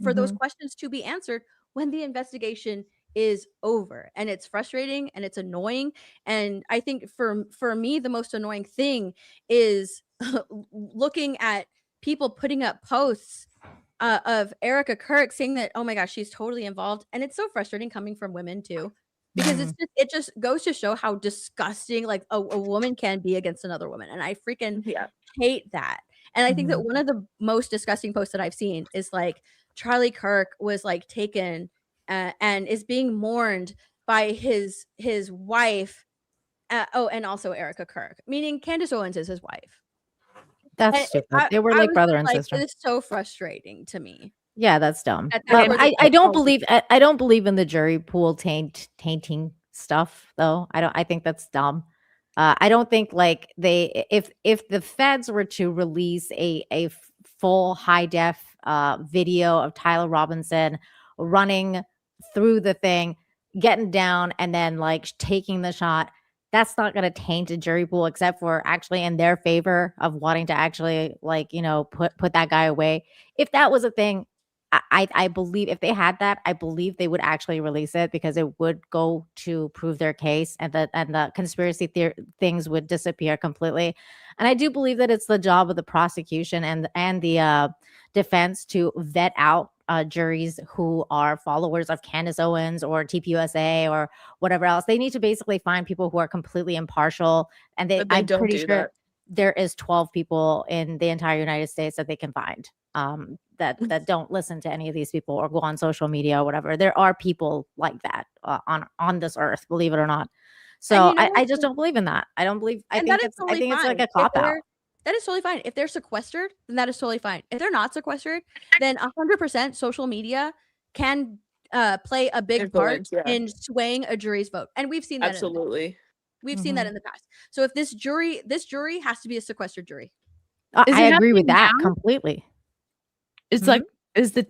for those Mhm. questions to be answered when the investigation is over. And it's frustrating and it's annoying. And I think for me, the most annoying thing is looking at people putting up posts of Erica Kirk saying that, oh my gosh, she's totally involved. And it's so frustrating coming from women too. Because Mhm. it just goes to show how disgusting like a woman can be against another woman. And I freaking Yeah. hate that. And I think that Mhm. one of the most disgusting posts that I've seen is like Charlie Kirk was like taken and is being mourned by his wife. And also Erica Kirk, meaning Candace Owens is his wife. That's And stupid. They were I like was brother just and like, sister. it is so frustrating to me. Yeah, that's dumb. That's But where this I don't falls. believe I don't believe in the jury pool tainting stuff though. I think that's dumb. I don't think like if the feds were to release a full high def video of Tyler Robinson running through the thing, getting down and then like taking the shot, that's not going to taint a jury pool except for actually in their favor of wanting to actually like, you know, put that guy away. If that was a thing, I believe if they had that, I believe they would actually release it because it would go to prove their case and the conspiracy things would disappear completely. And I do believe that it's the job of the prosecution and the defense to vet out juries who are followers of Candace Owens or TPUSA or whatever else. They need to basically find people who are completely impartial. And But they I'm don't pretty do sure that. there is 12 people in the entire United States that they can find that don't listen to any of these people or go on social media or whatever. There are people like that on this earth, believe it or not. So you know I what? just don't believe in that. I don't believe. I And think that is it's. I totally think it's like fine. a cop out. That is totally fine. If they're sequestered, then that is totally fine. If they're not sequestered, then 100% social media can play a big part Influence, yeah. in swaying a jury's vote. And we've seen that Absolutely. we've seen that in the past. So if this jury has to be a sequestered jury. I agree with that now? completely. It's like, is the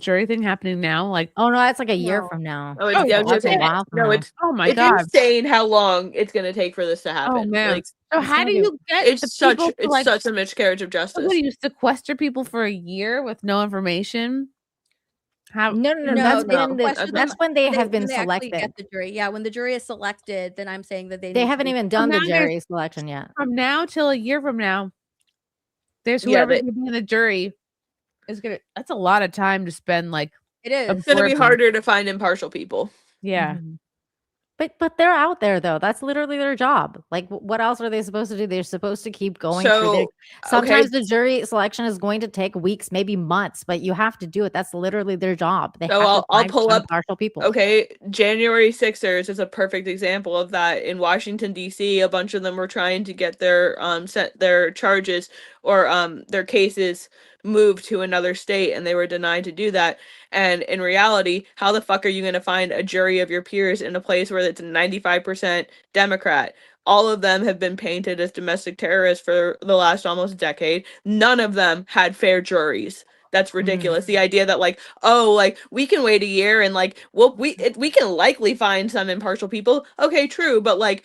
jury thing happening now? Like, oh no, that's like a year from now. Oh, it's, yeah, I was that's gonna a say, while from no, now. it's oh my it's god. insane how long it's gonna take for this to happen. Oh man. Like, So how do you get the it's such people to, it's like, such a miscarriage of so justice. what do you sequester people for a year with no information? How No. That's when they have been when they actually selected. get the jury. Yeah, when the jury is selected, then I'm saying that They need to haven't be- even done the now there's- jury selection yet. from now till a year from now, there's Yeah, whoever's they- gonna be in the jury is gonna. That's a lot of time to spend. Like, It is. It's gonna be absorbing. harder to find impartial people. Yeah. But they're out there though. That's literally their job. Like what else are they supposed to do? They're supposed to keep going through their, So, sometimes okay. the jury selection is going to take weeks, maybe months, but you have to do it. That's literally their job. They So have to I'll find pull up impartial people. Okay, January 6ers is a perfect example of that. In Washington D.C., a bunch of them were trying to get their set their charges their cases moved to another state and they were denied to do that. And in reality, how the fuck are you going to find a jury of your peers in a place where it's 95% Democrat? All of them have been painted as domestic terrorists for the last almost decade. None of them had fair juries. That's ridiculous. The idea that like, oh, like we can wait a year and like, well, we can likely find some impartial people. Okay, true, but like,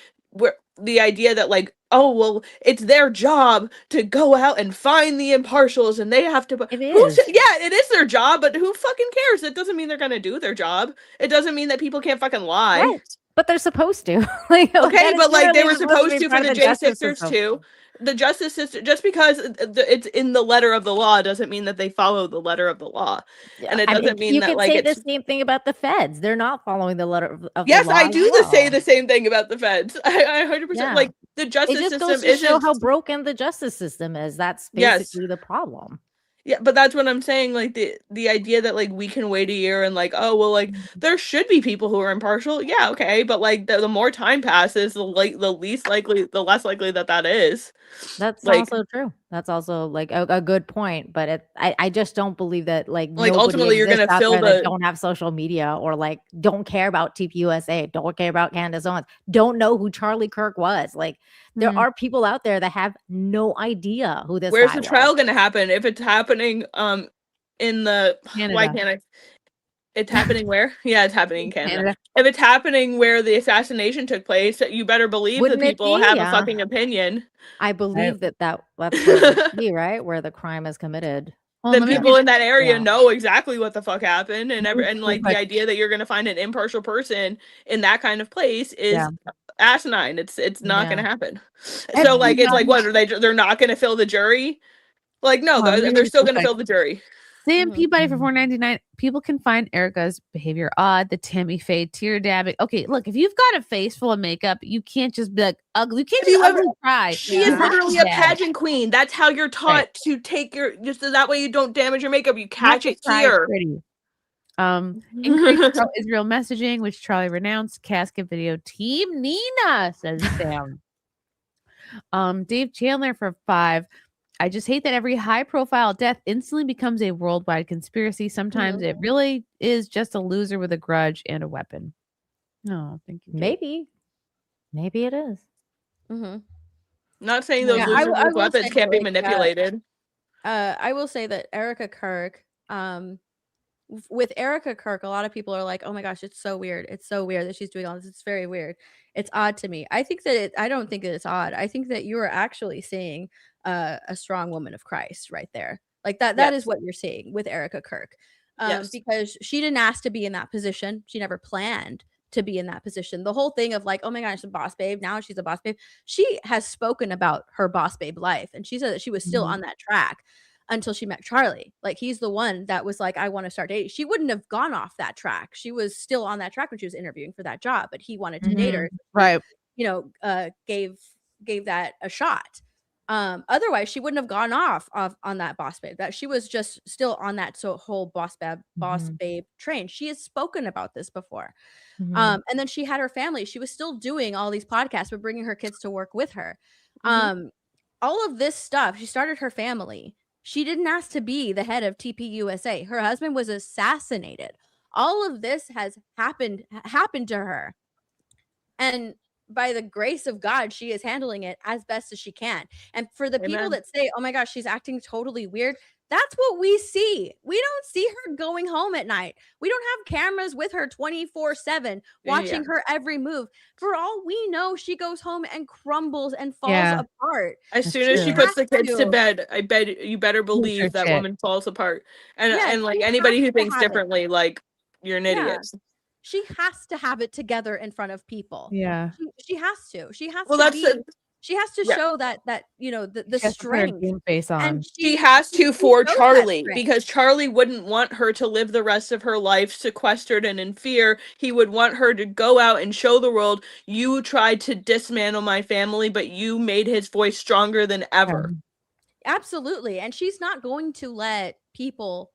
the idea that like, oh well, it's their job to go out and find the impartials and they have to. It is. Yeah, it is their job, but who fucking cares? It doesn't mean they're gonna do their job. It doesn't mean that people can't fucking lie. Right. But they're supposed to. Like, Okay, but like they were literally supposed to part for of the justice J6ers system. too. The justice system, just because it's in the letter of the law doesn't mean that they follow the letter of the law. And it I mean, doesn't mean you that could like say it's the same thing about the feds. They're not following the letter of yes, the law. I as do well. say the same thing about the feds. I 100% Yeah. like the It justice just system goes to show isn't how broken the justice system is. That's Yes. basically the problem. Yeah, but that's what I'm saying. Like the idea that like we can wait a year and like, oh well, like there should be people who are impartial. Yeah, okay, but like the more time passes, the less likely that is. That's like also true. That's also like a good point. But I just don't believe that like nobody ultimately you're exists gonna out fill there that the don't have social media or like don't care about TPUSA, don't care about Candace Owens, don't know who Charlie Kirk was. Like there Mhm. are people out there that have no idea who this Where's guy the was. trial gonna happen? If it's happening in the why Canada. can't I? It's happening where? Yeah, it's happening in Canada. Canada. If it's happening where the assassination took place, you better believe Wouldn't the it people be? have a Yeah. fucking opinion. I believe that's where it would be, right? Where the crime is committed. The people in that area Yeah. know exactly what the fuck happened, and Let me and see like if the I- idea that you're gonna find an impartial person in that kind of place is Yeah. asinine. It's not Yeah. gonna happen. Have So like you it's like guys- what they're not gonna fill the jury? Like no, Hold on, let me they're read still this gonna quick. fill the jury. Sam Peabody for $4.99. People can find Erica's behavior odd, the Tammy Faye tear dabbing. Okay, look, if you've got a face full of makeup, you can't just be like ugly. You can't Have you just ugly ever- cry. She is literally a pageant queen. That's how you're taught Right. to take your just so that way you don't damage your makeup. You Not catch to it cry here. pretty. Increased pro-Israel messaging, which Charlie renounced. Casket video. Team Nina, says Sam. Dave Chandler for $5. I just hate that every high-profile death instantly becomes a worldwide conspiracy. Sometimes it really is just a loser with a grudge and a weapon. No, thank you. Dave. Maybe it is. Mm-hmm. Not saying those Yeah, losers I with will weapons say, can't be like, manipulated. I will say that Erica Kirk, with Erica Kirk, a lot of people are like, "Oh my gosh, it's so weird. It's so weird that she's doing all this. It's very weird. It's odd to me." I think that I don't think that it's odd. I think that you are actually seeing a strong woman of Christ right there. Like that. That is what you're seeing with Erica Kirk, Yes. because she didn't ask to be in that position. She never planned to be in that position. The whole thing of like, oh my gosh, a boss babe. Now she's a boss babe. She has spoken about her boss babe life, and she said that she was still on that track until she met Charlie. Like he's the one that was like, I want to start dating. She wouldn't have gone off that track. She was still on that track when she was interviewing for that job, but he wanted to date her. Right. Gave that a shot. Otherwise she wouldn't have gone off on that boss babe. That she was just still on that whole boss babe train. She has spoken about this before. And then she had her family. She was still doing all these podcasts, but bringing her kids to work with her. All of this stuff, she started her family. She didn't ask to be the head of TPUSA. Her husband was assassinated. All of this has happened to her. And by the grace of God, she is handling it as best as she can. And for the people Amen. that say, oh my gosh, she's acting totally weird, that's what we see. We don't see her going home at night. We don't have cameras with her 24/7 watching her every move. For all we know, she goes home and crumbles and falls apart. As soon as she puts the kids to bed, I bet you better her believe that shit. woman falls apart. And Yeah, and like she anybody has who to thinks have it. differently, like you're an Yeah. idiot. She has to have it together in front of people. Yeah. She has to. She has Well, to that's be. the- She has to Yeah. show that the She has to put her strength. game face on. And She has to for shows that Charlie strength. because Charlie wouldn't want her to live the rest of her life sequestered and in fear. He would want her to go out and show the world, you tried to dismantle my family, but you made his voice stronger than ever. Absolutely. And she's not going to let people,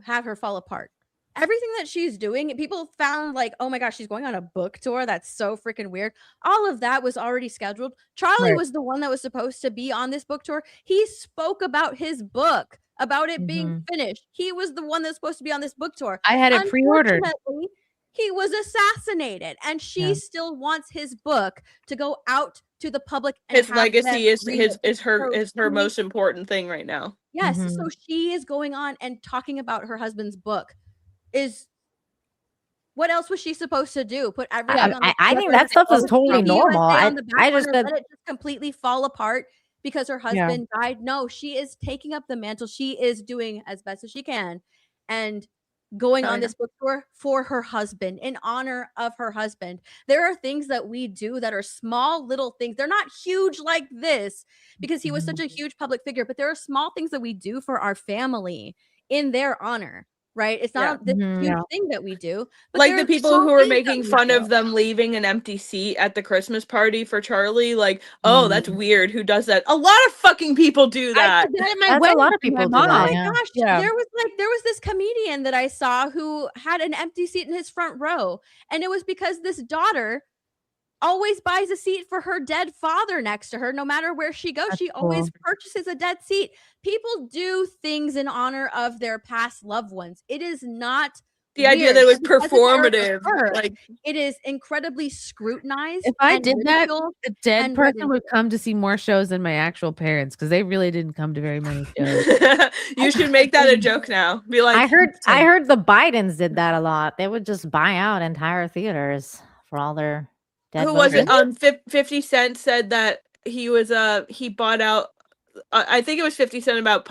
have her fall apart. everything that she's doing, people found like, oh my gosh, she's going on a book tour. That's so freaking weird. All of that was already scheduled. Charlie Right. was the one that was supposed to be on this book tour. He spoke about his book, about it being finished. He was the one that's supposed to be on this book tour. I had it pre-ordered. Unfortunately, he was assassinated, and she still wants his book to go out to the public. And His have legacy them is read it. is her So is her she- most important thing right now. Yes, so she is going on and talking about her husband's book. Is what else was she supposed to do? Put everything on the I think that stuff is totally normal. on the back I just burner, said, let it just completely fall apart because her husband died. No, she is taking up the mantle. She is doing as best as she can and going on this book tour for her husband, in honor of her husband. There are things that we do that are small little things. They're not huge like this because he was such a huge public figure, but there are small things that we do for our family in their honor. Right? It's not this huge thing that we do. But Like there the are people small who were things that making we fun do. of them leaving an empty seat at the Christmas party for Charlie, like, oh, that's weird. Who does that? A lot of fucking people do that. I did that at my That's a wedding lot of for my people do mom. that, Oh yeah. my gosh, Yeah. there was this comedian that I saw who had an empty seat in his front row, and it was because this daughter always buys a seat for her dead father next to her no matter where she goes. She always purchases a dead seat. People do things in honor of their past loved ones. It is not The idea that it was weird. Because it's Erica performative, Kirk, like it is incredibly scrutinized. If I and did that, ridiculed the dead and person would come to see more shows than my actual parents because they really didn't come to very many shows. you should make that a joke now. Be like, I heard the Bidens did that a lot. They would just buy out entire theaters for all their dead who was it? voters. 50 Cent said that he was he bought out. I think it was 50 Cent about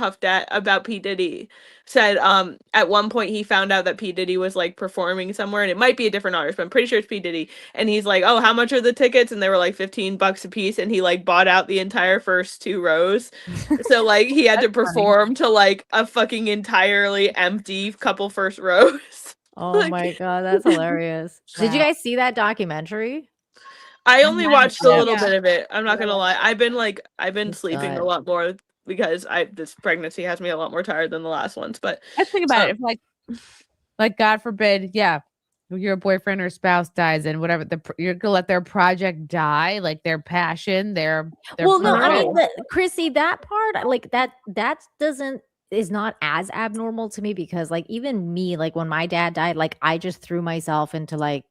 about P Diddy. Said at one point he found out that P Diddy was like performing somewhere, and it might be a different artist, but I'm pretty sure it's P Diddy. And he's like, "Oh, how much are the tickets?" And they were like $15 a piece, and he like bought out the entire first 2 rows. So like he had to perform to like a fucking entirely empty couple first rows. Oh my god, that's hilarious. Did you guys see that documentary? I only watched a little Yeah. bit of it. I'm not gonna lie. I've been sleeping good. a lot more because this pregnancy has me a lot more tired than the last ones. But Let's think about it. If like God forbid, your boyfriend or spouse dies, and whatever you're gonna let their project die, like their passion, their Well, no, I mean, purpose. Chrissy, that part, like that is not as abnormal to me because, like, even me, like when my dad died, like I just threw myself into like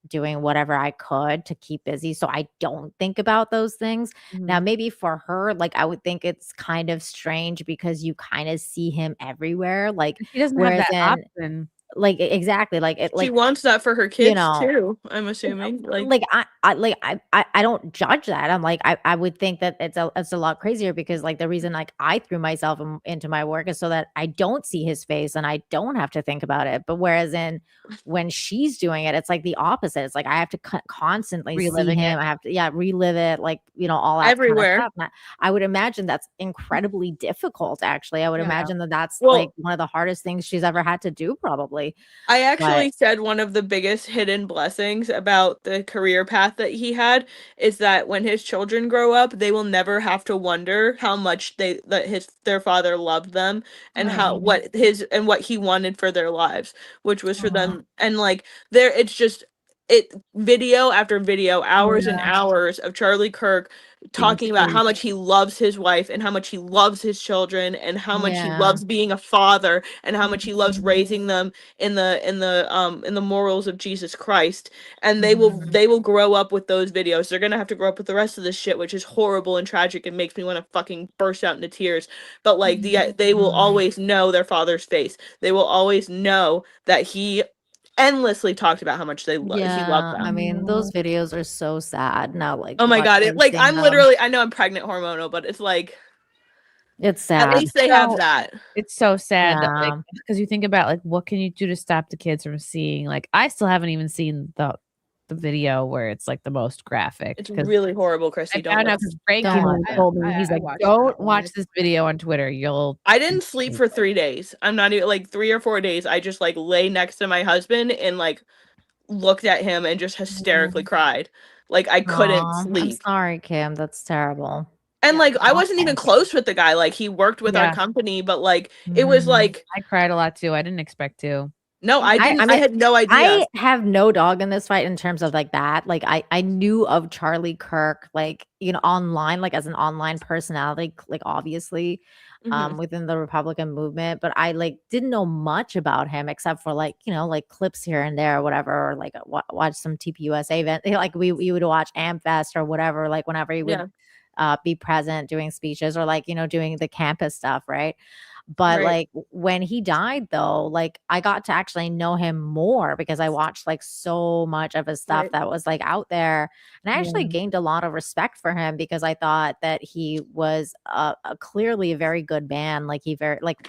doing whatever I could to keep busy, so I don't think about those things. Now, maybe for her, like I would think it's kind of strange because you kind of see him everywhere, like He doesn't have whereas that in, option. like exactly, like it, she like wants that for her kids know, too. I'm assuming. like I don't judge that. I'm like I would think that it's a lot crazier because like the reason like I threw myself into my work is so that I don't see his face and I don't have to think about it. But whereas when she's doing it, it's like the opposite. It's like I have to constantly Reliving see him. it. I have to relive it, like all that Everywhere. kind of stuff. And I would imagine that's incredibly difficult. Actually, I would imagine that's Well, like one of the hardest things she's ever had to do, probably. I actually But- said one of the biggest hidden blessings about the career path that he had is that when his children grow up, they will never have to wonder how much their father loved them and what he wanted for their lives, which was for them. And like it's video after video, hours and hours of Charlie Kirk talking about how much he loves his wife and how much he loves his children and how much he loves being a father and how much he loves raising them in the morals of Jesus Christ. And they will grow up with those videos. They're gonna have to grow up with the rest of this shit, which is horrible and tragic and makes me want to fucking burst out into tears. But like they will always know their father's face. They will always know that he endlessly talked about how much he loved them. I mean, those videos are so sad now. Like, Oh my god, watching I'm them. literally, I know I'm pregnant hormonal, but it's like It's sad. at least they have that. It's so sad that Yeah. like because you think about like what can you do to stop the kids from seeing, like I still haven't even seen the video where it's like the most graphic. It's 'cause really horrible, Chrissy. I Don't found out watch because it. Greg Don't Kimberly watch it. told me, he's I like, watched don't that one. watch this video on Twitter. I didn't sleep for 3 days. I'm not even like 3 or 4 days. I just like lay next to my husband and like looked at him and just hysterically cried. Like I couldn't Aw, I'm sleep. sorry, Kim. That's terrible. And like I wasn't even close with the guy. Like he worked with our Yeah. company, but like it was like I cried a lot too. I didn't expect to. No, I didn't. I, mean, had no idea. I have no dog in this fight in terms of like that. Like I knew of Charlie Kirk, like, online, like as an online personality, like obviously, within the Republican movement, but I like didn't know much about him except for like, like clips here and there or whatever, or like watch some TPUSA event. Like we would watch AmFest or whatever, like whenever he would be present doing speeches or like, doing the campus stuff, right? But like when he died though, like I got to actually know him more because I watched like so much of his stuff that was like out there, and I actually gained a lot of respect for him because I thought that he was a clearly a very good man. Like he very like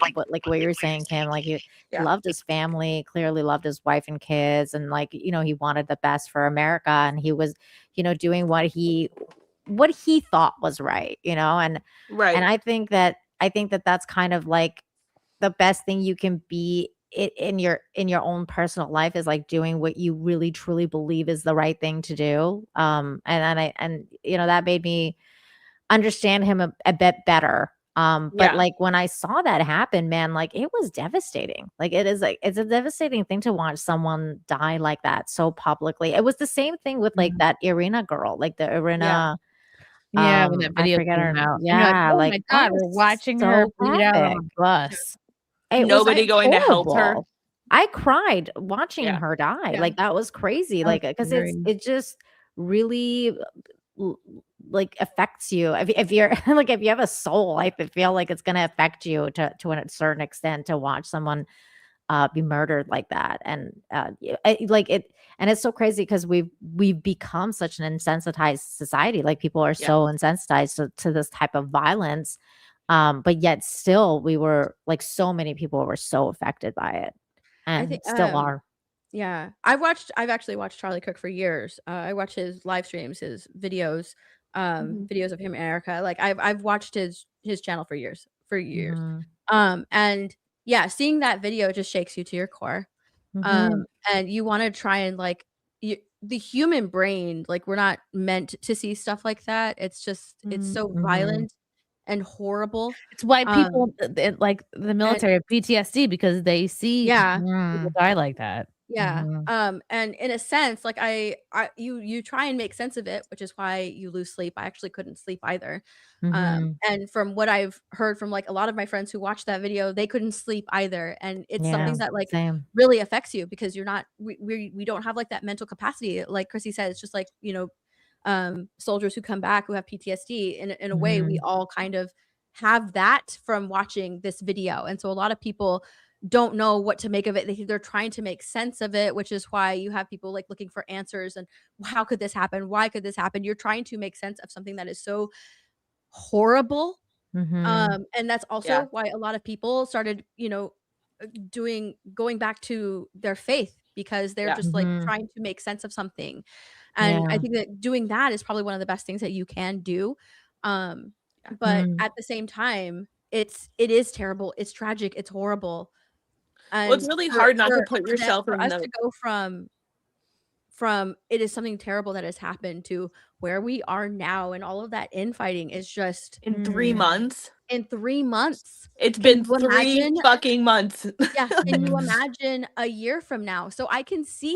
what you're saying, Kim, like he loved his family, clearly loved his wife and kids, and like he wanted the best for America, and he was doing what he thought was right, and I think that that's kind of like the best thing you can be in your own personal life is like doing what you really truly believe is the right thing to do. And that made me understand him a bit better. But like when I saw that happen, man, like it was devastating. Like it's a devastating thing to watch someone die like that so publicly. It was the same thing with like that Irina girl, like the Irina. Yeah, when that video I forget came her. out. Yeah, Oh like my that God, we're was watching so her bleed out on a graphic. bus. It was, Nobody like, going to help her. horrible. I cried watching her die. Like that was crazy. Like because it just really like affects you. If you're like if you have a soul, I feel like it's gonna affect you to a certain extent to watch someone be murdered like that. And and it's so crazy because we've become such an insensitized society. Like people are so insensitized to this type of violence, but yet still we were like so many people were so affected by it, and I think still are. Yeah, I've actually watched Charlie Cook for years. I watch his live streams, his videos, videos of him and Erica. Like I've watched his channel for years. And yeah, seeing that video just shakes you to your core. And you want to try and like the human brain, like we're not meant to see stuff like that. It's just it's so violent and horrible. It's why people like the military have PTSD because they see people die like that. Yeah. And in a sense, like you try and make sense of it, which is why you lose sleep. I actually couldn't sleep either. And from what I've heard from like a lot of my friends who watched that video, they couldn't sleep either. And it's something that like really affects you because you're not we don't have like that mental capacity. Like Chrissy said, it's just like, soldiers who come back who have PTSD in a way we all kind of have that from watching this video. And so a lot of people don't know what to make of it. They're trying to make sense of it, which is why you have people like looking for answers and how could this happen? Why could this happen? You're trying to make sense of something that is so horrible. And that's also why a lot of people started, going back to their faith because they're just like trying to make sense of something. And I think that doing that is probably one of the best things that you can do. But at the same time, it is terrible. It's tragic. It's horrible. And Well, it's really hard not to put yourself for in us the to go from it is something terrible that has happened to where we are now, and all of that infighting is just in 3 months. In 3 months, It's been 3 fucking months. Yeah, can you imagine a year from now? So I can see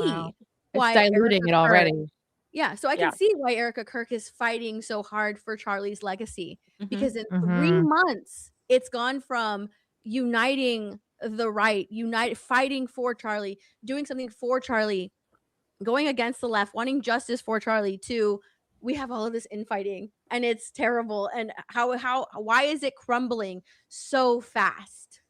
why It's diluting Erica it already. Kirk- Yeah, so I can see why Erica Kirk is fighting so hard for Charlie's legacy because in 3 months, it's gone from uniting the right, fighting for Charlie, doing something for Charlie, going against the left, wanting justice for Charlie, to we have all of this infighting and it's terrible. And why is it crumbling so fast?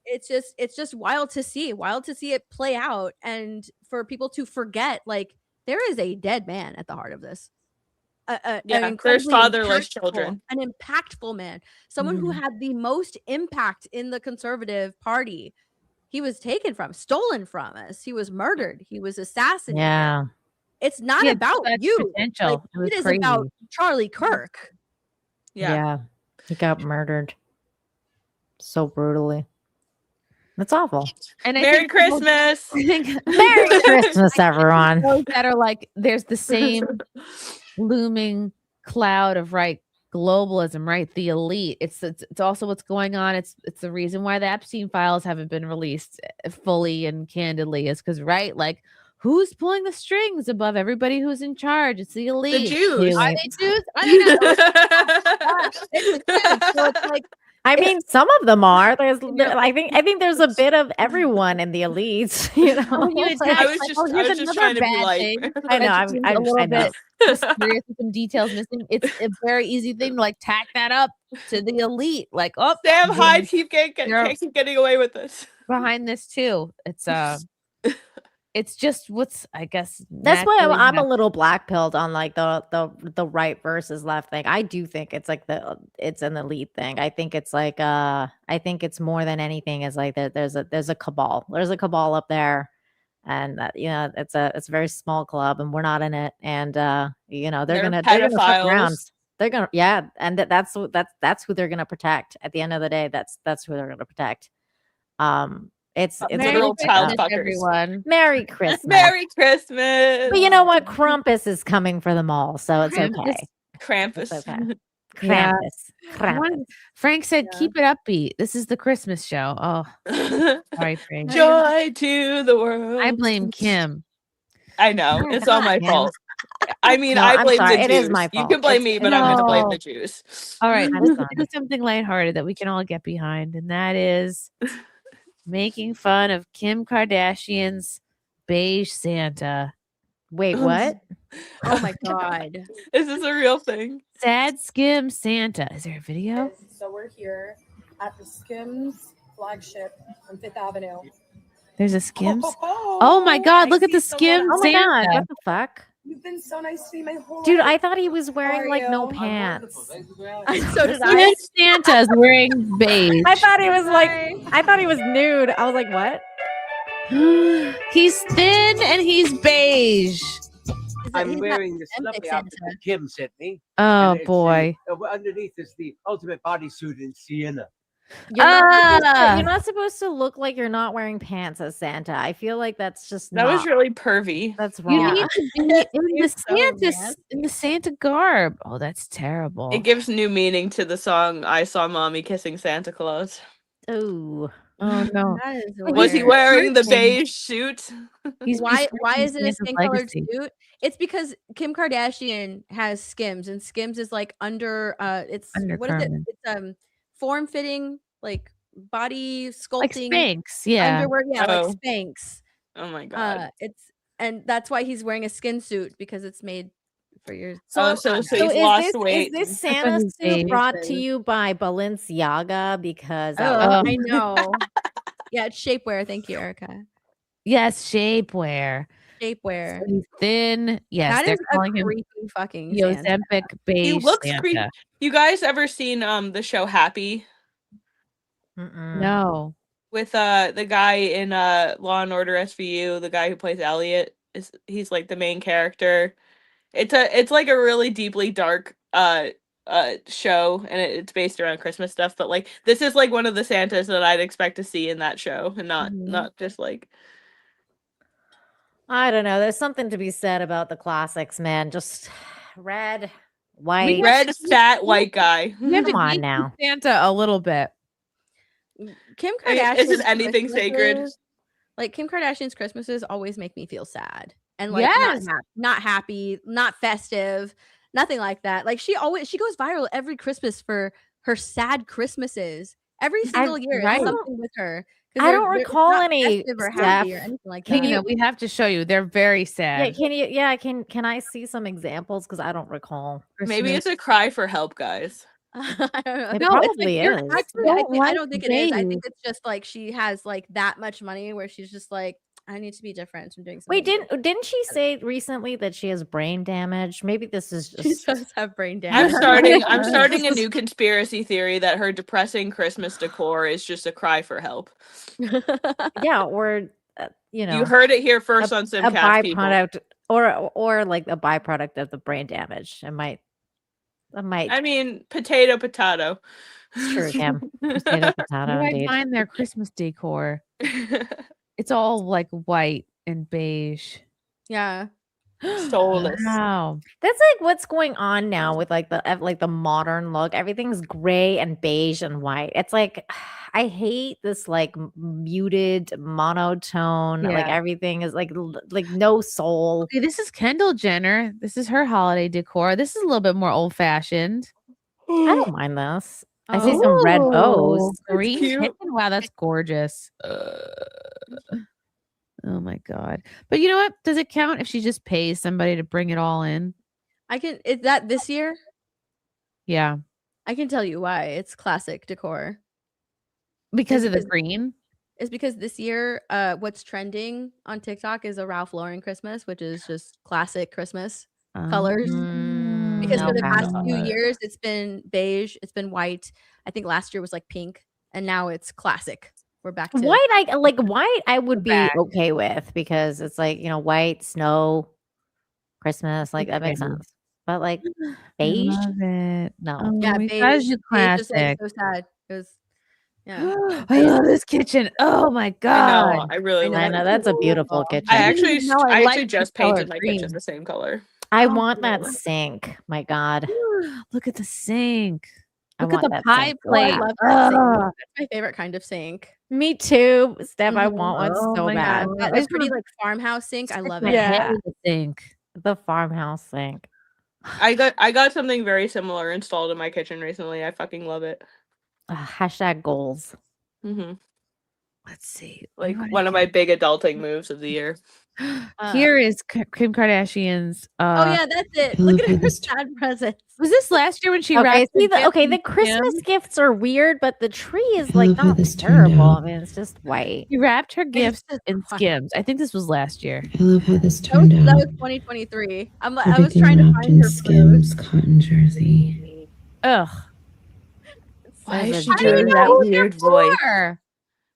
It's just wild to see it play out, and for people to forget like there is a dead man at the heart of this. There's fatherless children. An impactful man, someone who had the most impact in the conservative party. He was stolen from us. He was murdered. He was assassinated. Yeah. It's not about you. Potential. Like, it is about Charlie Kirk. Yeah. He got murdered so brutally. That's awful. And I Merry think Christmas. Merry Christmas, everyone. Those that are like, there's the same looming cloud of globalism, right? The elite. It's also what's going on. It's the reason why the Epstein files haven't been released fully and candidly is because, right, like who's pulling the strings above everybody who's in charge? It's the elite. Jews. Are they Jews? I don't know. It's the Jews. So it's like, I mean, some of them are. I think there's a bit of everyone in the elites. You know, When you attack, I was just trying to be light. I know. a little bit mysterious with some details missing. It's a very easy thing to like tack that up to the elite. Like, oh, Sam Hyde can't keep getting away with this. Behind this too. It's just what's, I guess, that's why naturally I'm a happening. little black pilled on like the right versus left thing. I do think it's like it's an elite thing. I think it's like I think it's more than anything is like there's a cabal. There's a cabal up there, and it's a very small club, and we're not in it. And they're gonna fuck around. They're gonna and that's who they're gonna protect at the end of the day. That's who they're gonna protect. It's literal child fuckers. Everyone. Merry Christmas. Merry Christmas. But you know what? Krampus is coming for them all, so it's okay. Krampus. It's okay. Yeah. Krampus. Frank said, "Keep it upbeat. This is the Christmas show." Oh, sorry, Frank. Joy to the world. I blame Kim. I know it's all my fault. I mean, No, I I'm blame sorry. the It Jews. is my You fault. can blame me, but I'm going to blame the Jews. All right, I'm let's sorry. do something lighthearted that we can all get behind, and that is making fun of Kim Kardashian's beige Santa. Wait, what? Oh my god. Is this a real thing? Sad Skim Santa. Is there a video? So we're here at the Skims flagship on Fifth Avenue. There's a Skims. Oh my God! Look at the Skims Oh my god! Santa. What the fuck? You've been so nice to me my whole Dude, life. I thought he was How wearing are like no you? pants. So did I. Skim Santa's wearing beige. I thought he was nude. I was like, what? He's thin and he's beige. I'm wearing this lovely outfit that Kim sent me. Oh And it's boy. Underneath is the ultimate bodysuit in sienna. You're not supposed to look like you're not wearing pants as Santa. I feel like that's just That was really pervy. That's You wrong. need to be in the Santa garb. Oh, that's terrible. It gives new meaning to the song "I Saw Mommy Kissing Santa Claus." Oh, oh no. That is Was he weird. wearing the beige suit? Why is it a Santa's skin colored legacy. suit? It's because Kim Kardashian has Skims, and Skims is like what is it? Undergarment. It's form fitting, like body sculpting, Like Spanx, yeah. underwear, Oh. like Spanx. Oh my god. And that's why he's wearing a skin suit because it's made for your. So he's lost weight. Is this Santa his suit beige. brought to you by Balenciaga? Because I know. Yeah, it's shapewear. Thank you, Erica. Yes, shapewear. Shapewear. He's thin. Yes, That they're is a calling him creepy fucking Santa. Yosempic beige He looks Santa. creepy. You guys ever seen the show Happy No. with the guy in Law and Order SVU, the guy who plays Elliot? He's like the main character. It's like a really deeply dark show, and it's based around Christmas stuff, but like this is like one of the Santas that I'd expect to see in that show, and not just like I don't know. There's something to be said about the classics, man. Just red, white. red fat white guy. You have to Come on geek now. Santa a little bit. Kim I mean, Kardashian. is this anything sacred? Like Kim Kardashian's Christmases always make me feel sad and like Yes. not happy, not festive, nothing like that. Like she goes viral every Christmas for her sad Christmases. Every single year, right. it's something with her. 'Cause I don't it's recall not any festive or happy or stuff. anything like that. Tina, we have to show you. They're very sad. Yeah, can I see some examples? Because I don't recall. Maybe it's a cry for help, guys. I don't know. It No, probably it's like is. Actually, I don't think it is. I beige. think it's just like she has like that much money where she's just like, I need to be different. I'm doing something. Wait, didn't she say recently that she has brain damage? Maybe this is she just does have brain I'm damage. starting a new conspiracy theory that her depressing Christmas decor is just a cry for help. yeah, or you know, You heard it here first on a SimpCast, people. byproduct, or like a byproduct of the brain damage. It might. I mean, potato. It's true, Kim. Potato, Where potato, do I indeed. find their Christmas decor? It's all like white and beige. Yeah. Soulless. Wow. That's like what's going on now with like the modern look. Everything's gray and beige and white. It's like I hate this like muted monotone. Like Yeah. everything is like like no soul. Okay, this is Kendall Jenner. This is her holiday decor. This is a little bit more old fashioned. I don't mind this. I see some red bows. Green cute. kitten. Wow, that's gorgeous. Oh my god. But you know what? Does it count if she just pays somebody to bring it all in? Is that this year? Yeah. I can tell you why. It's classic decor. Because of the green? It's because this year, what's trending on TikTok is a Ralph Lauren Christmas, which is just classic Christmas colors. Because for the past few years, it's been beige, it's been white. I think last year was like pink, and now it's classic. We're back to White. I like white. I would be back. okay with because it's like white snow, Christmas. Like that makes sense. But like beige, love it. no. Oh, Yeah, my beige. gosh, Beige you is like classic. so sad. It was yeah. I love this kitchen. Oh my I god. know. I really I love know it. that's a beautiful kitchen. I actually, even know I I like actually this just color painted my green. kitchen the same color. I want that sink. My God, Look at the sink. I Look at want the that pie sink. Oh, I plate. love that sink. Ugh. That's my favorite kind of sink. Me too, Steph. I Mhm. want one Oh so my bad. God. That I just pretty wanna like farmhouse sink. I love my it. head in the sink. The farmhouse sink. I got something very similar installed in my kitchen recently. I fucking love it. Hashtag goals. hmm Let's see. Like one of my big adulting moves of the year. Here is Kim Kardashian's. Oh yeah, that's it. Look at her sad presents. Was this last year when she Okay, wrapped? see her gift the in Christmas Kim? gifts are weird, but the tree is like not terrible. I mean, it's just white. She wrapped her gifts just in Skims. I think this was last year. I love how this That turned was out. 2023. I was Everything trying to wrapped find in her Skims cotton jersey. Ugh. Why is As she a doing jersey. that Who's your weird voice? floor?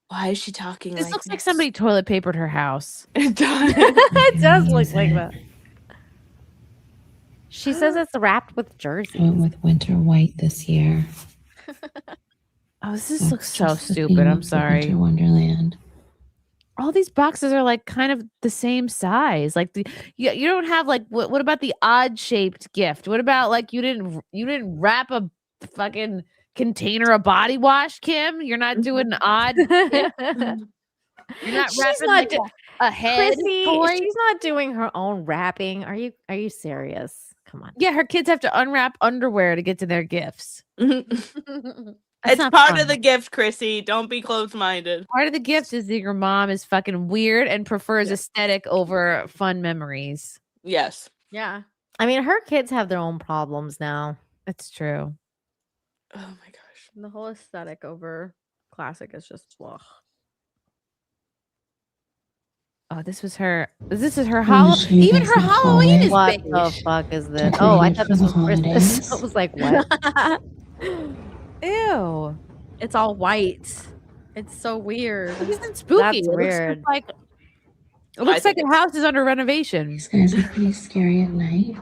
Why is she talking This like looks like somebody toilet papered her house. It does. It does look like that. She says it's wrapped with jerseys. I went with winter white this year. Oh, this That's looks so just the stupid. theme I'm of the sorry. Winter Wonderland. All these boxes are like kind of the same size. Like you don't have like what about the odd shaped gift? What about like you didn't wrap a fucking container of body wash, Kim? You're not doing an odd gift? You're not She's wrapping not like a head Chrissy, toy? she's not doing her own wrapping. Are you serious? Come on. Yeah, her kids have to unwrap underwear to get to their gifts. It's not part fun. of the gift, Chrissy. Don't be closed-minded. Part of the gift is that your mom is fucking weird and prefers aesthetic over fun memories. Yes. Yeah. I mean, her kids have their own problems now. That's true. Oh my gosh. The whole aesthetic over classic is just ugh. Oh, this is her Halloween. show you Even guys her the Halloween is What beige. the fuck is this? Decorated Oh, I thought for this the was Christmas. holidays. I was like, what? Ew. It's all white. It's so weird. It isn't spooky. That's It looks weird. just like it looks like a house is under renovation. These guys are pretty scary at night.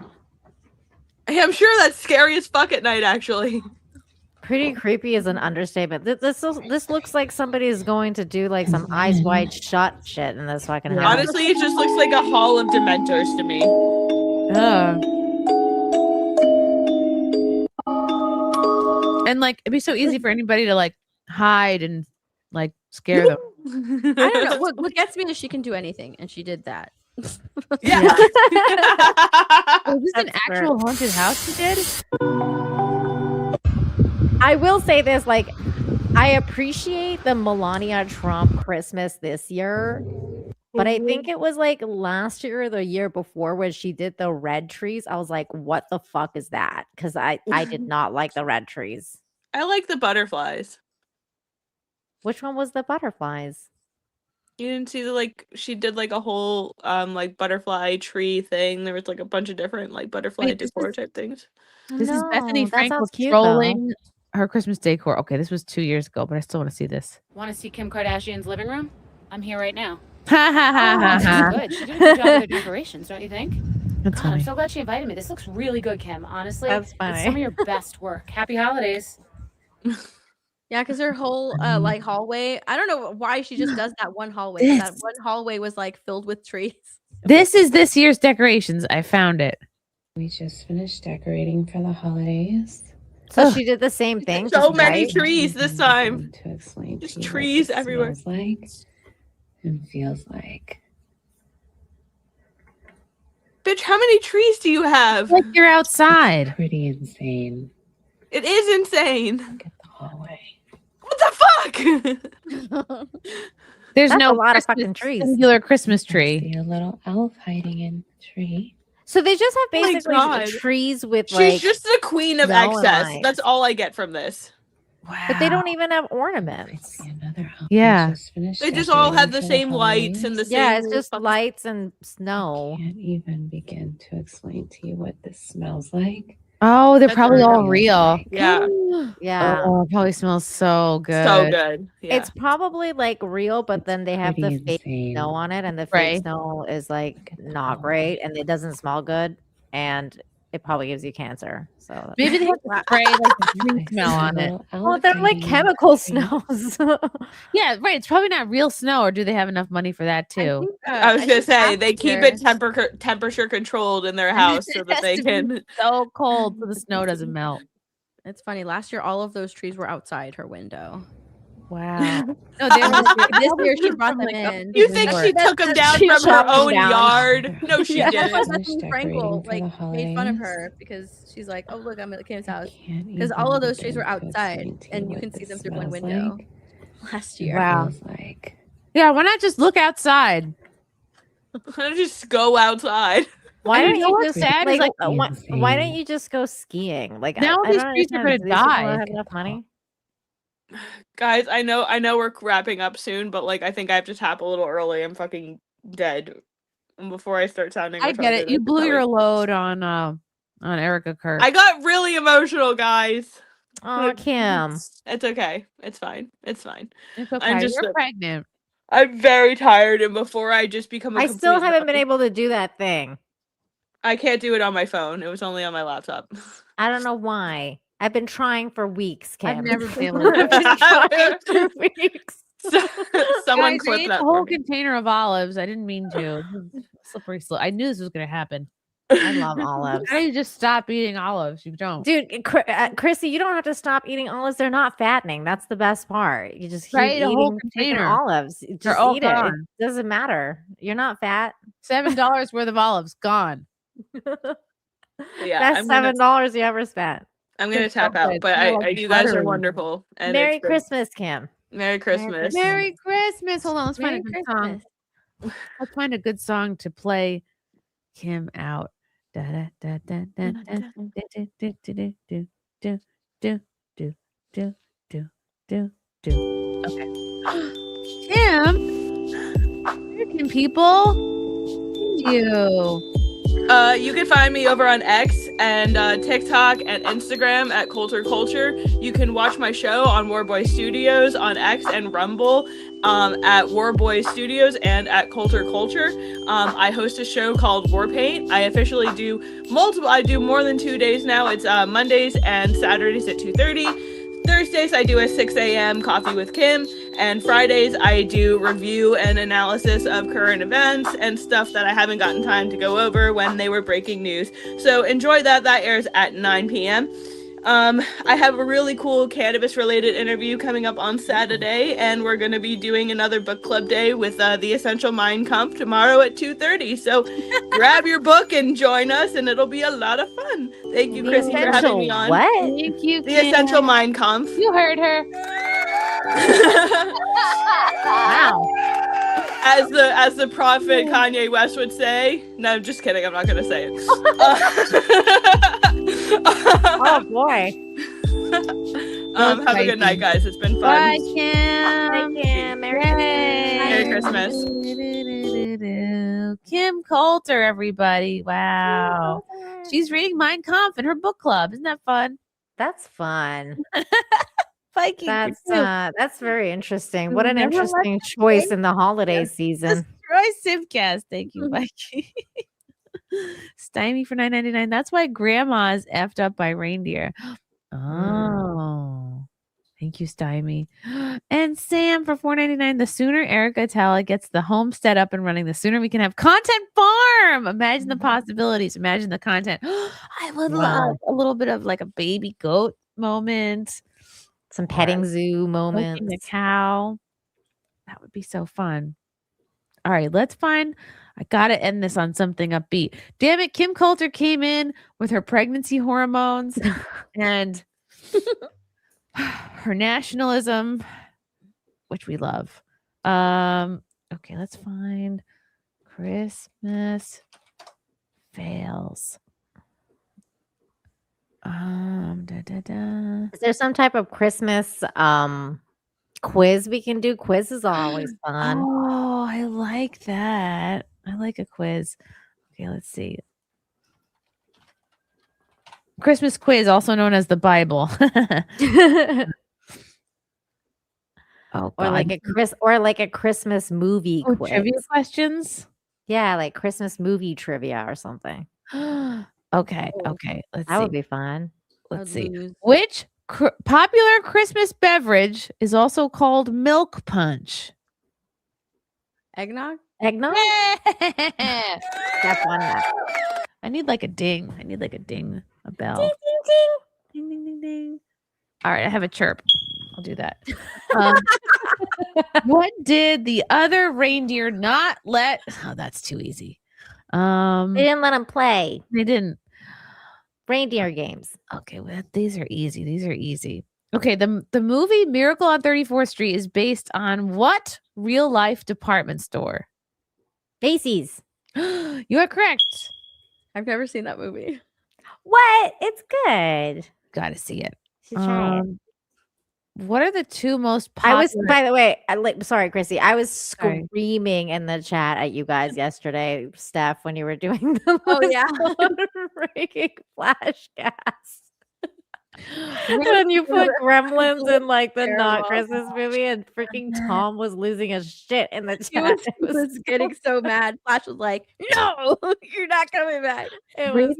I'm sure that's scary as fuck at night, actually. Pretty creepy is an understatement. This looks like somebody is going to do like some eyes wide shut shit in this fucking house. Honestly, it just looks like a hall of Dementors to me. And like it'd be so easy for anybody to like hide and like scare them. I don't know. What gets me is she can do anything, and she did that. Yeah. Was this an actual haunted house she did? I will say this, like, I appreciate the Melania Trump Christmas this year, but I think it was like last year or the year before when she did the red trees. I was like, what the fuck is that? Because I did not like the red trees. I like the butterflies. Which one was the butterflies? You didn't see she did like a whole like butterfly tree thing. There was like a bunch of different like butterfly Wait, this decor is- type things. This is Bethany that Frankel sounds cute, though. trolling her Christmas decor. Okay, this was 2 years ago, but I still want to see this. Want to see Kim Kardashian's living room? I'm here right now. Ha ha ha ha. Good. She did a good job with her decorations, don't you think? That's God, I'm funny. so glad she invited me. This looks really good, Kim. Honestly, That's funny. It's some of your best work. Happy holidays. Yeah, because her whole like hallway. I don't know why she just does that one hallway. But that one hallway was like filled with trees. This is this year's decorations. I found it. We just finished decorating for the holidays. So she did the same thing. So just many white? trees this time. To explain Just to you trees what this everywhere. smells like and feels like. Bitch, how many trees do you have? Like you're outside. Pretty insane. It is insane. Look at the hallway. What the fuck? There's That's no a lot of Christmas- fucking trees. singular Christmas tree. See a little elf hiding in the tree. So they just have Oh my basically God. trees with She's like, just the queen of snow and excess. lights. That's all I get from this. but they don't even have ornaments. Another elf. Yeah. We just finished They just all have decorating the for same lights and the same. Yeah, it's just lights and snow. Can't even begin to explain to you what this smells like. Oh, they're That's probably very all good. real. Yeah, Yeah. Oh, it probably smells so good. so good. Yeah. It's probably like real, but then they have the Pretty fake insane. snow on it, and the fake Right. snow is like not great, and it doesn't smell good, and it probably gives you cancer. So Maybe they have to spray like the tree I smell see a on it. little well, elf they're like hiding in the chemical tree. snows. Yeah, right. It's probably not real snow, or do they have enough money for that too? I was gonna say they keep it temperature controlled in their house so that they can. So cold so the snow doesn't melt. It's funny. Last year, all of those trees were outside her window. Wow. No, This year, she brought them in. You think she took them down She from her chopped them own down. yard? No, she Yeah. That's why didn't. Bethany decorating Frankel for like the made fun of holidays. her because she's like, "Oh, look, I'm at Kim's house," Can't because even all of those trees begin were to outside, explain to and you what can see this them through one smells window. like, Last year, Wow. feels like. Yeah, why not just look outside? Why don't you just go outside? Why And don't you know you what's just sad is, like, like, why don't you just go skiing? Like Now I these don't trees are understand. gonna Do these people die. not have enough money? Guys, I know we're wrapping up soon, but like I think I have to tap a little early. I'm fucking dead. And before I start sounding I get retarded, it. You should blew your probably- load on Erica Kirk. I got really emotional, guys. Oh, Kim. It's okay. It's fine. It's fine. It's okay. I'm just You're pregnant. I'm very tired, and before I just become a I still complete haven't been zombie- able to do that thing. I can't do it on my phone. It was only on my laptop. I don't know why. I've been trying for weeks, Kim. I've never been able to. I've been trying for weeks. Someone Guys, I clip ate that the whole for me. container of olives. I didn't mean to. It was slippery slope. I knew this was gonna happen. I love olives. How do you just stop eating olives? You don't. Dude, Chrissy, you don't have to stop eating olives. They're not fattening. That's the best part. You just keep Right, a whole eating freaking container. olives. They're Just all eat it. It gone. doesn't matter. You're not fat. $7 worth of olives gone. Yeah, That's $7 you ever spent. I'm gonna It's so tap out, good. but They're like you guys are buttery. wonderful. And Merry it's been- Christmas, Kim. Merry Christmas. Merry Christmas. Hold on, let's Merry find a good song. Let's find a good song to play Kim out. Da da da da da da do do do do do do do do do do do. Okay. Kim, American people, you. You can find me over on X and TikTok and Instagram at Coulter Culture. You can watch my show on Warboy Studios on X and Rumble at Warboy Studios and at Coulter Culture. I host a show called Warpaint. I officially do I do more than 2 days now. It's Mondays and Saturdays at 2:30. Thursdays I do a 6 a.m. Coffee with Kim, and Fridays I do review and analysis of current events and stuff that I haven't gotten time to go over when they were breaking news. So enjoy that. That airs at 9 p.m. I have a really cool cannabis related interview coming up on Saturday, and we're going to be doing another book club day with the Essential Mind Comp tomorrow at 2:30. So grab your book and join us, and it'll be a lot of fun. Thank you, Chrissy, for having me on. What? Thank you, The Essential Mind Comp. You heard her. Wow. As the prophet Kanye West would say. No, just kidding. I'm not gonna say it. Oh boy. Have a good night, guys. It's been fun. Bye, Kim. Bye, Kim. Merry Christmas. Kim Coulter, everybody. Wow. She's reading Mein Kampf in her book club. Isn't that fun? That's fun. Viking. That's very interesting. What an Never left interesting choice in the holiday season. Destroy SimpCast. Thank you, Viking. Stymie for $9.99. That's why grandma's effed up by reindeer. Oh. Thank you, Stymie. And Sam for $4.99. The sooner Erica Tala gets the homestead up and running, the sooner we can have Content Farm. Imagine the possibilities. Imagine the content. I would love a little bit of like a baby goat moment. Some petting zoo Milking moments. a cow. That would be so fun. All right, let's find. I gotta end this on something upbeat. Damn it, Kim Coulter came in with her pregnancy hormones and her nationalism, which we love. Okay, let's find Christmas fails. Is there some type of Christmas quiz we can do? Quizzes are always fun. Oh, I like that. I like a quiz. Okay, let's see. Christmas quiz, also known as the Bible. Oh, or like a Christmas movie quiz. Trivia questions? Yeah, like Christmas movie trivia or something. Okay. Let's see. That would be fun. Let's see. Which popular Christmas beverage is also called milk punch? Eggnog? Eggnog? Yeah. Steph won that. I need like a ding. A bell. Ding, ding, ding. Ding, ding, ding, ding. All right, I have a chirp. I'll do that. What did the other reindeer not let? Oh, that's too easy. They didn't let him play. They didn't. Reindeer games. Okay, well, these are easy. Okay, the movie Miracle on 34th Street is based on what real life department store? Macy's. You are correct. I've never seen that movie. What? It's good. Got to see it. Should try it. What are the two most popular? By the way, sorry, Chrissy. I was screaming in the chat at you guys yesterday, Steph, when you were doing the freaking flash gas. When you put Gremlins in like the not Christmas movie, and freaking Tom was losing his shit in the chat. He was getting so mad. Flash was like, "No, you're not coming back." It was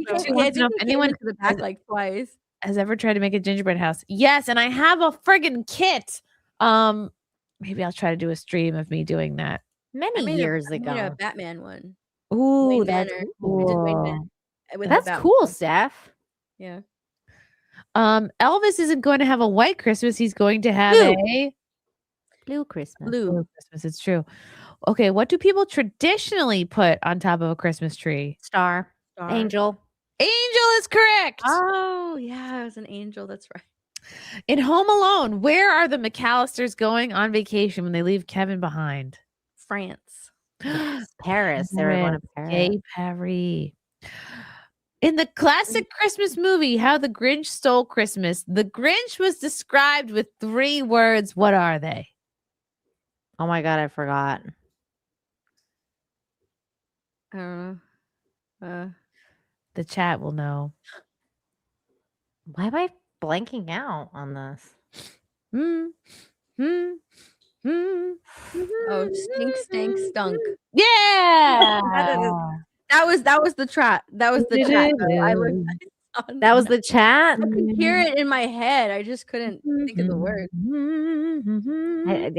anyone to the back like twice. Has ever tried to make a gingerbread house? Yes, and I have a friggin' kit. Maybe I'll try to do a stream of me doing that. Many years ago. I made a Batman one. Ooh, Wayne that's Manor. cool. We did Wayne Manor with the That's Batman cool, one. Steph. Yeah. Elvis isn't going to have a white Christmas. He's going to have a blue Christmas. Blue Christmas. It's true. Okay, what do people traditionally put on top of a Christmas tree? Star. Angel. Angel is correct. Oh, yeah, it was an angel. That's right. In Home Alone, where are the McAllisters going on vacation when they leave Kevin behind? France. Paris. They were going to Paris. Gay Paris. In the classic Christmas movie, How the Grinch Stole Christmas, the Grinch was described with 3 words. What are they? Oh my God, I forgot. I don't know. The chat will know. Why am I blanking out on this? Oh, stink, stank, stunk. Yeah. That was the chat. That was the chat. That was the chat. I could hear it in my head. I just couldn't think of the word. I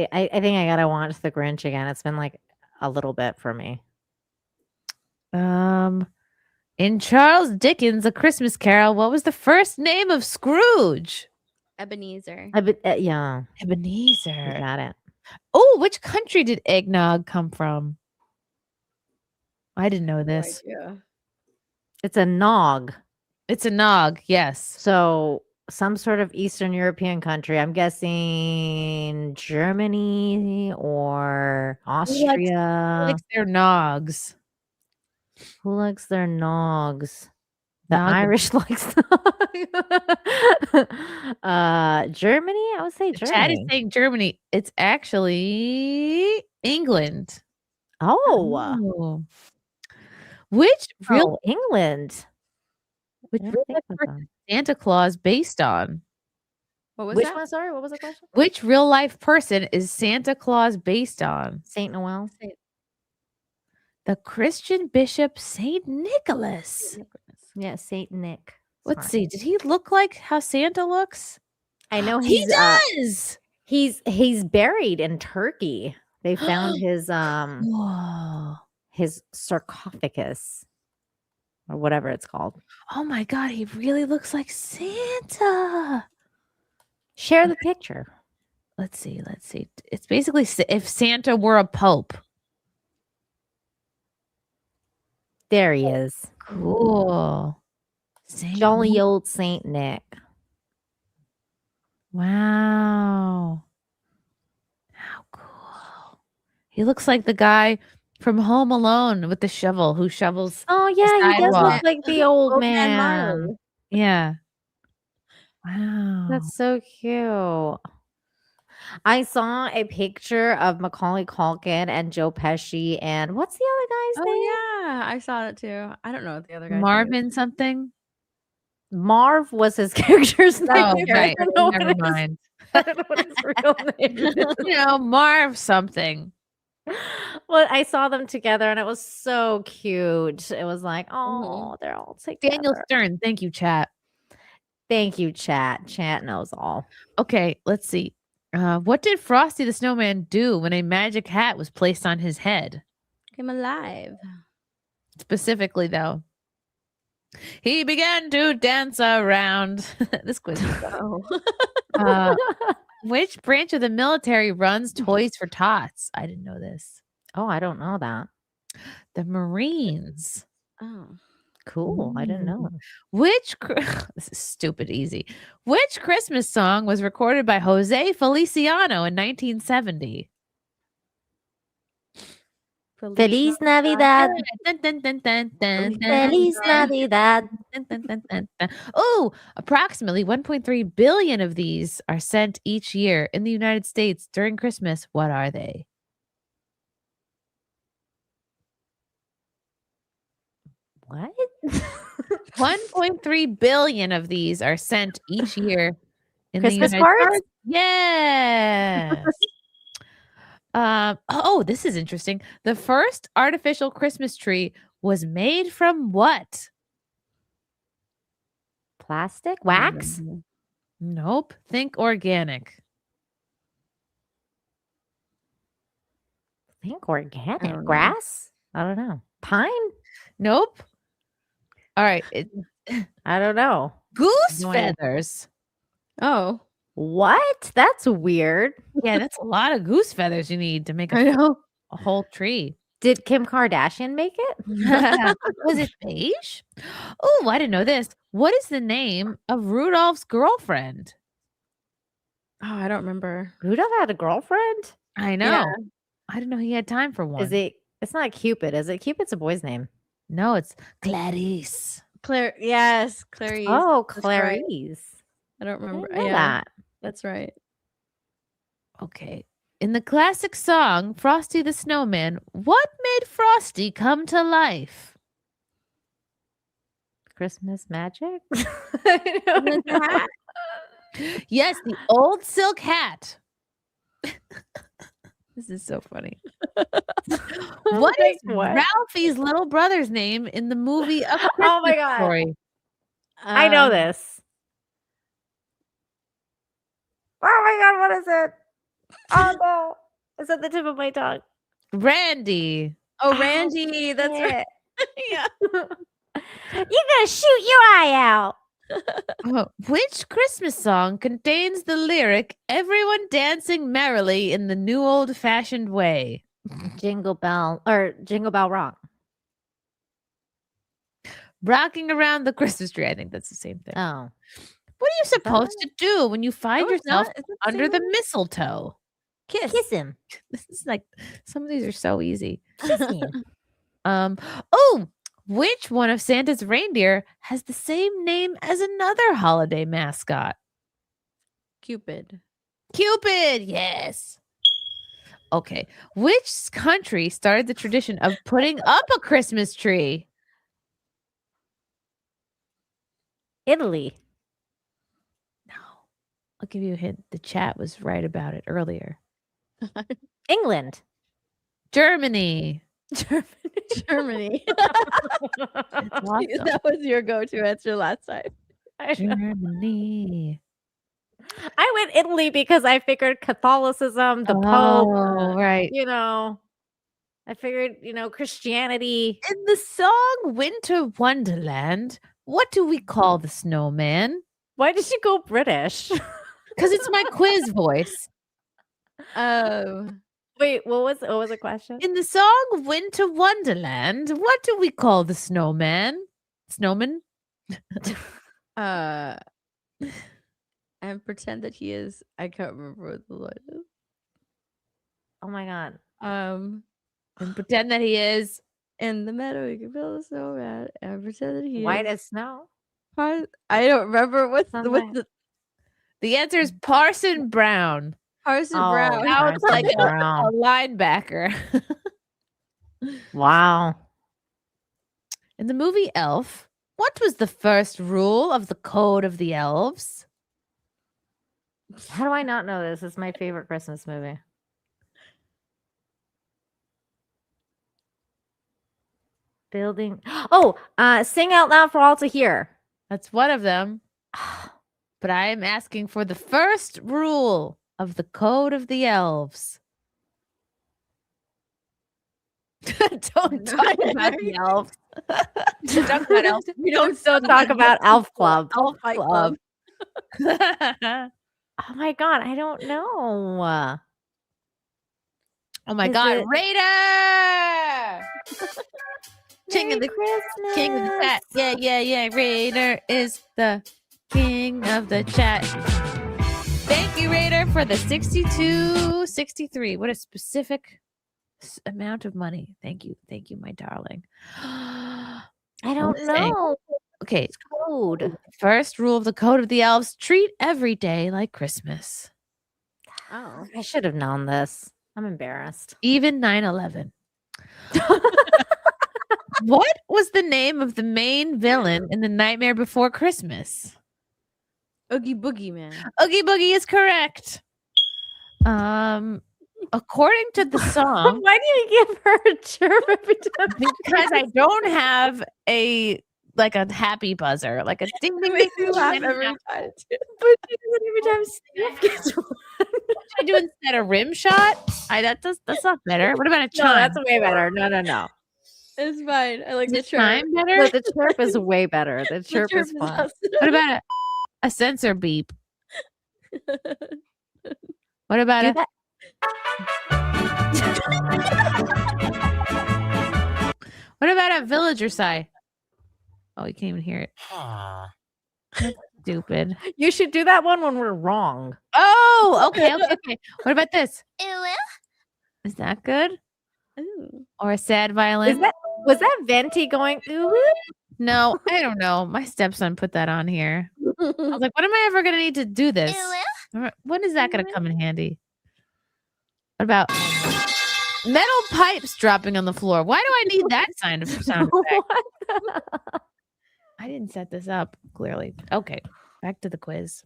think I gotta watch The Grinch again. It's been like a little bit for me. In Charles Dickens' A Christmas Carol, what was the first name of Scrooge? Ebenezer. Yeah. Ebenezer. Got it. Oh, which country did eggnog come from? I didn't know this. Yeah. It's a nog. It's a nog, yes. So some sort of Eastern European country. I'm guessing Germany or Austria. Who likes their nogs? Who likes their nogs? The Noggin. Irish likes Germany? I would say The chat is Germany. saying Germany. It's actually England. Oh. Which real England. which I real didn't think life about person that. is Santa Claus based on? What was Which that? one? Sorry, what was the question? Which real life person is Santa Claus based on? Saint Noel. The Christian bishop Saint Nicholas. Yeah, Saint Nick. Let's see. Did he look like how Santa looks? I know He does. He's buried in Turkey. They found Whoa. his sarcophagus or whatever it's called. Oh my God, he really looks like Santa. Share the picture. Let's see. It's basically if Santa were a pope. There he is. Cool. Jolly old Saint Nick. Wow. How cool. He looks like the guy from Home Alone with the shovel who shovels. Oh yeah, he does sidewalk. look like the old Man man. Marley. Yeah. Wow. That's so cute. I saw a picture of Macaulay Culkin and Joe Pesci and what's the other guy's name? Oh yeah, I saw it too. I don't know what the other guy. Marvin something. Marv was his character's name. Oh, I right. don't know what Never his- mind. I don't know what his real name is. Marv something. Well, I saw them together and it was so cute. It was like, oh, they're all together. Daniel Stern. Thank you, chat. Thank you, chat. Chat knows all. Okay, let's see. What did Frosty the Snowman do when a magic hat was placed on his head? Came alive. Specifically, though. He began to dance around. This quiz is fun. Which branch of the military runs Toys for Tots? I didn't know this. Oh, I don't know that. The Marines. Oh. Cool. I didn't know. This is stupid easy. Which Christmas song was recorded by Jose Feliciano in 1970? Feliz Navidad. Dun, dun, dun, dun, dun, dun, Feliz dun. Navidad. Dun, dun, dun, dun, dun. Oh, approximately 1.3 billion of these are sent each year in the United States during Christmas. What are they? What? 1.3 billion of these are sent each year in Christmas the United cards? States. Yes. Oh, this is interesting. The first artificial Christmas tree was made from what? Plastic? Wax? Nope. Think organic. Think organic. Grass? I don't know. Pine? Nope. All right. I don't know. Goose No idea. feathers. Oh. What? That's weird. Yeah, that's a lot of goose feathers you need to make I know. a whole tree. Did Kim Kardashian make it? Was it beige? Oh, I didn't know this. What is the name of Rudolph's girlfriend? Oh, I don't remember. Rudolph had a girlfriend? I know. Yeah. I didn't know he had time for one. Is it? It's not Cupid, is it? Cupid's a boy's name. No, it's Clarice. Claire. Yes, Clarice. Oh, That's right. Clarice. I don't remember. know Yeah, that. that's right. Okay. In the classic song Frosty the Snowman, what made Frosty come to life? Christmas magic? Yes, the old silk hat. This is so funny. What is What? Ralphie's little brother's name in the movie A Christmas Oh my God. Story? I know this. Oh my God, what is it? Oh no. It's at the tip of my tongue. Randy. Oh, Randy. That's right. Yeah. You're gonna shoot your eye out. Which Christmas song contains the lyric, everyone dancing merrily in the new old-fashioned way? Jingle Bell Rock. Rocking around the Christmas tree. I think that's the same thing. Oh. What are you supposed to do when you find No, it's yourself not. Is it under the same? mistletoe? Kiss him. This is like some of these are so easy. Kiss him. Oh, which one of Santa's reindeer has the same name as another holiday mascot? Cupid. Cupid, yes. Okay. Which country started the tradition of putting up a Christmas tree? Italy. No. I'll give you a hint. The chat was right about it earlier. England. Germany. Germany. awesome. That was your go-to answer last time. Germany. I went Italy because I figured Catholicism, the Pope, Oh, right. I figured, Christianity. In the song Winter Wonderland, what do we call the snowman? Why did you go British? Because it's my quiz voice. Wait, what was the question? In the song Winter Wonderland, what do we call the snowman? Snowman? And pretend that he is. I can't remember what the line is. Oh my god. And pretend that he is in the meadow. You can build a snowman and pretend that he white is as snow. I don't remember what's the answer is Parson Brown. Parson Brown. Sounds like a Brown. linebacker. Wow. In the movie Elf, what was the first rule of the Code of the Elves? How do I not know this? It's my favorite Christmas movie. Building. Oh, sing out loud for all to hear. That's one of them. But I am asking for the first rule of the Code of the Elves. Don't talk about the elves. Don't talk about elves. We don't still talk about Elf Club. Elf Club. Oh my god, I don't know. Oh my Is god, it- Raider! King of the chat. Yeah. Raider is the king of the chat. Thank you, Raider, for the 62.63. What a specific amount of money. Thank you, my darling. I don't know. Okay, Code. first rule of the Code of the Elves: treat every day like Christmas. Oh, I should have known this. I'm embarrassed. Even 9/11. What was the name of the main villain in The Nightmare Before Christmas? Oogie Boogie Man. Oogie Boogie is correct. According to the song, Why do you give her a chirp every time? because I don't have a happy buzzer, like a ding ding ding. Makes me laugh every time. But every time Steph gets one. What should I do instead of rim shot? That's not better. What about a chime? No, that's way better. No. It's fine. I like the Is chirp. chime better? No, the chirp is way better. The chirp is fun. awesome. What about a sensor beep? What about Do a that. what about a villager sigh? Oh, you can't even hear it. That's stupid. You should do that one when we're wrong. Oh, okay. What about this? Is that good? Ooh. Or a sad violin? Was that Venti going? Ooh? No, I don't know. My stepson put that on here. I was like, when am I ever going to need to do this? When is that going to come in handy? What about metal pipes dropping on the floor? Why do I need that sound effect? I didn't set this up, clearly. Okay, back to the quiz.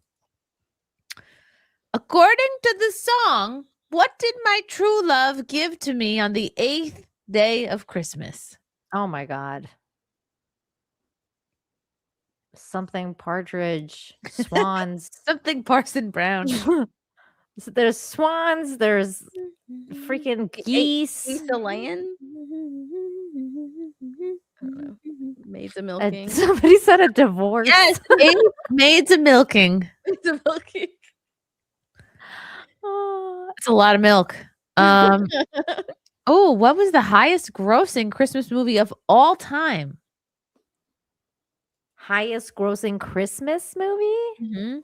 According to the song, what did my true love give to me on the 8th day of Christmas? Oh my god. Something partridge, swans. Something Parson Brown. So there's swans, there's freaking geese. Geese the land. Maids of milking. Somebody said a divorce. Yes, maids of milking. Maids of milking. It's a lot of milk. Oh, what was the highest grossing Christmas movie of all time? Highest grossing Christmas movie? Mm-hmm.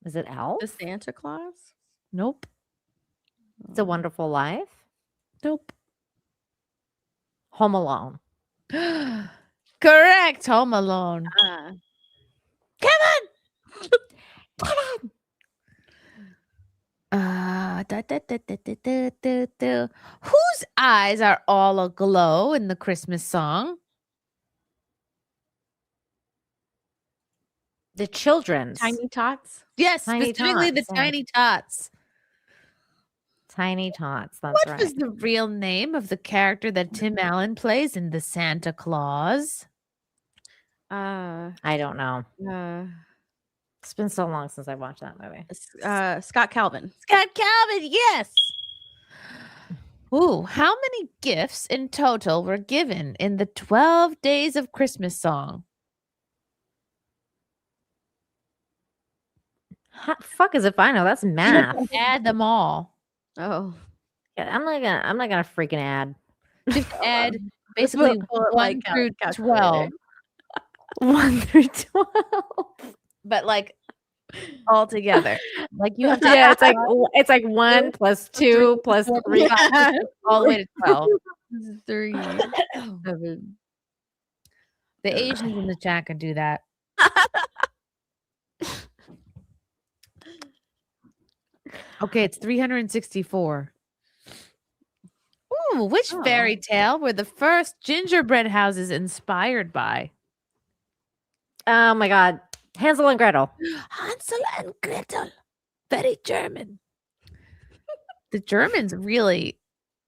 Is it Elf? The Santa Claus? Nope. It's a Wonderful Life? Nope. Home Alone. Correct. Home Alone. Kevin! Whose eyes are all aglow in the Christmas song? The children's. Tiny Tots? Yes, Tiny specifically Tots, the yeah. Tiny Tots. Tiny Tots. That's What right. was the real name of the character that Tim Allen plays in The Santa Claus? I don't know. It's been so long since I watched that movie. Scott Calvin. Scott Calvin, yes. Ooh, how many gifts in total were given in the 12 Days of Christmas song? Fuck is if I know? That's math. Add them all. Oh, yeah, I'm not gonna freaking add. Just add basically Pull it 1 like through calculator. 12. 1 through 12. But like all together. Like you have to Yeah, it's like 1 plus 2 plus 3 all the way to 12. 3, 7. The Asians in the chat can do that. Okay, it's 364. Ooh, which fairy tale were the first gingerbread houses inspired by? Oh my god. Hansel and Gretel. Hansel and Gretel. Very German. The Germans really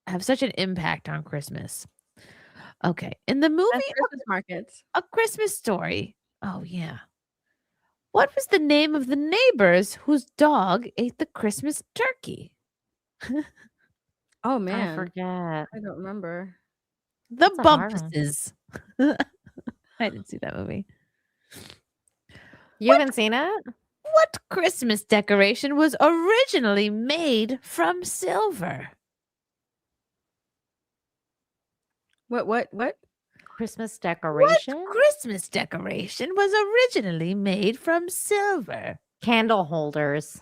have such an impact on Christmas. Okay. In the movie Christmas markets. A Christmas Story. Oh, yeah. What was the name of the neighbors whose dog ate the Christmas turkey? Oh man, I forget. I don't remember. The That's a hard one. Bumpses. I didn't see that movie. You haven't seen it? What Christmas decoration was originally made from silver? What? Christmas decoration? What Christmas decoration was originally made from silver? Candle holders.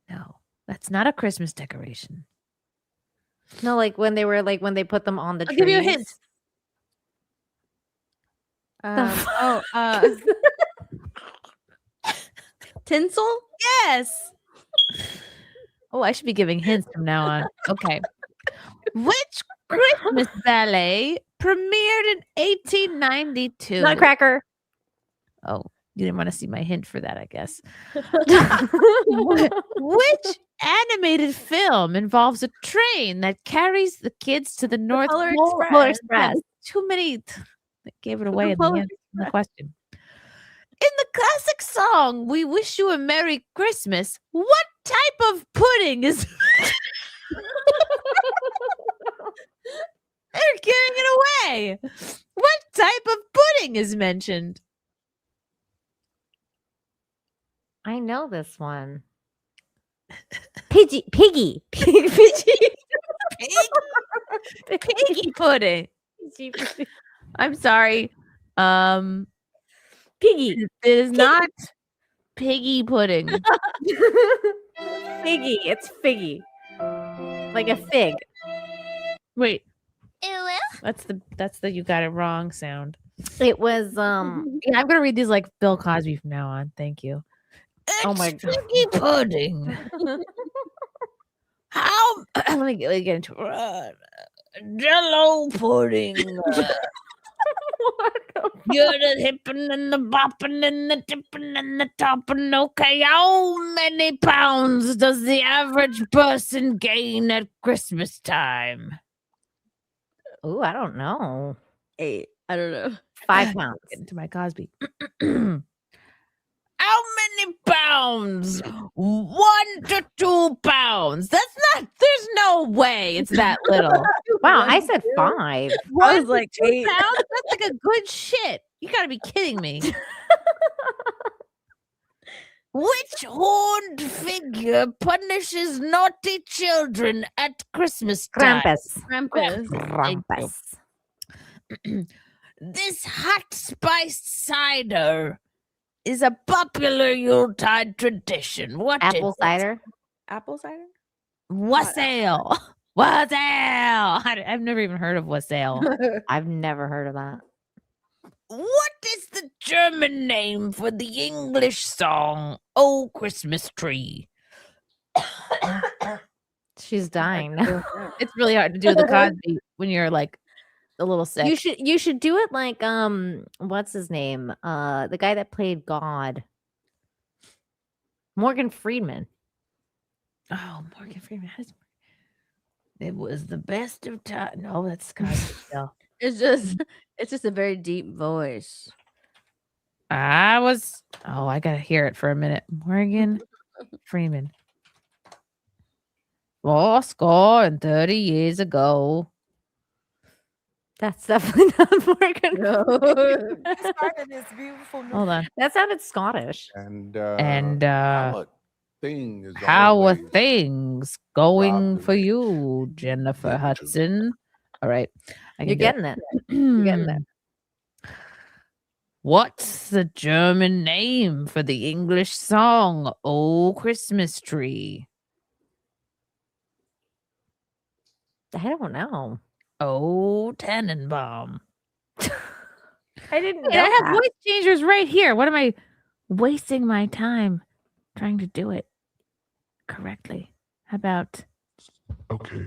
No, that's not a Christmas decoration. No, like when they put them on the I'll trees. give you a hint. Tinsel? Yes. Oh, I should be giving hints from now on. Okay. Which Christmas ballet premiered in 1892? Nutcracker. Oh, you didn't want to see my hint for that, I guess. Which animated film involves a train that carries the kids to the North Polar Pole? Express. Polar Express. Too many. That gave it away in Polar the end of the question. In the classic song, We Wish You a Merry Christmas, what type of pudding is... They're giving it away. What type of pudding is mentioned? I know this one. Piggy. Piggy pudding. I'm sorry. Piggy. It is not piggy pudding. Figgy. It's figgy. Like a fig. Wait. That's the you got it wrong sound. It was Yeah, I'm gonna read these like Bill Cosby from now on. Thank you. Oh my God. Piggy pudding. How let me get into Jello pudding. You're the hippin' and the boppin' and the tippin' and the toppin'. Okay, how many pounds does the average person gain at Christmas time? Oh, I don't know. 8. I don't know. 5 pounds. Get into my Cosby. How many pounds? 1 to 2 pounds. That's not. There's no way it's that little. Wow, I said 5. I was like 8. Pounds? That's like a good shit. You gotta be kidding me. Which horned figure punishes naughty children at Christmas time? Krampus. This hot spiced cider is a popular Yuletide tradition. What is Apple it? cider. Apple cider? Wassail. Wassail. I've never even heard of wassail. I've never heard of that. What is the German name for the English song, Oh Christmas Tree? She's dying now. It's really hard to do the Cosby when you're like a little sick. You should do it like what's his name? The guy that played God. Morgan Freeman. Oh, Morgan Freeman. It was the best of time. No, that's Cosby still. It's just a very deep voice. I gotta hear it for a minute. Morgan Freeman. 40 years ago. That's definitely not Morgan. Started this beautiful Hold on. That sounded Scottish. And And how a thing is how are always things going robbed for you, Jennifer Hudson? All right. I can You're do it. getting it. You're getting it. What's the German name for the English song, Oh Christmas Tree? I don't know. Oh Tannenbaum. I didn't Wait, know I have that. voice changers right here. What am I wasting my time trying to do it correctly? How about Okay.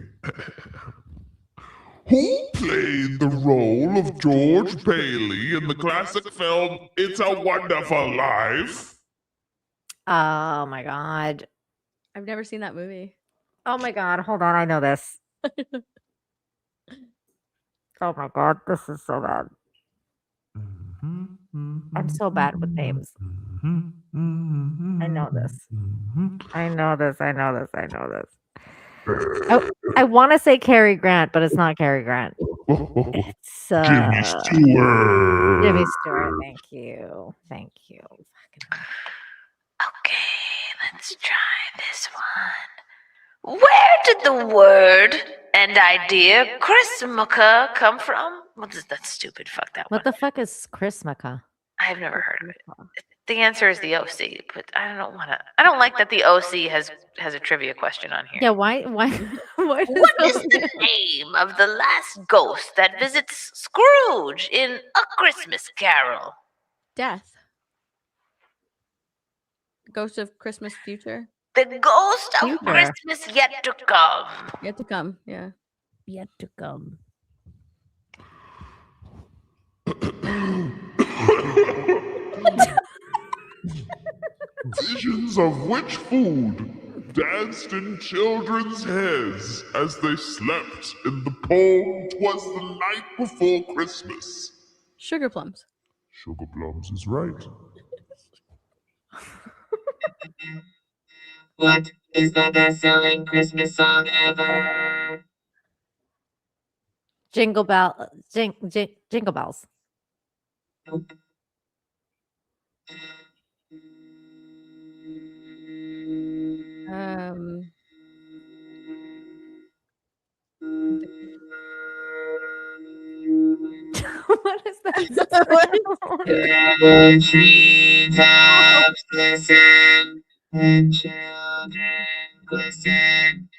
Who played the role of George Bailey in the classic film It's a Wonderful Life? Oh my god. I've never seen that movie. Oh my god. Hold on. I know this. Oh my god. This is so bad. I'm so bad with names. I know this. I know this. I know this. I know this. Oh, I want to say Cary Grant, but it's not Cary Grant. It's Jimmy Stewart. Jimmy Stewart. Thank you. Thank you. let's try this one. Where did the word and idea Chrismukkah come from? What is that stupid? Fuck that one. What the fuck is Chrismukkah? I've never heard of it. The answer is the OC, but I don't like that the OC has a trivia question on here. Yeah, why why What is the name of the last ghost that visits Scrooge in A Christmas Carol? Death. Ghost of Christmas Future. The ghost of Future. Christmas yet to come. Yet to come. Yeah. Yet to come. Visions of which food danced in children's heads as they slept in the poem 'Twas the Night Before Christmas? Sugar plums. Sugar plums is right. What is the best-selling Christmas song ever? Jingle bells. What is that? The treetops glisten and children glisten.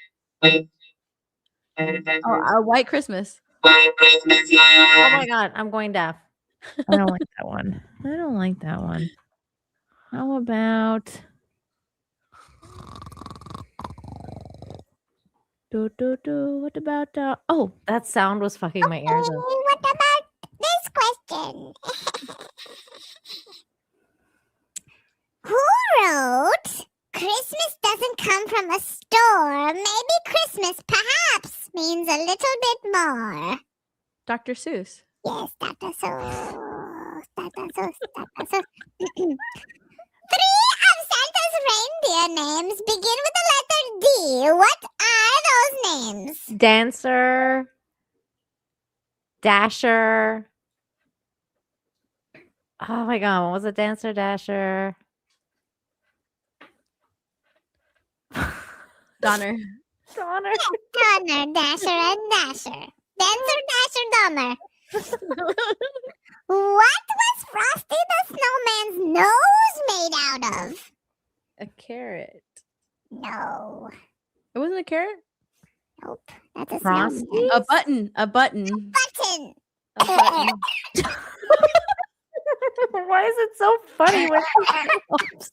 Wait. Oh, White Christmas. White Christmas, yeah. Oh my god, I'm going deaf. I don't like that one. I don't like that one. How about what about oh, that sound was fucking my ears up. What about this question? Who wrote Christmas doesn't come from a store? Maybe Christmas perhaps means a little bit more. Dr. Seuss. Yes, Dr. Seuss. Dr. Seuss. Dr. Seuss. 3 of Santa's reindeer names begin with the letter D. What are those names? Dancer. Dasher. Oh my god, what was it? Dancer, Dasher. Donner. Donner. Donner, Dasher, and Dasher. Dancer, Dasher, Donner. What was Frosty the Snowman's nose made out of? A carrot. No. It wasn't a carrot? Nope. That's a Frosty? snowman. A button. A button. Button. A button. Why is it so funny when It's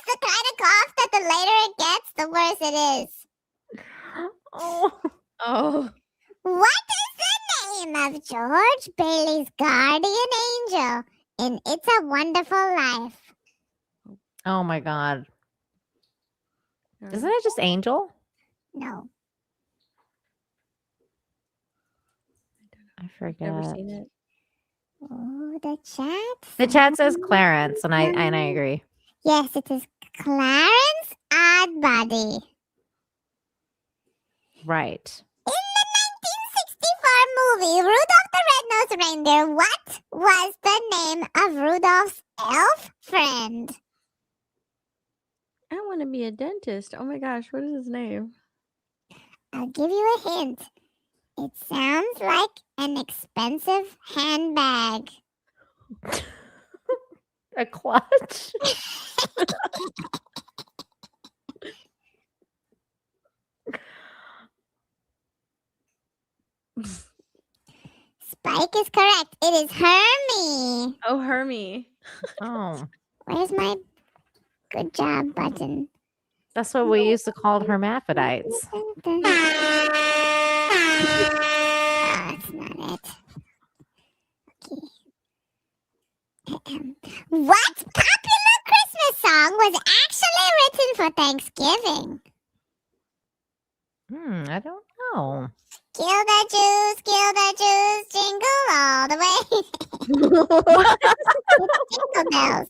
the kind of cough that the later it gets, the worse it is. Oh. Oh. What is the name of George Bailey's guardian angel in It's a Wonderful Life? Oh my god. Isn't it just Angel? No. I forget. Never seen it. Oh, the chat. The chat says Clarence, and I agree. Yes, it is Clarence Oddbody. Right. In the 1964 movie Rudolph the Red-Nosed Reindeer, what was the name of Rudolph's elf friend? I want to be a dentist. Oh my gosh, what is his name? I'll give you a hint. It sounds like an expensive handbag. A clutch? Spike is correct. It is Hermie. Oh, Hermie. Oh. Where's my good job button? That's what we used to call hermaphrodites. Oh, that's not it. Okay. What popular Christmas song was actually written for Thanksgiving? I don't know. Gill the juice, jingle all the way. Jingle bells.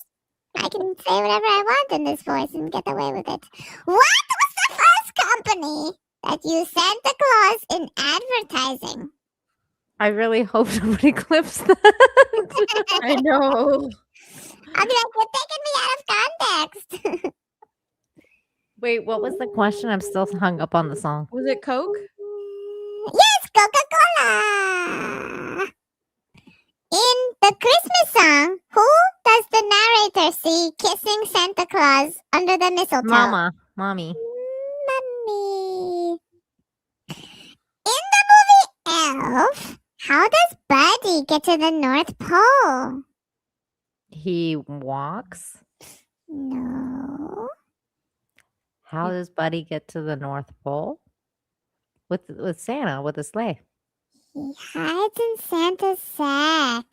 I can say whatever I want in this voice and get away with it. What was the first company that used Santa Claus in advertising? I really hope nobody clips that. I know. I'll be like, you're taking me out of context. Wait, what was the question? I'm still hung up on the song. Was it Coke? Yes, Coca-Cola. In the Christmas song, who does the narrator see kissing Santa Claus under the mistletoe? Mommy. Mommy. In the movie Elf, how does Buddy get to the North Pole? He walks. No. How does Buddy get to the North Pole? With Santa, with a sleigh. He hides in Santa's sack.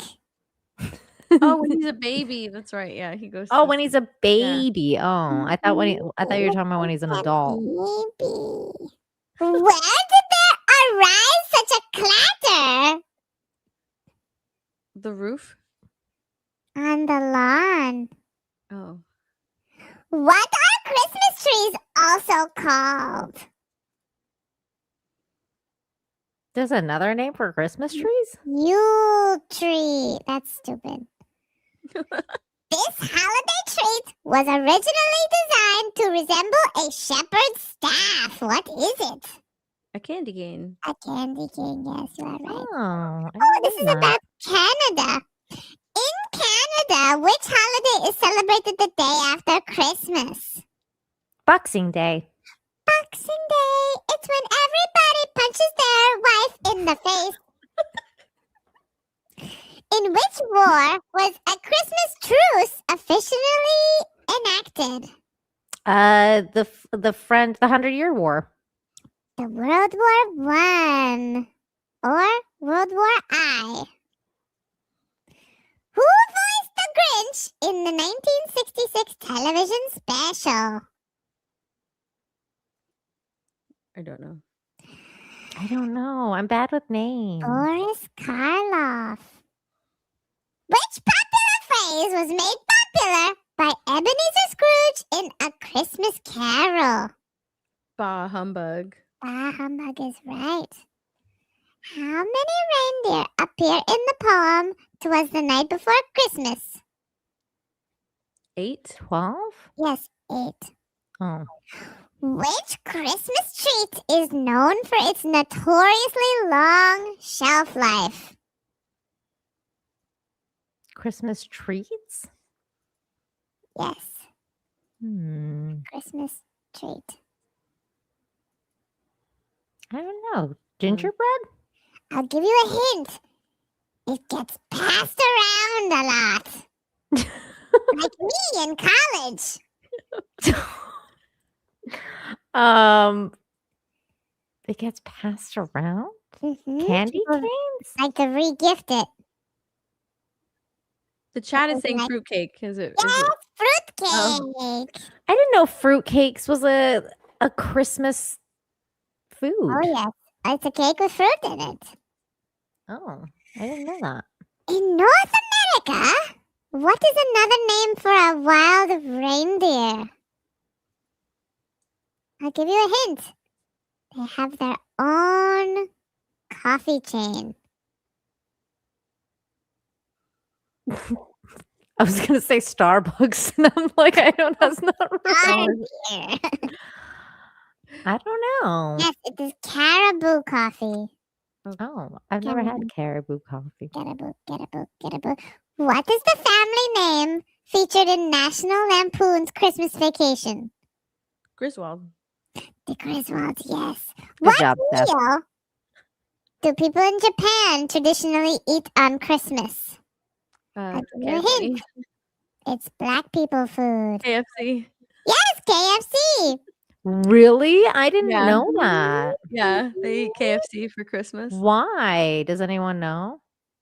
Oh, when he's a baby. That's right. Yeah, he goes. Oh, to when he's a baby. Oh, I thought you were talking about when he's an adult. Maybe. Where did there arise such a clatter? the roof. On the lawn. Oh. What are Christmas trees also called? There's another name for Christmas trees? Yule tree. That's stupid. This holiday treat was originally designed to resemble a shepherd's staff. What is it? A candy cane. A candy cane, yes, you are right. Oh, this is about Canada. In Canada, which holiday is celebrated the day after Christmas? Boxing Day. Boxing Day. It's when everybody punches their wife in the face. In which war was a Christmas truce officially enacted? The 100-Year War. The World War I or World War I. Who voiced the Grinch in the 1966 television special? I don't know. I don't know. I'm bad with names. Boris Karloff. Which popular phrase was made popular by Ebenezer Scrooge in A Christmas Carol? Bah humbug. Bah humbug is right. How many reindeer appear in the poem "'Twas the Night Before Christmas"? 8? 12? Yes, 8. Oh. Which Christmas treat is known for its notoriously long shelf life? Christmas treats? Yes, Christmas treat. I don't know. Gingerbread? I'll give you a hint. It gets passed around a lot. Like me in college. It gets passed around? Mhm. Candy People canes? like to re-gift it. The chat is saying Like- fruitcake. Is it? Yes, fruitcake. I didn't know fruitcakes was a Christmas food. Oh, yes. It's a cake with fruit in it. Oh, I didn't know that. In North America, what is another name for a wild reindeer? I'll give you a hint. They have their own coffee chain. I was gonna say Starbucks, and I'm like, I don't. That's not right. Reindeer. I don't know. Yes, it is caribou coffee. Oh, I've never had caribou coffee. Caribou. What is the family name featured in National Lampoon's Christmas Vacation? Griswold. The Griswolds, yes. Good What job, Steph. meal do people in Japan traditionally eat on Christmas? I'll give you a hint. It's black people food. KFC. Yes, KFC. Really? I didn't Yeah. know that. Yeah, they eat KFC for Christmas. Why? Does anyone know?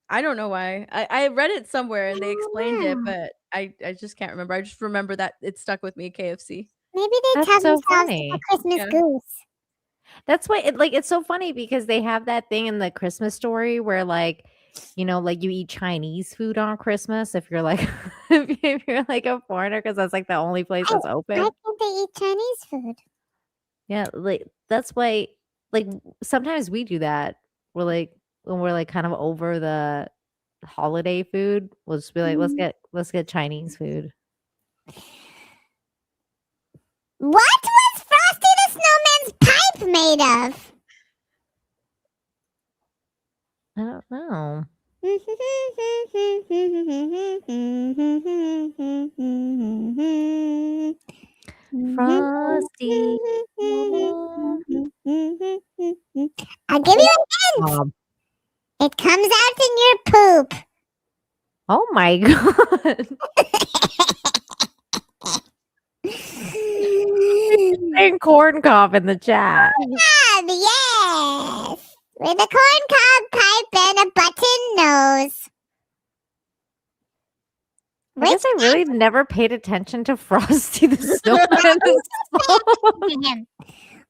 I don't know why. I read it somewhere and they explained it, but I just can't remember. I just remember that it stuck with me, KFC. Maybe they That's tell so themselves funny. it's a Christmas Yeah. goose. That's why it's so funny because they have that thing in the Christmas story where like you eat Chinese food on Christmas if you're like if you're like a foreigner because that's like the only place that's open. Why can't they eat Chinese food? Yeah, like that's why like sometimes we do that. We're like when we're like kind of over the holiday food, we'll just be like, let's get Chinese food. What was Frosty the Snowman's pipe made of? I don't know. Frosty. I'll give you a hint. It comes out in your poop. Oh my god. And corn cob in the chat. Yes. With a corn cob pipe and a button nose. I guess I really never paid attention to Frosty the Snowman.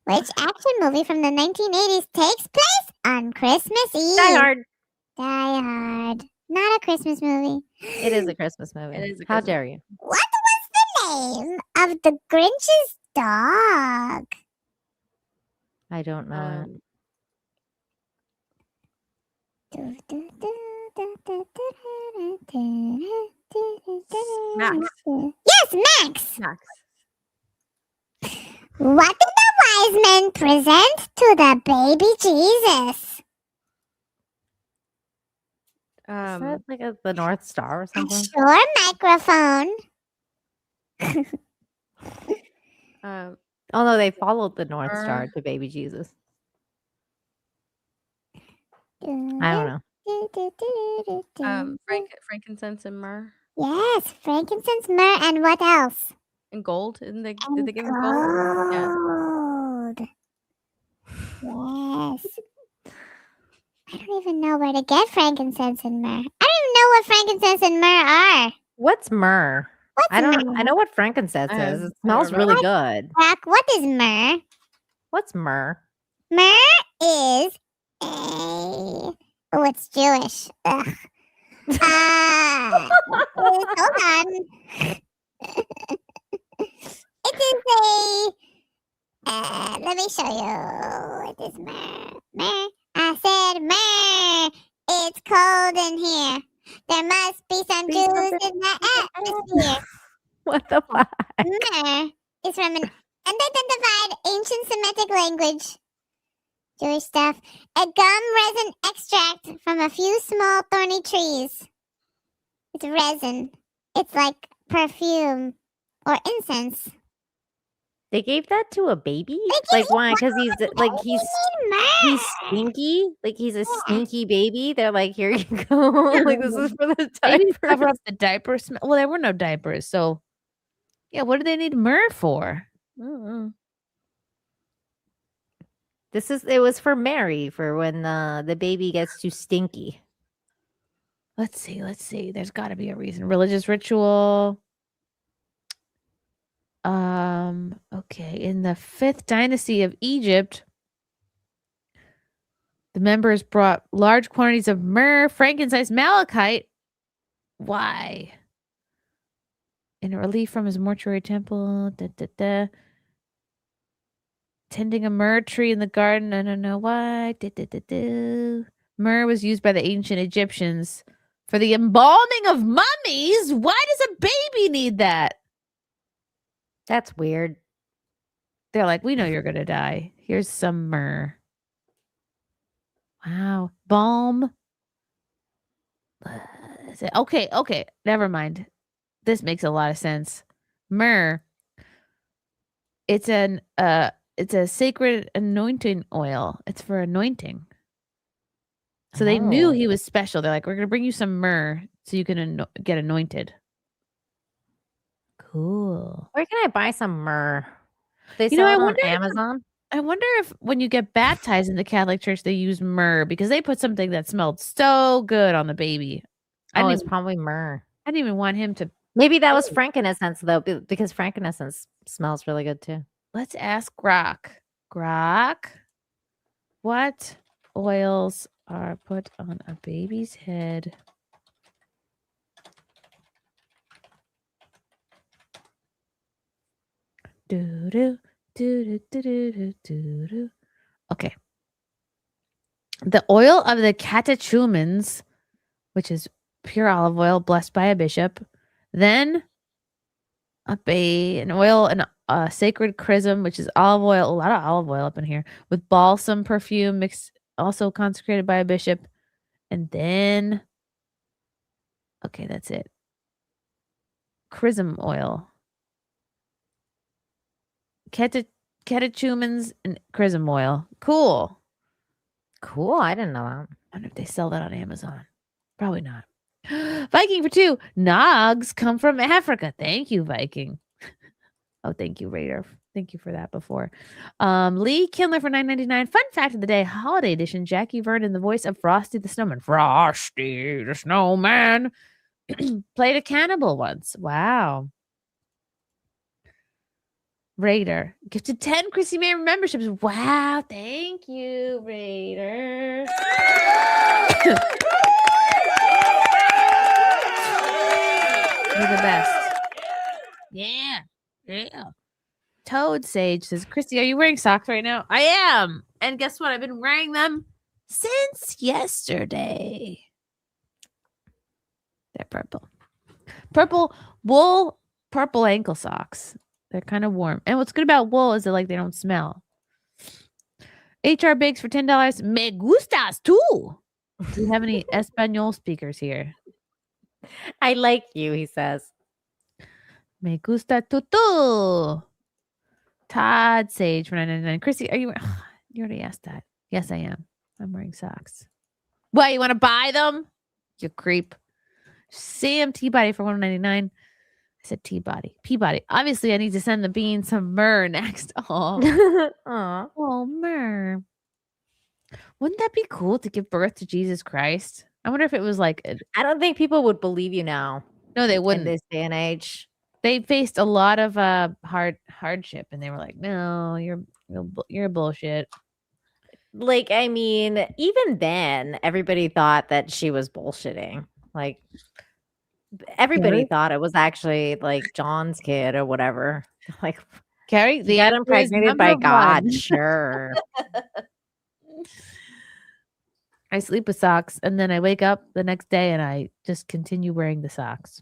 Which action movie from the 1980s takes place on Christmas Eve? Die Hard. Die Hard. Not a Christmas movie. It is a Christmas movie. It is a How Christmas dare you? What was the name of the Grinch's dog? I don't know. Max. Yes, Max. Max. What did the wise men present to the baby Jesus? Is that like the North Star or something? Sure, microphone. Oh no, they followed the North Star to baby Jesus. I don't know. Frankincense and myrrh Yes, frankincense, myrrh, and what else? and gold. Did they give him gold? Yeah. Gold. Yes. I don't even know where to get frankincense and myrrh. I don't even know what frankincense and myrrh are. What's myrrh? I know what frankincense is. It smells really good. Brock, what is myrrh? What's myrrh? Myrrh is a... Oh, it's Jewish. Ugh. Hold on. It is a... let me show you. It is myrrh. Myrrh. I said myrrh. It's cold in here. There must be some Jews in the atmosphere. What the fuck? Myrrh is from an unidentified ancient Semitic language. Jewish stuff. A gum resin extract from a few small thorny trees. It's resin. It's like perfume or incense. They gave that to a baby? Like why? Because he's stinky. Like he's a stinky baby. They're like, here you go. Like this is for the Maybe diapers. cover up the diaper smell. Well, there were no diapers, so yeah. What do they need myrrh for? It was for Mary for when the baby gets too stinky. Let's see. There's got to be a reason. Religious ritual. Okay. In the 5th dynasty of Egypt, the members brought large quantities of myrrh, frankincense, malachite, Why? In relief from his mortuary temple. Tending a myrrh tree in the garden. I don't know why. Myrrh was used by the ancient Egyptians for the embalming of mummies. Why does a baby need that? That's weird. They're like, we know you're going to die. Here's some myrrh. Wow. Balm. Okay. Never mind. This makes a lot of sense. Myrrh. It's a sacred anointing oil. It's for anointing. So they knew he was special. They're like, we're going to bring you some myrrh so you can get anointed. Cool. Where can I buy some myrrh? They You sell know, I it on wonder Amazon. I wonder if when you get baptized in the Catholic Church, they use myrrh because they put something that smelled so good on the baby. Oh, it's probably myrrh. I didn't even want him to. Maybe that was frankincense though, because frankincense smells really good too. Let's ask Grok. Grok, what oils are put on a baby's head? Okay. The oil of the catechumens, which is pure olive oil blessed by a bishop. Then an oil and a sacred chrism, which is olive oil, a lot of olive oil up in here, with balsam perfume mixed, also consecrated by a bishop. And then, okay, that's it. Chrism oil. Catechumens and chrism oil. Cool. I didn't know that. I wonder if they sell that on Amazon. Probably not. Viking for 2. Nogs come from Africa. Thank you, Viking. Oh, thank you, Raider. Thank you for that before. Lee Kindler for $9.99. Fun fact of the day, holiday edition. Jackie Vernon, the voice of Frosty the Snowman. Frosty the Snowman. Played a cannibal once. Wow. Raider gifted 10 Chrissie Mayr memberships. Wow, thank you, Raider. You're the best. Yeah. Toad Sage says, Christy, are you wearing socks right now? I am. And guess what? I've been wearing them since yesterday. They're purple. Purple wool, purple ankle socks. They're kind of warm. And what's good about wool is that they don't smell. HR Bakes for $10. Me gustas too. Do you have any Espanol speakers here? I like you, he says. Me gusta tutu. Todd Sage for $9.99. Chrissy, are you? You already asked that. Yes, I am. I'm wearing socks. What? You want to buy them? You creep. Sam T-Body for $1.99. I said T-Body. Peabody. Obviously, I need to send the bean some myrrh next. Oh, myrrh. Wouldn't that be cool to give birth to Jesus Christ? I wonder if it was I don't think people would believe you now. No, they wouldn't. In this day and age. They faced a lot of hardship, and they were like, "No, you're bullshit." I mean, even then, everybody thought that she was bullshitting. Everybody thought it was actually John's kid or whatever. Carrie, the got impregnated by God, sure. I sleep with socks, and then I wake up the next day, and I just continue wearing the socks.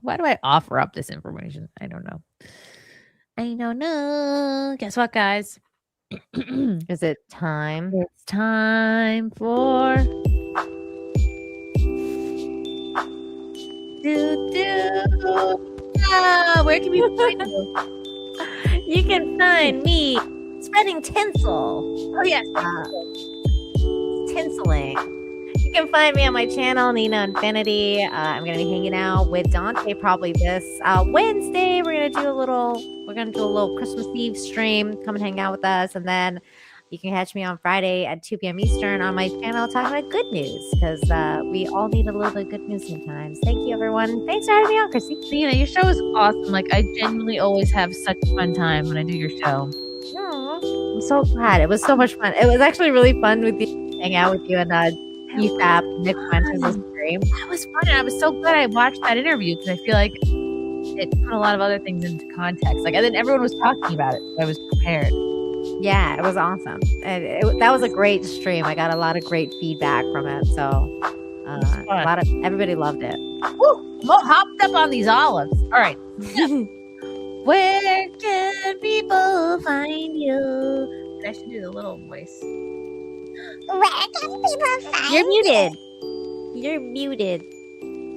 Why do I offer up this information? I don't know. Guess what, guys? Is it time? It's time for where can we find you? You can find me spreading tinsel. Oh yes, tinseling. You can find me on my channel, Nina Infinity. I'm gonna be hanging out with Dante probably this Wednesday. We're gonna do a little Christmas Eve stream. Come and hang out with us, and then you can catch me on Friday at 2 p.m. Eastern on my channel talking about good news, because we all need a little bit of good news sometimes. Thank you, everyone. Thanks for having me on, Chrissy. Nina, your show is awesome. I genuinely always have such a fun time when I do your show. Aww. I'm so glad. It was so much fun. It was actually really fun with you, hang out with you, and You tapped Nick Fuentes' stream. That was fun. And I was so glad I watched that interview because I feel like it put a lot of other things into context. Like, and then everyone was talking about it, so I was prepared. Yeah, it was awesome. And that was a great stream. I got a lot of great feedback from it. So everybody loved it. Woo! I'm all hopped up on these olives. All right. Where can people find you? I should do the little voice. Where can people find You're muted. you? You're muted.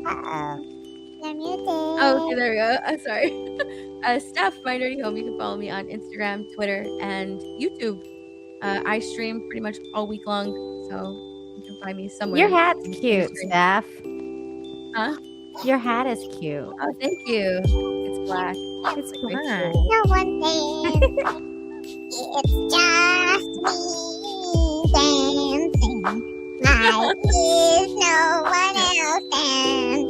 Uh-oh. You're muted. Oh, okay, there we go. I'm sorry. Steph, my nerdy home. You can follow me on Instagram, Twitter, and YouTube. I stream pretty much all week long, so you can find me somewhere. Your hat's cute, Steph. Huh? Your hat is cute. Oh, thank you. It's black. It's black. No one thing. It's just me dancing. Like there's no one else dancing.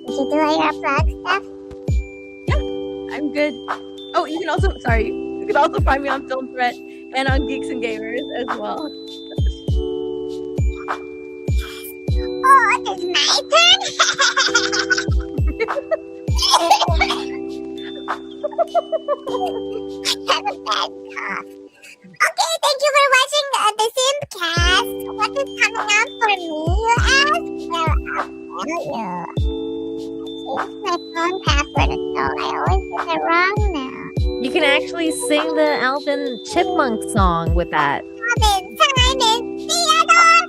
Did you do all your plug stuff? Yeah, I'm good. Oh, you can also find me on Film Threat and on Geeks and Gamers as well. Oh, it's my turn. I have a bad cough. Okay, thank you for watching the SimpCast. What is coming up for me, you ask? Well, I'll tell you. I changed my phone password, so I always get it wrong now. You can actually sing the Alvin Chipmunk song with that. Robin, Simon, Theodore.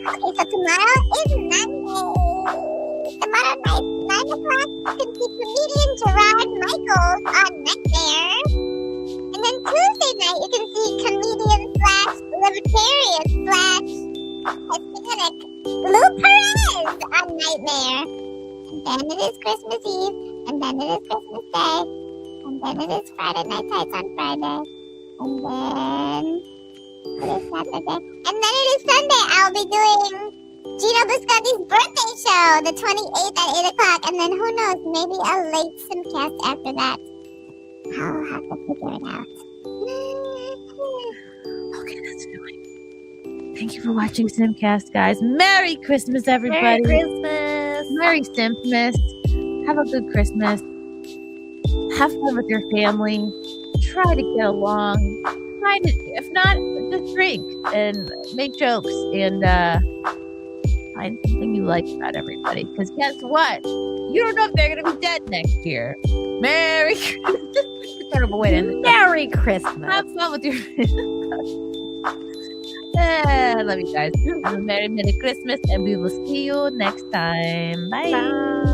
Okay, so tomorrow is Monday. Tomorrow night, 9 o'clock, you can see comedian Gerard Michaels on Nightmare. And then Tuesday night, you can see comedian / libertarian / Hispanic Lou Perez on Nightmare. And then it is Christmas Eve, and then it is Christmas Day, and then it is Friday Night Tights on Friday, and then it is Saturday, and then it is Sunday. I'll be doing Gino Bisconti's birthday show, the 28th at 8 o'clock, and then who knows, maybe a late SimpCast after that. I'll have to figure it out. Okay, that's annoying. Thank you for watching SimpCast, guys. Merry Christmas, everybody. Merry Christmas. Merry Simpmas. Have a good Christmas. Have fun with your family. Try to get along. Try to, if not, just drink and make jokes and find something you like about everybody. Because guess what? You don't know if they're going to be dead next year. Merry Christmas. Terrible way to end it. Merry Christmas. Have fun with your I love you guys. Have a Merry Christmas, and we will see you next time. Bye. Bye.